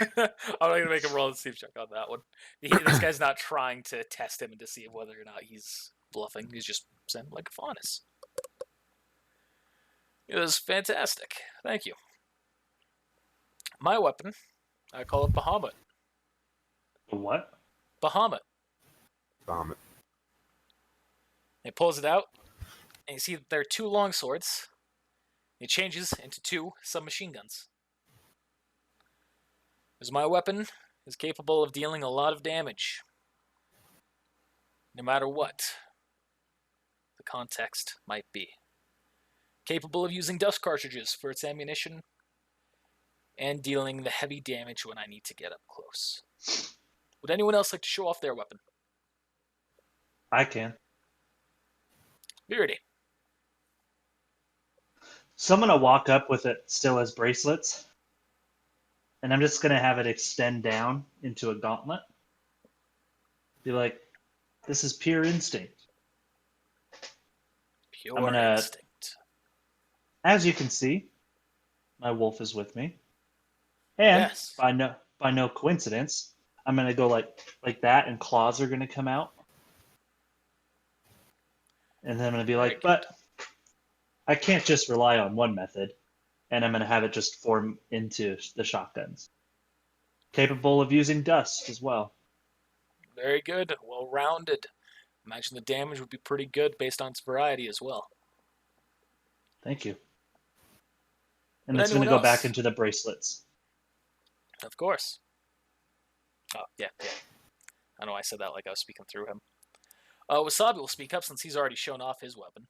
I'm not going to make him roll a deceive check on that one. This guy's not trying to test him and to see whether or not he's bluffing. He's just saying like a Faunus. It was fantastic. Thank you. My weapon, I call it Bahamut. What? Bahamut. Vomit. He pulls it out, and you see that there are two long swords. It changes into two submachine guns. As my weapon is capable of dealing a lot of damage, no matter what the context might be. Capable of using dust cartridges for its ammunition, and dealing the heavy damage when I need to get up close. Would anyone else like to show off their weapon? I can. Verity. So I'm going to walk up with it still as bracelets. And I'm just going to have it extend down into a gauntlet. Be like, this is pure instinct. Pure instinct. As you can see, my wolf is with me. And yes. by no coincidence, I'm going to go like that, and claws are going to come out. And then I'm going to be like, but I can't just rely on one method. And I'm going to have it just form into the shotguns. Capable of using dust as well. Very good. Well-rounded. Imagine the damage would be pretty good based on its variety as well. Thank you. And it's going to go back into the bracelets. Of course. Oh, yeah. I know I said that like I was speaking through him. Wasabi will speak up since he's already shown off his weapon.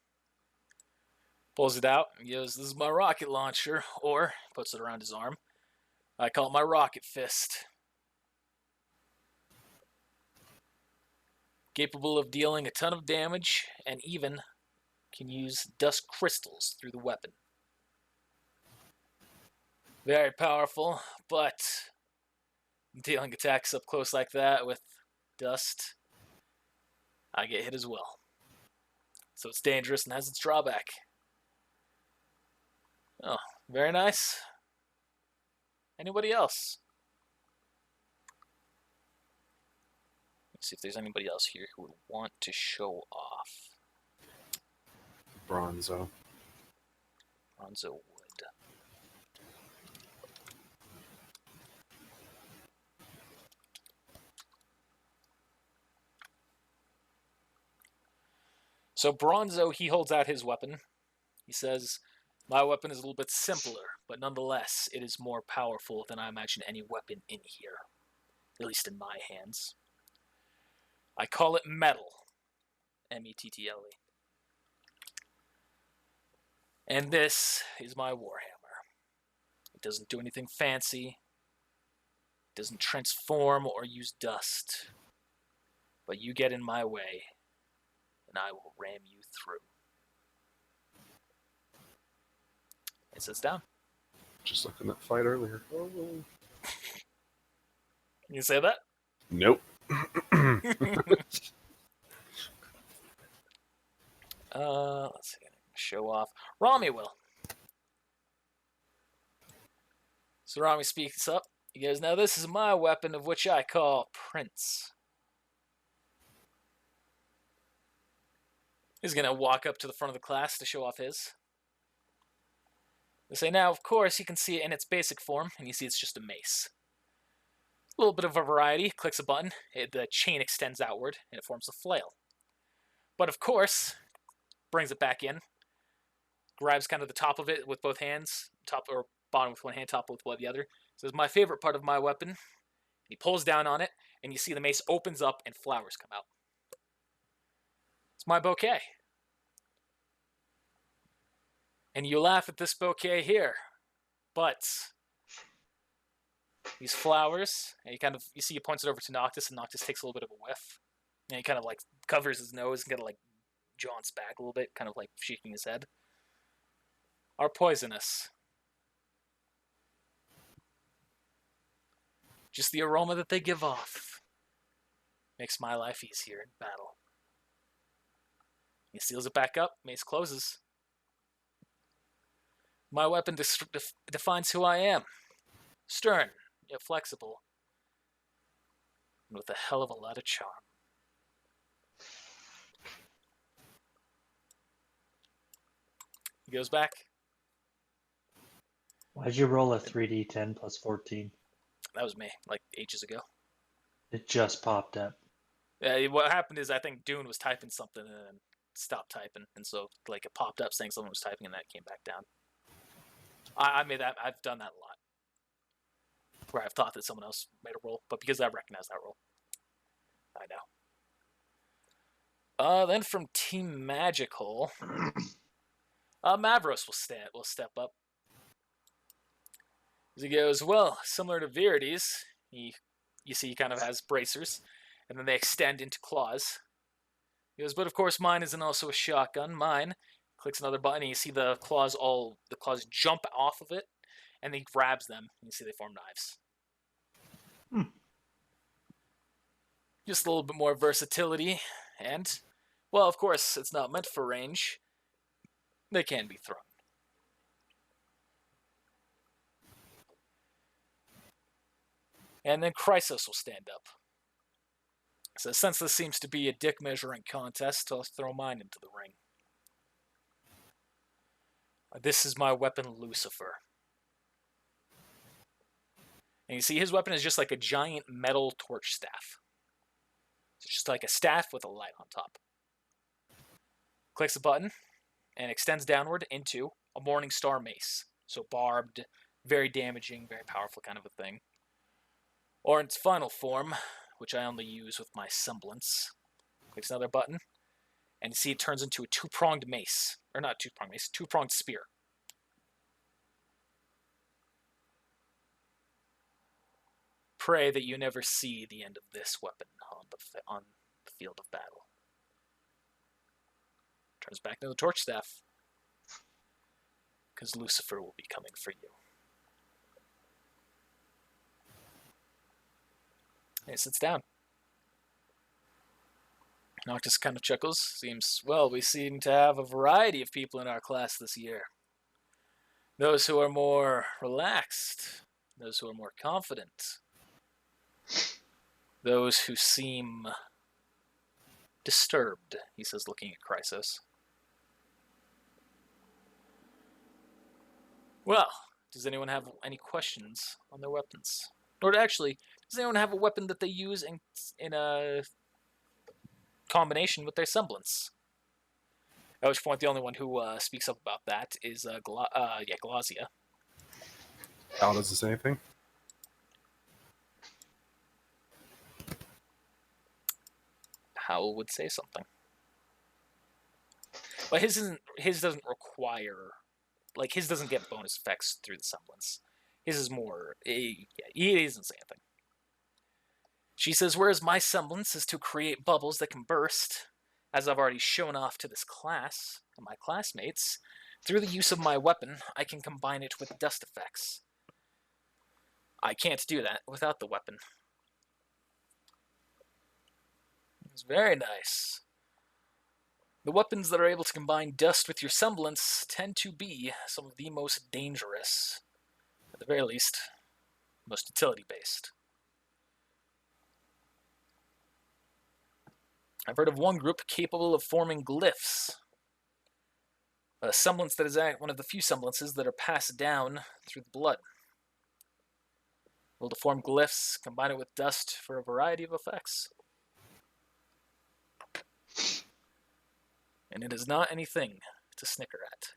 Pulls it out and goes, this is my rocket launcher, or puts it around his arm. I call it my rocket fist. Capable of dealing a ton of damage, and even can use dust crystals through the weapon. Very powerful, but dealing attacks up close like that with dust, I get hit as well. So it's dangerous and has its drawback. Oh, very nice. Anybody else? Let's see if there's anybody else here who would want to show off. Bronzo. Bronzo would. So Bronzo, he holds out his weapon. He says, my weapon is a little bit simpler, but nonetheless, it is more powerful than I imagine any weapon in here. At least in my hands. I call it metal. M-E-T-T-L-E. And this is my warhammer. It doesn't do anything fancy. It doesn't transform or use dust. But you get in my way, and I will ram you through. It sits down. Just like in that fight earlier. Oh. You say that? Nope. Let's see. Show off. Rami will. So Rami speaks up. He goes, now this is my weapon of which I call Prince. He's going to walk up to the front of the class to show off his. They say, now, of course, you can see it in its basic form, and you see it's just a mace. A little bit of a variety. Clicks a button. The chain extends outward, and it forms a flail. But, of course, brings it back in. Grabs kind of the top of it with both hands. Top or bottom with one hand, top with the other. Says, my favorite part of my weapon. He pulls down on it, and you see the mace opens up, and flowers come out. It's my bouquet. And you laugh at this bouquet here. But these flowers, and you see he points it over to Noctis, and Noctis takes a little bit of a whiff. And he kind of like covers his nose and kind of like jaunts back a little bit, kind of like shaking his head. Are poisonous. Just the aroma that they give off makes my life easier in battle. He seals it back up, mace closes. My weapon defines who I am. Stern, yet flexible, and with a hell of a lot of charm. He goes back. Why'd you roll a 3d10 plus 14? That was me, like ages ago. It just popped up. What happened is I think Dune was typing something and then stopped typing, and so like it popped up saying someone was typing, and that came back down. I made that. I've done that a lot, where I've thought that someone else made a roll, but because I recognize that roll, I know. Then from Team Magical, Mavros will step up. As he goes, well, similar to Virides, you see he kind of has bracers, and then they extend into claws. He goes, but of course mine isn't also a shotgun. Mine clicks another button, and you see the claws jump off of it, and he grabs them, and you see they form knives. Just a little bit more versatility, and, well, of course, it's not meant for range. They can be thrown. And then Chrysos will stand up. So since this seems to be a dick measuring contest, I'll throw mine into the ring. This is my weapon, Lucifer. And you see his weapon is just like a giant metal torch staff. It's just like a staff with a light on top. Clicks a button and extends downward into a Morning Star mace. So barbed, very damaging, very powerful kind of a thing. Or in its final form, which I only use with my semblance. Clicks another button, and you see it turns into a two-pronged mace. Or not two-pronged mace, two-pronged spear. Pray that you never see the end of this weapon on the field of battle. Turns back to the torch staff. Because Lucifer will be coming for you. He sits down. Noctis kind of chuckles. Seems, well, we seem to have a variety of people in our class this year. Those who are more relaxed. Those who are more confident. Those who seem disturbed, he says, looking at Chrysos. Well, does anyone have any questions on their weapons? Or actually, does anyone have a weapon that they use in a combination with their semblance? At which point, the only one who speaks up about that is Galatia. Al, does this anything? Howell would say something, but his doesn't require, like, his doesn't get bonus effects through the semblance. His is more, he doesn't say anything. She says, whereas my semblance is to create bubbles that can burst, as I've already shown off to this class and my classmates, through the use of my weapon, I can combine it with dust effects. I can't do that without the weapon. It's very nice. The weapons that are able to combine dust with your semblance tend to be some of the most dangerous. At the very least, most utility-based. I've heard of one group capable of forming glyphs. A semblance that is one of the few semblances that are passed down through the blood. Able to form glyphs, combine it with dust for a variety of effects. And it is not anything to snicker at.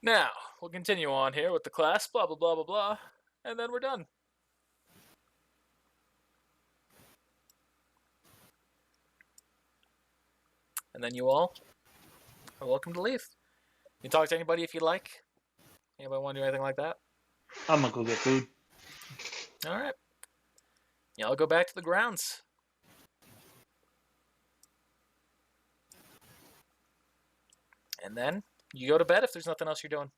Now, we'll continue on here with the class, blah, blah, blah, blah, blah, and then we're done. And then you all are welcome to leave. You can talk to anybody if you'd like. Anybody want to do anything like that? I'm gonna go get food. All right. Y'all go back to the grounds. And then you go to bed if there's nothing else you're doing.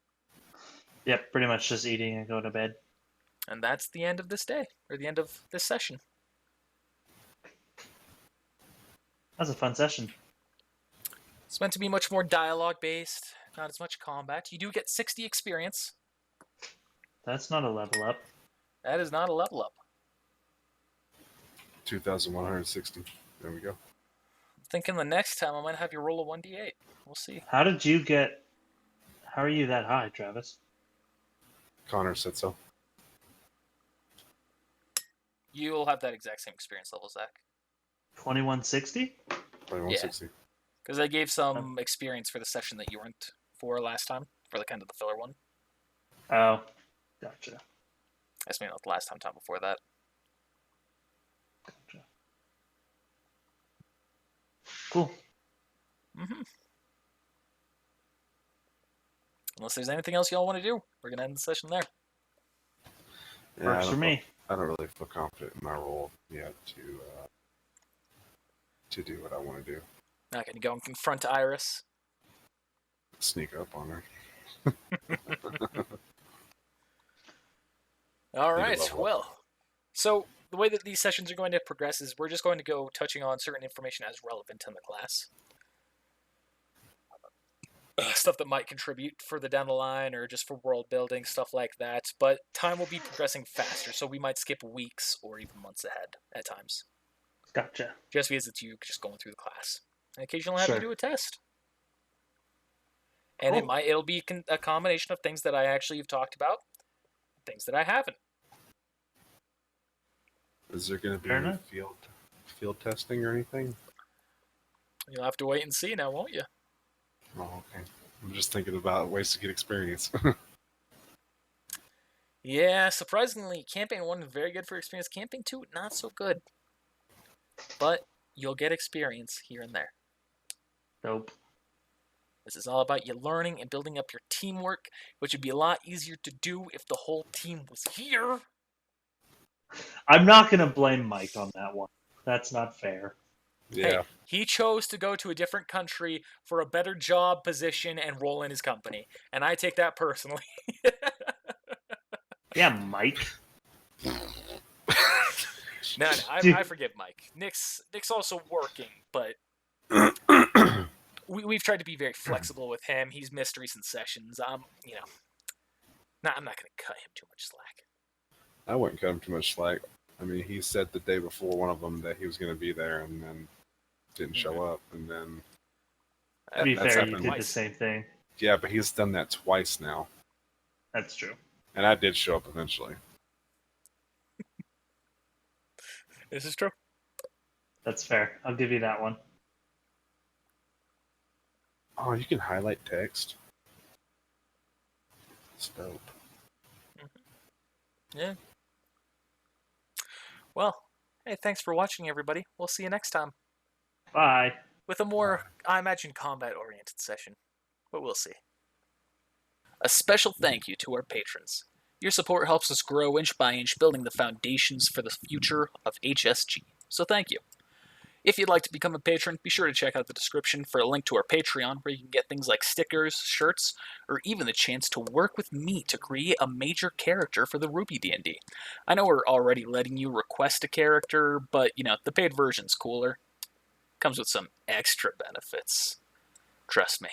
Yep, pretty much just eating and going to bed. And that's the end of this day, or the end of this session. That was a fun session. It's meant to be much more dialogue-based, not as much combat. You do get 60 experience. That's not a level up. That is not a level up. 2,160. There we go. I'm thinking the next time I might have you roll a 1d8. We'll see. How are you that high, Travis? Connor said so. You'll have that exact same experience level, Zach. 2160? 2160. Because I gave some experience for the session that you weren't for last time, for the kind of the filler one. Oh, gotcha. That's maybe not the last time before that. Gotcha. Cool. Mm-hmm. Unless there's anything else y'all want to do, we're going to end the session there. Yeah, Works for me. I don't really feel confident in my role yet to do what I want to do. Not going to go and confront Iris. Sneak up on her. All Need to right, level up. well. So the way that these sessions are going to progress is we're just going to go touching on certain information as relevant in the class. Stuff that might contribute further down the line or just for world building, stuff like that. But time will be progressing faster, so we might skip weeks or even months ahead at times. Gotcha. Just because it's you just going through the class. And occasionally have Sure. to do a test. And Cool. it'll be a combination of things that I actually have talked about, things that I haven't. Is there going to be Fair any enough. field testing or anything? You'll have to wait and see now, won't you? Oh, okay. I'm just thinking about ways to get experience. Yeah, surprisingly, Campaign 1 is very good for experience. Campaign 2, not so good. But you'll get experience here and there. Nope. This is all about you learning and building up your teamwork, which would be a lot easier to do if the whole team was here. I'm not going to blame Mike on that one. That's not fair. Yeah. Hey, he chose to go to a different country for a better job, position, and role in his company. And I take that personally. Yeah, Mike. No, Dude. I forgive Mike. Nick's also working, but we've tried to be very flexible with him. He's missed recent sessions. I'm not going to cut him too much slack. I wouldn't cut him too much slack. I mean, he said the day before one of them that he was going to be there and then didn't show up. And then... To be that's fair, you happened did twice. the same thing. Yeah, but he's done that twice now. That's true. And I did show up eventually. This is true. That's fair. I'll give you that one. Oh, you can highlight text. It's dope. Yeah. Well, hey, thanks for watching, everybody. We'll see you next time Bye. with a more, I imagine, combat-oriented session. But we'll see. A special thank you to our patrons. Your support helps us grow inch by inch, building the foundations for the future of HSG. So thank you. If you'd like to become a patron, be sure to check out the description for a link to our Patreon, where you can get things like stickers, shirts, or even the chance to work with me to create a major character for the RWBY D&D. I know we're already letting you request a character, but, the paid version's cooler. Comes with some extra benefits. Trust me,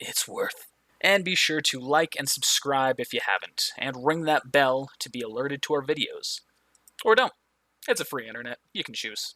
it's worth. And be sure to like and subscribe if you haven't, and ring that bell to be alerted to our videos. Or don't. It's a free internet. You can choose.